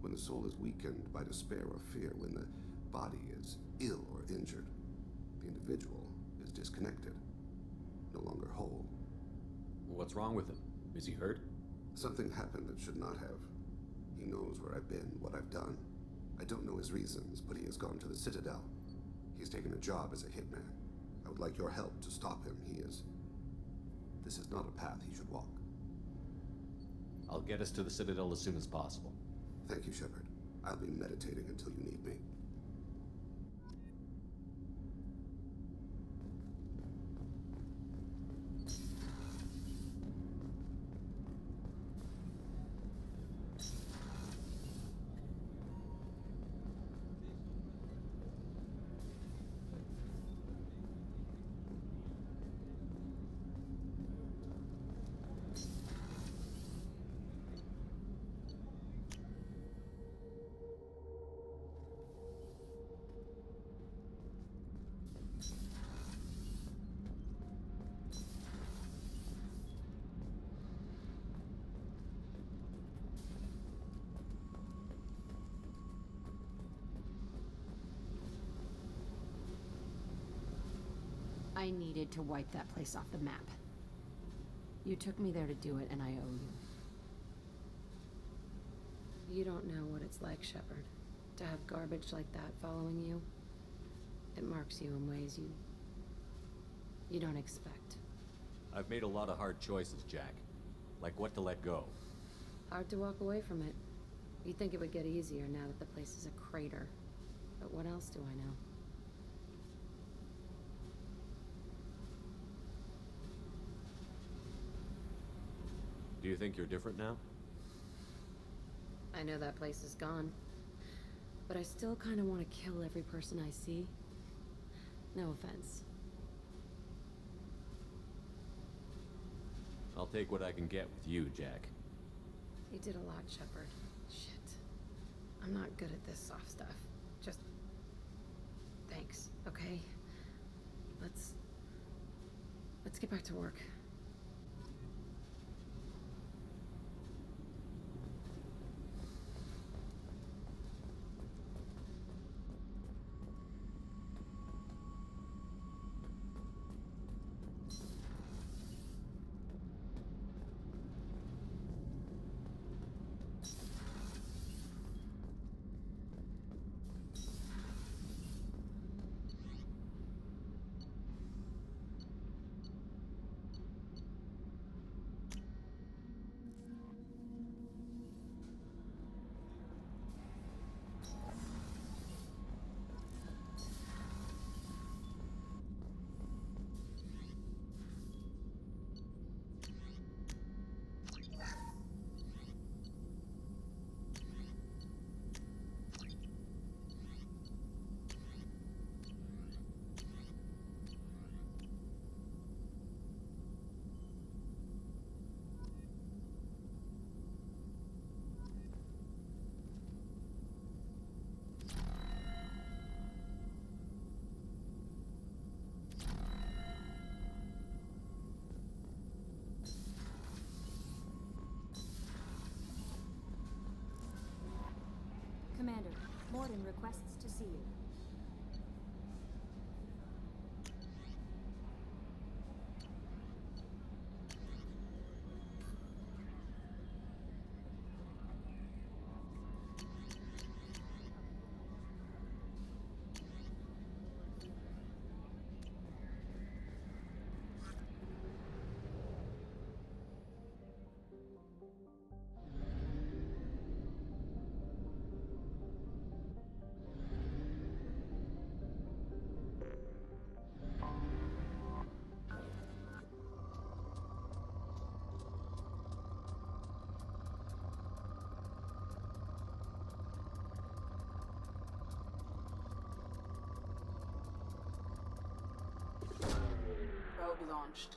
N: When the soul is weakened by despair or fear, when the body is ill or injured, the individual is disconnected, no longer whole.
B: What's wrong with him? Is he hurt?
N: Something happened that should not have. He knows where I've been, what I've done. I don't know his reasons, but he has gone to the Citadel. He's taken a job as a hitman. I would like your help to stop him. This is not a path he should walk.
B: I'll get us to the Citadel as soon as possible.
N: Thank you, Shepard. I'll be meditating until you need me.
J: I needed to wipe that place off the map. You took me there to do it, and I owe you. You don't know what it's like, Shepard, to have garbage like that following you. It marks you in ways you don't expect.
B: I've made a lot of hard choices, Jack. Like what to let go.
J: Hard to walk away from it. You'd think it would get easier now that the place is a crater. But what else do I know?
B: Do you think you're different now?
J: I know that place is gone. But I still kind of want to kill every person I see. No offense.
B: I'll take what I can get with you, Jack.
J: You did a lot, Shepard. Shit. I'm not good at this soft stuff. Just... thanks, okay? Let's get back to work.
H: Commander, Morden requests to see you.
I: Probe launched.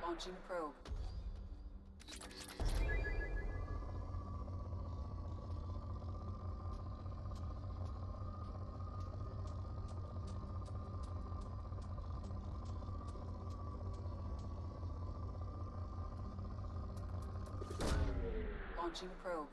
I: Launching probe. Launching probe.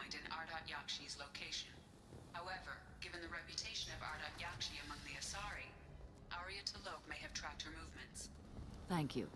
I: pinpoint an Ardat Yakshi's location. However, given the reputation of Ardat Yakshi among the Asari, Arya T'Loak may have tracked her movements.
T: Thank you.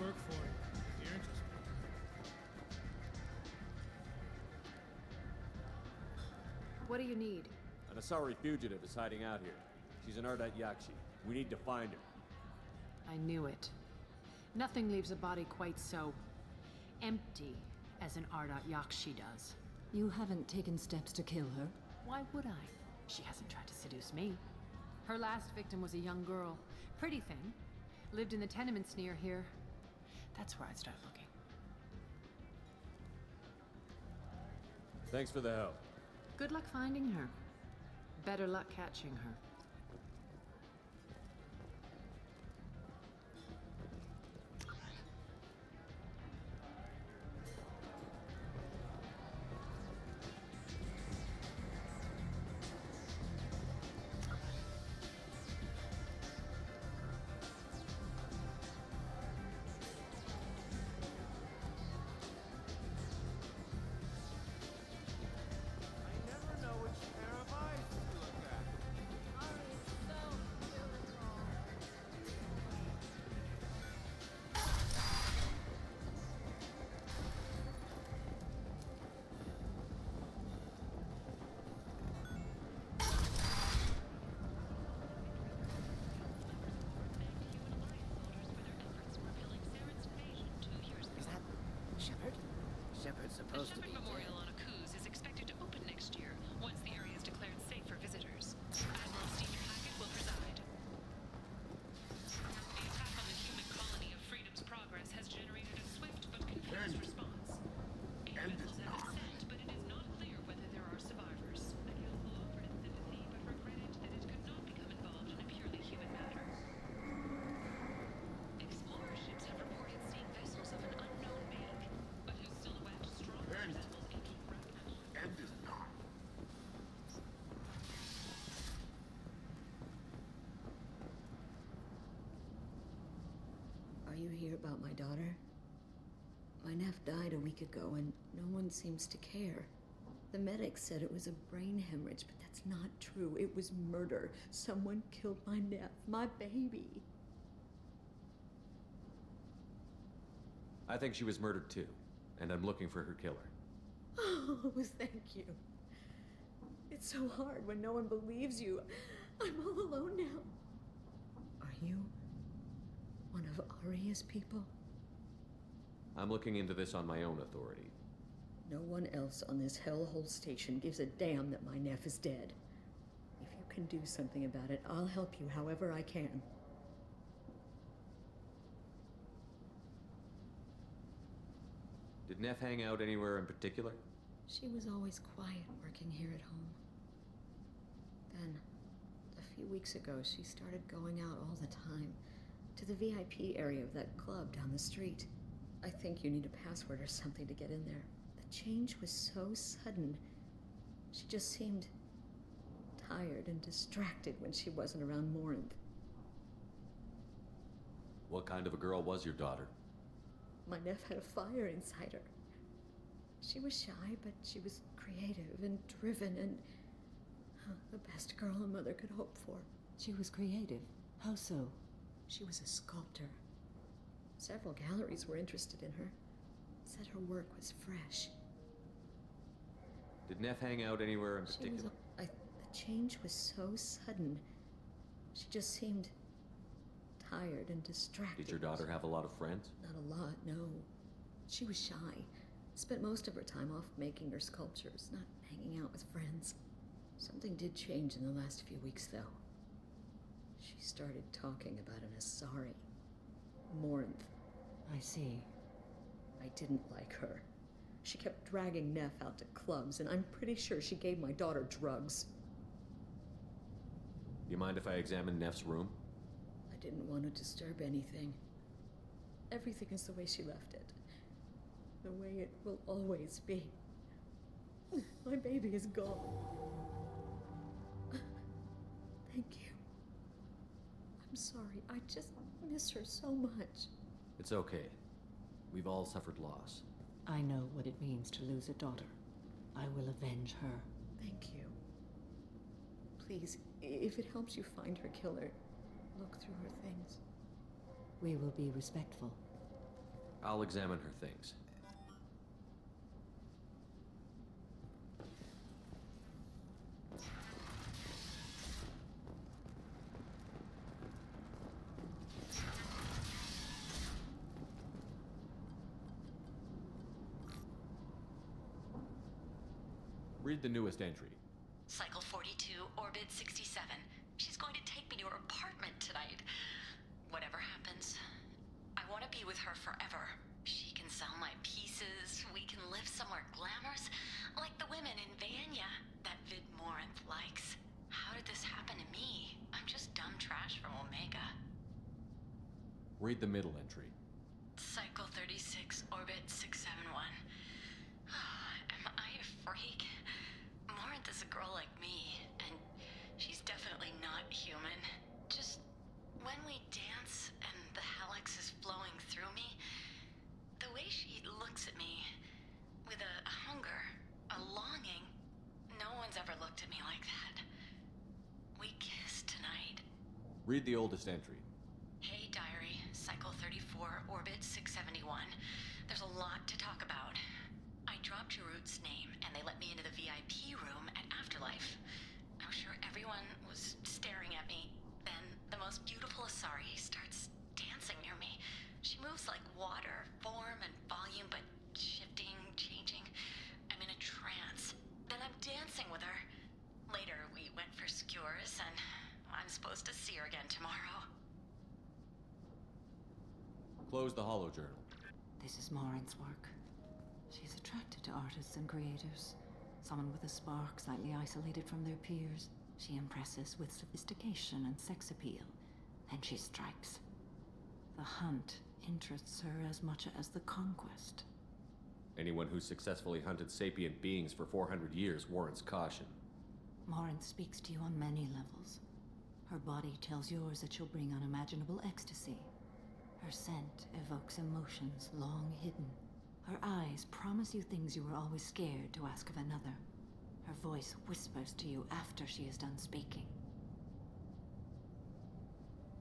S: Work for you, if you're interested.
G: What do you need?
V: An Asari fugitive is hiding out here. She's an Ardat Yakshi. We need to find her.
G: I knew it. Nothing leaves a body quite so empty as an Ardat Yakshi does.
T: You haven't taken steps to kill her?
G: Why would I? She hasn't tried to seduce me. Her last victim was a young girl. Pretty thing. Lived in the tenements near here. That's where I'd start looking.
V: Thanks for the help.
G: Good luck finding her. Better luck catching her.
W: Shepard's supposed to be dead.
I: Memorial on Akuz is expected to open next year, once the area is declared safe for visitors. Admiral Senior Hackett will preside. The attack on the human colony of Freedom's Progress has generated a swift but confused response. Aid vessels have been sent, but it is not clear whether there are survivors. The Council offered its sympathy, but regretted that it could not become involved in a purely human matter. Explorer ships have reported seeing vessels of an unknown make, but whose silhouette strongly resembles ancient wreckage.
N: End is not.
W: Are you here about my daughter? My nephew died a week ago and no one seems to care. The medics said it was a brain hemorrhage, but that's not true. It was murder. Someone killed my nephew, my baby.
B: I think she was murdered too, and I'm looking for her killer.
W: Oh, thank you. It's so hard when no one believes you. I'm all alone now. Are you one of Arya's people?
B: I'm looking into this on my own authority.
W: No one else on this hellhole station gives a damn that my nephew is dead. If you can do something about it, I'll help you however I can.
B: Did Neff hang out anywhere in particular?
W: She was always quiet working here at home. Then, a few weeks ago, she started going out all the time to the VIP area of that club down the street. I think you need a password or something to get in there. The change was so sudden. She just seemed tired and distracted when she wasn't around Morinth.
B: What kind of a girl was your daughter?
W: My nephew had a fire inside her. She was shy, but she was creative and driven and the best girl a mother could hope for.
T: She was creative. How so?
W: She was a sculptor. Several galleries were interested in her. Said her work was fresh.
B: Did Neff hang out anywhere in particular?
W: The change was so sudden. She just seemed tired and distracted.
B: Did your daughter have a lot of friends?
W: Not a lot, no. She was shy. Spent most of her time off making her sculptures, not hanging out with friends. Something did change in the last few weeks, though. She started talking about an Asari. Morinth.
T: I see.
W: I didn't like her. She kept dragging Neff out to clubs, and I'm pretty sure she gave my daughter drugs.
B: Do you mind if I examine Neff's room?
W: I didn't want to disturb anything. Everything is the way she left it. The way it will always be. My baby is gone. Thank you. I'm sorry. I just miss her so much.
V: It's okay. We've all suffered loss.
T: I know what it means to lose a daughter. I will avenge her.
W: Thank you. Please, if it helps you find her killer, look through her things.
T: We will be respectful.
V: I'll examine her things. Read the newest entry.
R: Cycle 42, orbit 67. She's going to take me to her apartment tonight. Whatever happens, I want to be with her forever. She can sell my pieces. We can live somewhere glamorous, like the women in Vanya that Vid Morinth likes. How did this happen to me? I'm just dumb trash from Omega.
V: Read the middle entry.
R: Cycle 36, orbit 671. Am I a freak? Morinth is a girl like me, and she's definitely not human. Just when we dance and the hallux is flowing through me, the way she looks at me with a hunger, a longing, no one's ever looked at me like that. We kissed tonight.
V: Read the oldest entry.
R: Hey, diary, cycle 34, orbit 671. There's a lot to talk about. I dropped Jarut's name, and they let me into the VIP room at Afterlife. I'm sure everyone was staring at me. Then the most beautiful Asari starts dancing near me. She moves like water, form and volume, but shifting, changing. I'm in a trance. Then I'm dancing with her. Later, we went for skewers, and I'm supposed to see her again tomorrow.
V: Close the holo journal.
T: This is Morinth's work. She's attracted to artists and creators. Someone with a spark, slightly isolated from their peers. She impresses with sophistication and sex appeal. Then she strikes. The hunt interests her as much as the conquest.
V: Anyone who successfully hunted sapient beings for 400 years warrants caution.
T: Morinth speaks to you on many levels. Her body tells yours that she'll bring unimaginable ecstasy. Her scent evokes emotions long hidden. Her eyes promise you things you were always scared to ask of another. Her voice whispers to you after she is done speaking.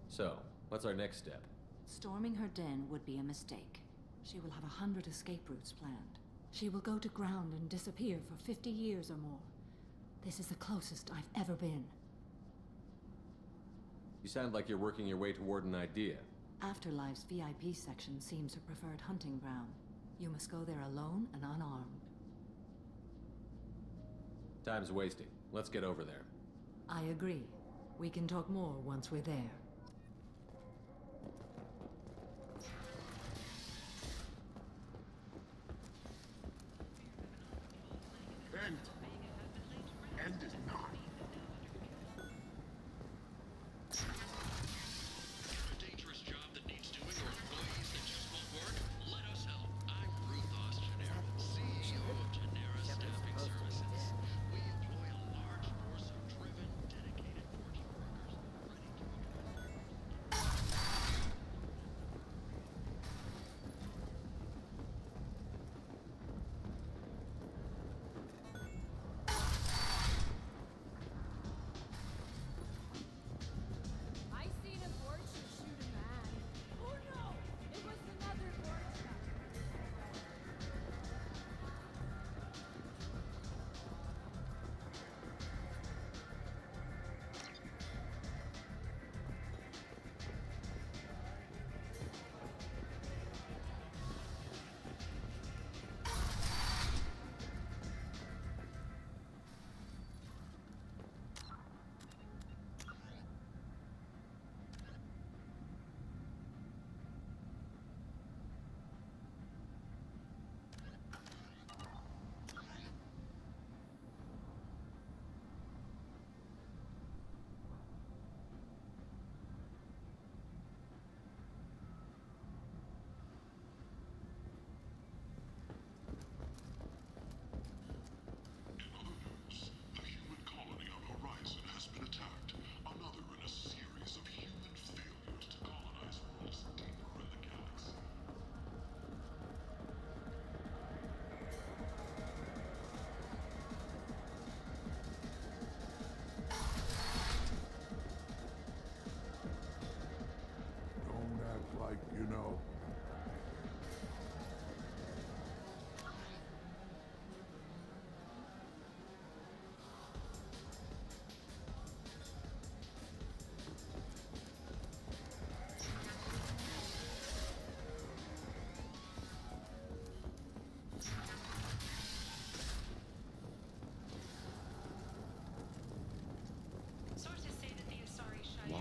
V: So, what's our next step?
T: Storming her den would be a mistake. She will have 100 escape routes planned. She will go to ground and disappear for 50 years or more. This is the closest I've ever been.
V: You sound like you're working your way toward an idea.
T: Afterlife's VIP section seems her preferred hunting ground. You must go there alone and unarmed.
V: Time's wasting. Let's get over there.
T: I agree. We can talk more once we're there.
F: Vend. End is not.
C: A dangerous job that needs doing or employees that just won't work? Let us help. I'm Ruth Genera, CEO of Genera Staffing Services. We employ a large force of driven, dedicated fortune workers ready to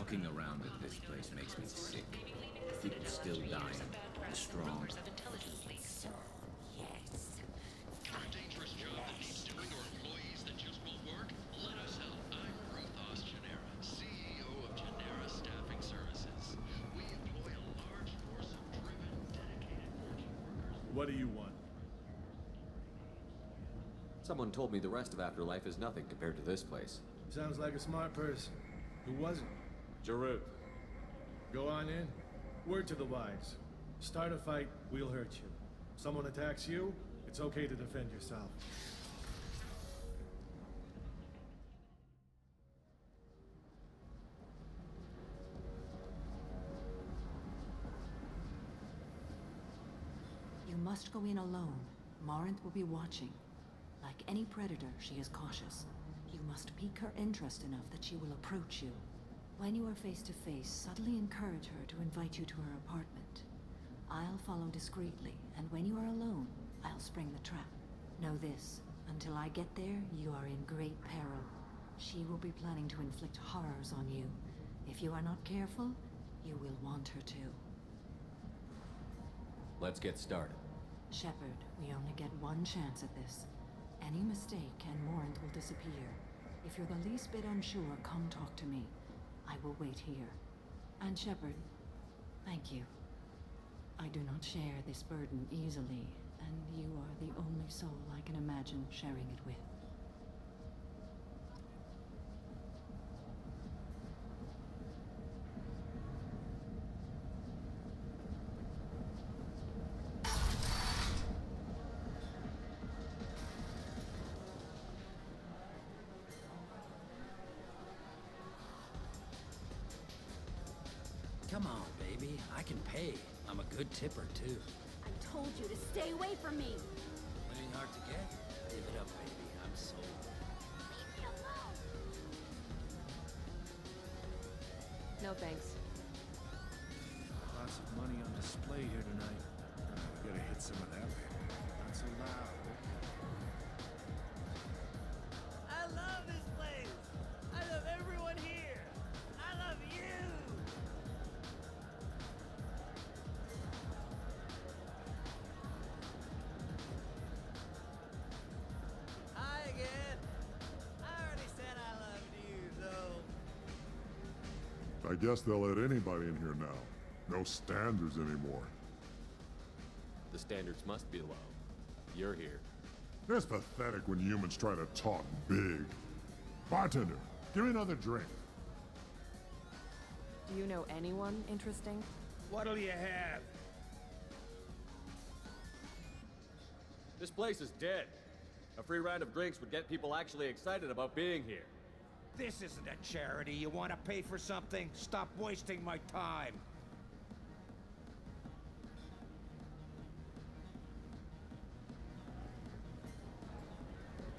L: Walking around at this place makes me sick. People still dying. The strong.
C: For a dangerous job that needs doing or employees that just won't work, let us help. I'm Ruthos Genera, CEO of Genera Staffing Services. We employ a large force of driven, dedicated working workers.
S: What do you want?
B: Someone told me the rest of Afterlife is nothing compared to this place.
S: Sounds like a smart person. Who was it?
B: Jarut.
S: Go on in. Word to the wise. Start a fight, we'll hurt you. Someone attacks you, it's okay to defend yourself.
T: You must go in alone. Morinth will be watching. Like any predator, she is cautious. You must pique her interest enough that she will approach you. When you are face to face, subtly encourage her to invite you to her apartment. I'll follow discreetly, and when you are alone, I'll spring the trap. Know this, until I get there, you are in great peril. She will be planning to inflict horrors on you. If you are not careful, you will want her to.
B: Let's get started.
T: Shepard, we only get one chance at this. Any mistake and Morinth will disappear. If you're the least bit unsure, come talk to me. I will wait here. And Shepard, thank you. I do not share this burden easily, and you are the only soul I can imagine sharing it with.
O: Come on, baby. I can pay. I'm a good tipper, too.
H: I told you to stay away from me.
O: Winning hard to get? Give it up, baby. I'm sold.
H: Leave me alone.
Q: No thanks.
S: Lots of money on display here tonight. We gotta hit some of that, baby. Not so loud.
U: I love this place. I love everyone here. I love you. Hi again. I already said I loved you, though.
F: I guess they'll let anybody in here now. No standards anymore.
B: The standards must be low. You're here.
F: It's pathetic when humans try to talk big. Bartender, give me another drink.
Q: Do you know anyone interesting?
U: What'll you have?
V: This place is dead. A free round of drinks would get people actually excited about being here.
U: This isn't a charity. You want to pay for something? Stop wasting my time.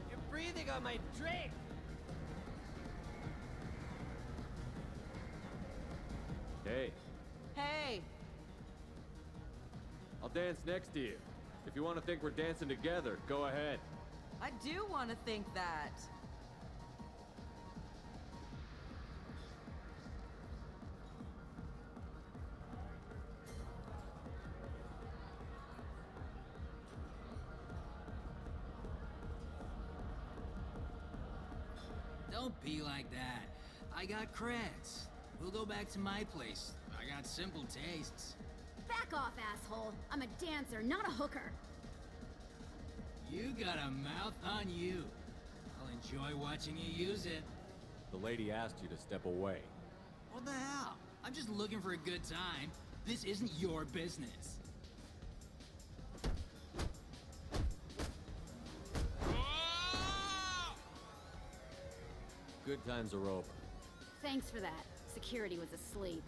U: You're breathing on my drink.
V: Hey,
Q: Hey!
V: I'll dance next to you. If you want to think we're dancing together, go ahead.
Q: I do want to think that.
O: Don't be like that. I got creds. We'll go back to my place. I got simple tastes.
H: Back off, asshole. I'm a dancer, not a hooker.
O: You got a mouth on you. I'll enjoy watching you use it.
V: The lady asked you to step away.
O: What the hell? I'm just looking for a good time. This isn't your business.
B: Good times are over.
H: Thanks for that. Security was asleep.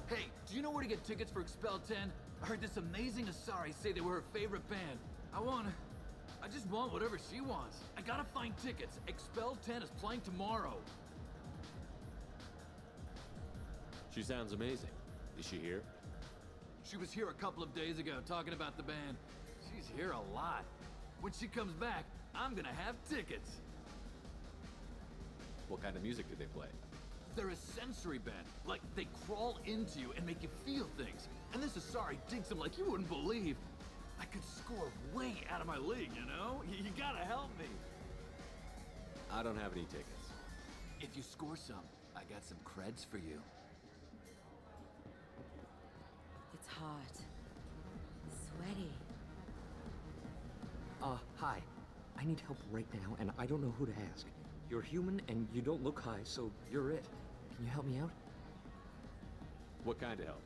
P: Hey, do you know where to get tickets for Expel 10? I heard this amazing Asari say they were her favorite band. I just want whatever she wants. I gotta find tickets. Expel 10 is playing tomorrow.
B: She sounds amazing. Is she here?
P: She was here a couple of days ago talking about the band. She's here a lot. When she comes back, I'm gonna have tickets.
B: What kind of music do they play?
P: They're a sensory band. Like, they crawl into you and make you feel things. And this Asari digs them like you wouldn't believe. I could score way out of my league, you know? You gotta help me.
B: I don't have any tickets.
P: If you score some, I got some creds for you.
K: It's hot. Sweaty.
A: Hi. I need help right now, and I don't know who to ask. You're human, and you don't look high, so you're it. Can you help me out?
B: What kind of help?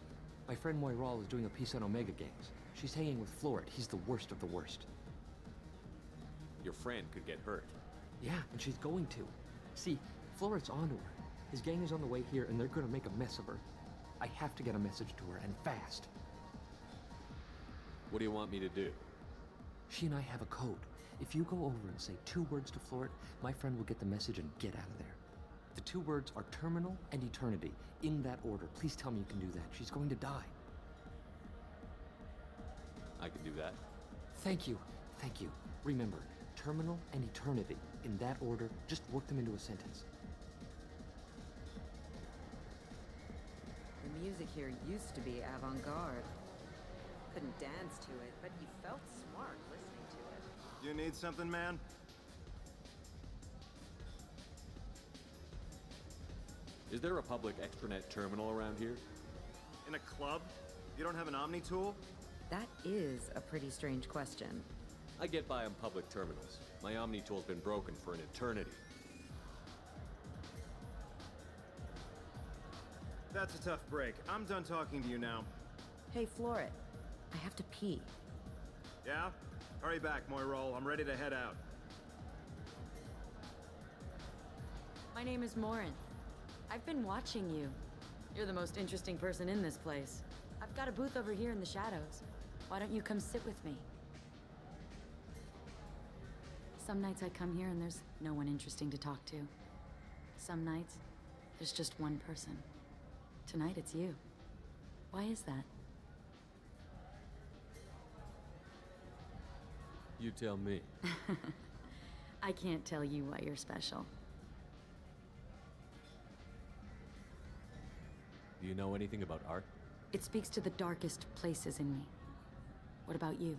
A: My friend Moiral is doing a piece on Omega gangs. She's hanging with Florid. He's the worst of the worst.
B: Your friend could get hurt.
A: Yeah, and she's going to. See, Florid's onto her. His gang is on the way here, and they're gonna make a mess of her. I have to get a message to her, and fast.
B: What do you want me to do?
A: She and I have a code. If you go over and say 2 words to Florid, my friend will get the message and get out of there. The 2 words are terminal and eternity, in that order. Please tell me you can do that. She's going to die.
B: I can do that.
A: Thank you. Thank you. Remember, terminal and eternity, in that order. Just work them into a sentence.
K: The music here used to be avant-garde. Couldn't dance to it, but you felt smart listening to it.
E: You need something, man?
B: Is there a public extranet terminal around here?
E: In a club? You don't have an Omni tool?
K: That is a pretty strange question.
B: I get by on public terminals. My Omni tool's been broken for an eternity.
E: That's a tough break. I'm done talking to you now.
K: Hey, Florid. I have to pee.
E: Yeah? Hurry back, Moiral. I'm ready to head out.
W: My name is Morin. I've been watching you. You're the most interesting person in this place. I've got a booth over here in the shadows. Why don't you come sit with me? Some nights I come here and there's no one interesting to talk to. Some nights, there's just one person. Tonight it's you. Why is that?
B: You tell me.
W: I can't tell you why you're special.
B: Do you know anything about art?
W: It speaks to the darkest places in me. What about you?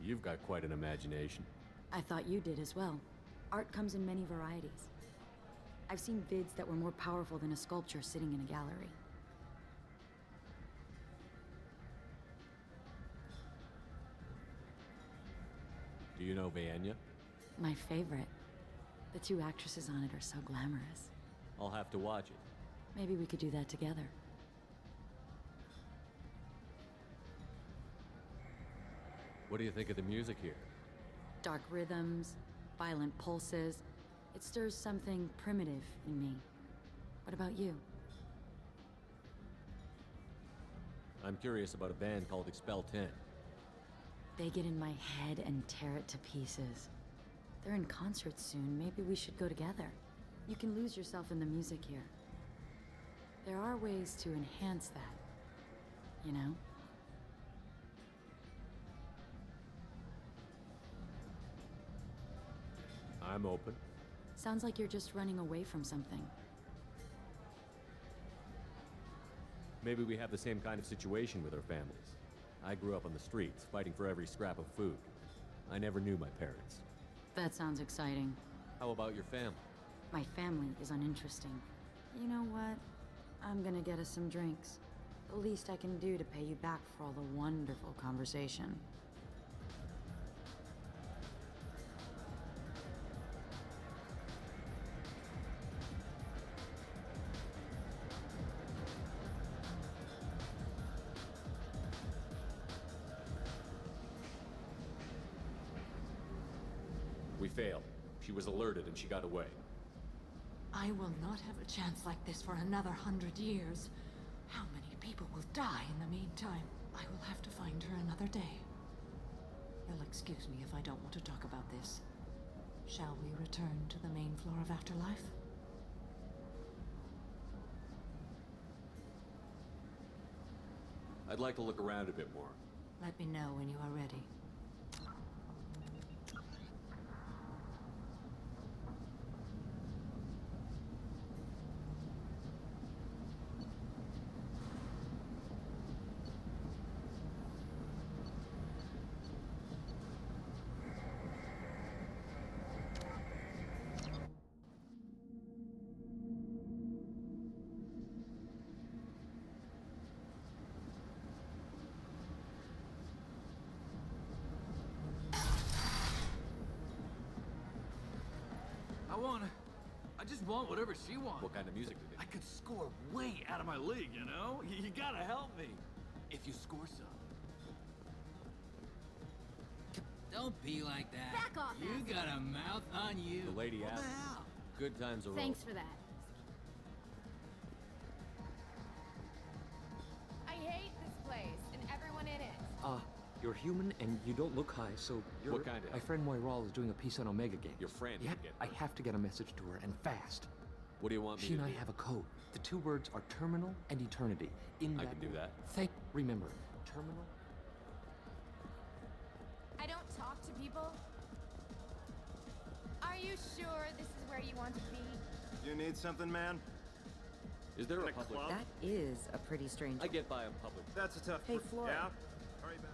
B: You've got quite an imagination.
W: I thought you did as well. Art comes in many varieties. I've seen vids that were more powerful than a sculpture sitting in a gallery.
B: Do you know Vaenya?
W: My favorite. The 2 actresses on it are so glamorous.
B: I'll have to watch it.
W: Maybe we could do that together.
B: What do you think of the music here?
W: Dark rhythms, violent pulses. It stirs something primitive in me. What about you?
B: I'm curious about a band called Expel 10.
W: They get in my head and tear it to pieces. They're in concert soon. Maybe we should go together. You can lose yourself in the music here. There are ways to enhance that, you know?
B: I'm open.
W: Sounds like you're just running away from something.
B: Maybe we have the same kind of situation with our families. I grew up on the streets, fighting for every scrap of food. I never knew my parents.
W: That sounds exciting.
B: How about your family?
W: My family is uninteresting. You know what? I'm gonna get us some drinks. The least I can do to pay you back for all the wonderful conversation.
B: We failed. She was alerted and she got away.
T: I will not have a chance like this for another 100 years. How many people will die in the meantime? I will have to find her another day. You'll excuse me if I don't want to talk about this. Shall we return to the main floor of Afterlife?
B: I'd like to look around a bit more.
T: Let me know when you are ready.
P: I just want whatever she wants.
B: What kind of music do they?
P: I could score way out of my league, you know? You gotta help me. If you score some.
O: Don't be like that.
H: Back off,
O: You
H: asshole.
O: got a mouth on you.
B: The lady
O: What
B: asked.
O: the hell?
B: Good times are
H: Thanks for that.
D: I hate this place and everyone in it.
A: You're human and you don't look high, so you're...
B: What kind of?
A: My friend Moiral is doing a piece on Omega Game.
B: Your friend?
A: Yep,
B: Get
A: I have to get a message to her, and fast.
B: What do you want me
A: She
B: to
A: and I
B: do?
A: have a code. The 2 words are terminal and eternity.
B: I can do that.
A: Remember, terminal...
D: I don't talk to people. Are you sure this is where you want to be?
E: You need something, man?
B: Is there
E: In
B: a
E: a
B: public?
E: club?
K: That is a pretty strange.
B: I get by in public.
E: That's a tough...
K: Hey, Floyd.
E: Yeah? Hurry back.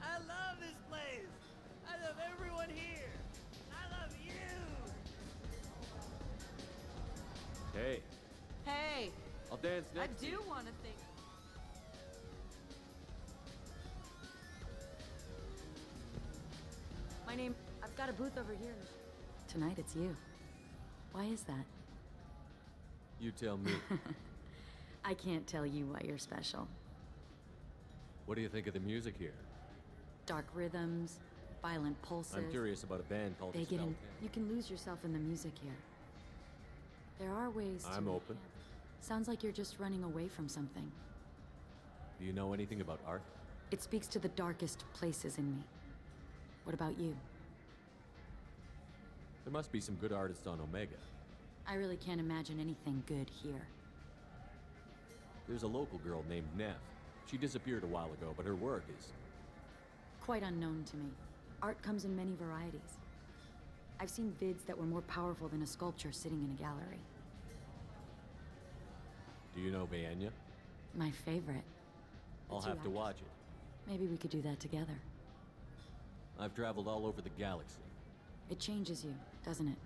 U: I love this place. I love everyone here. I love you.
B: Hey,
Q: Hey,
B: I'll dance
Q: I
B: next to
Q: do
B: you.
Q: want to think.
H: My name. I've got a booth over here. Tonight it's you. Why is that?
B: You tell me.
H: I can't tell you why you're special.
B: What do you think of the music here?
H: Dark rhythms, violent pulses.
B: I'm curious about a band called
H: They
B: the
H: get in.
B: Spell
H: You can lose yourself in the music here. There are ways to.
B: I'm open.
H: Sounds like you're just running away from something.
B: Do you know anything about art?
H: It speaks to the darkest places in me. What about you?
B: There must be some good artists on Omega.
H: I really can't imagine anything good here.
B: There's a local girl named Neff. She disappeared a while ago, but her work is...
H: Quite unknown to me. Art comes in many varieties. I've seen vids that were more powerful than a sculpture sitting in a gallery.
B: Do you know Vaenya?
H: My favorite.
B: I'll
H: two
B: have to
H: actors.
B: watch it.
H: Maybe we could do that together.
B: I've traveled all over the galaxy.
H: It changes you, doesn't it?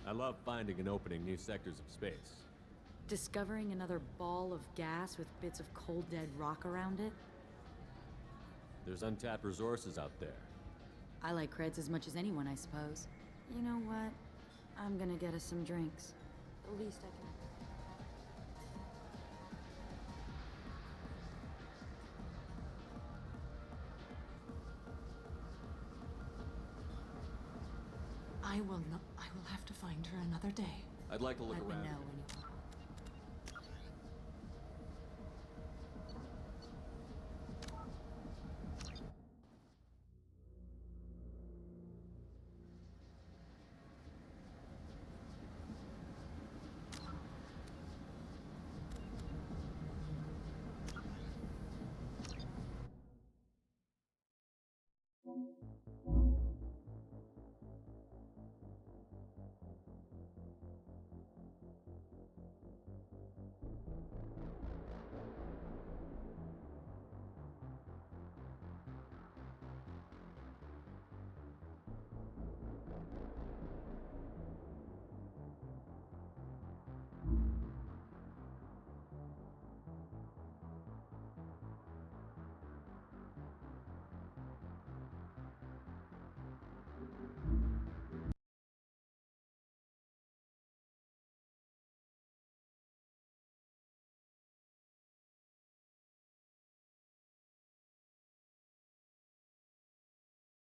B: I love finding and opening new sectors of space.
H: Discovering another ball of gas with bits of cold dead rock around it?
B: There's untapped resources out there.
H: I like creds as much as anyone, I suppose. You know what? I'm gonna get us some drinks. The least I can.
T: I will not. I will have to find her another day.
B: I'd like to look
T: Let me
B: around.
T: know when you want.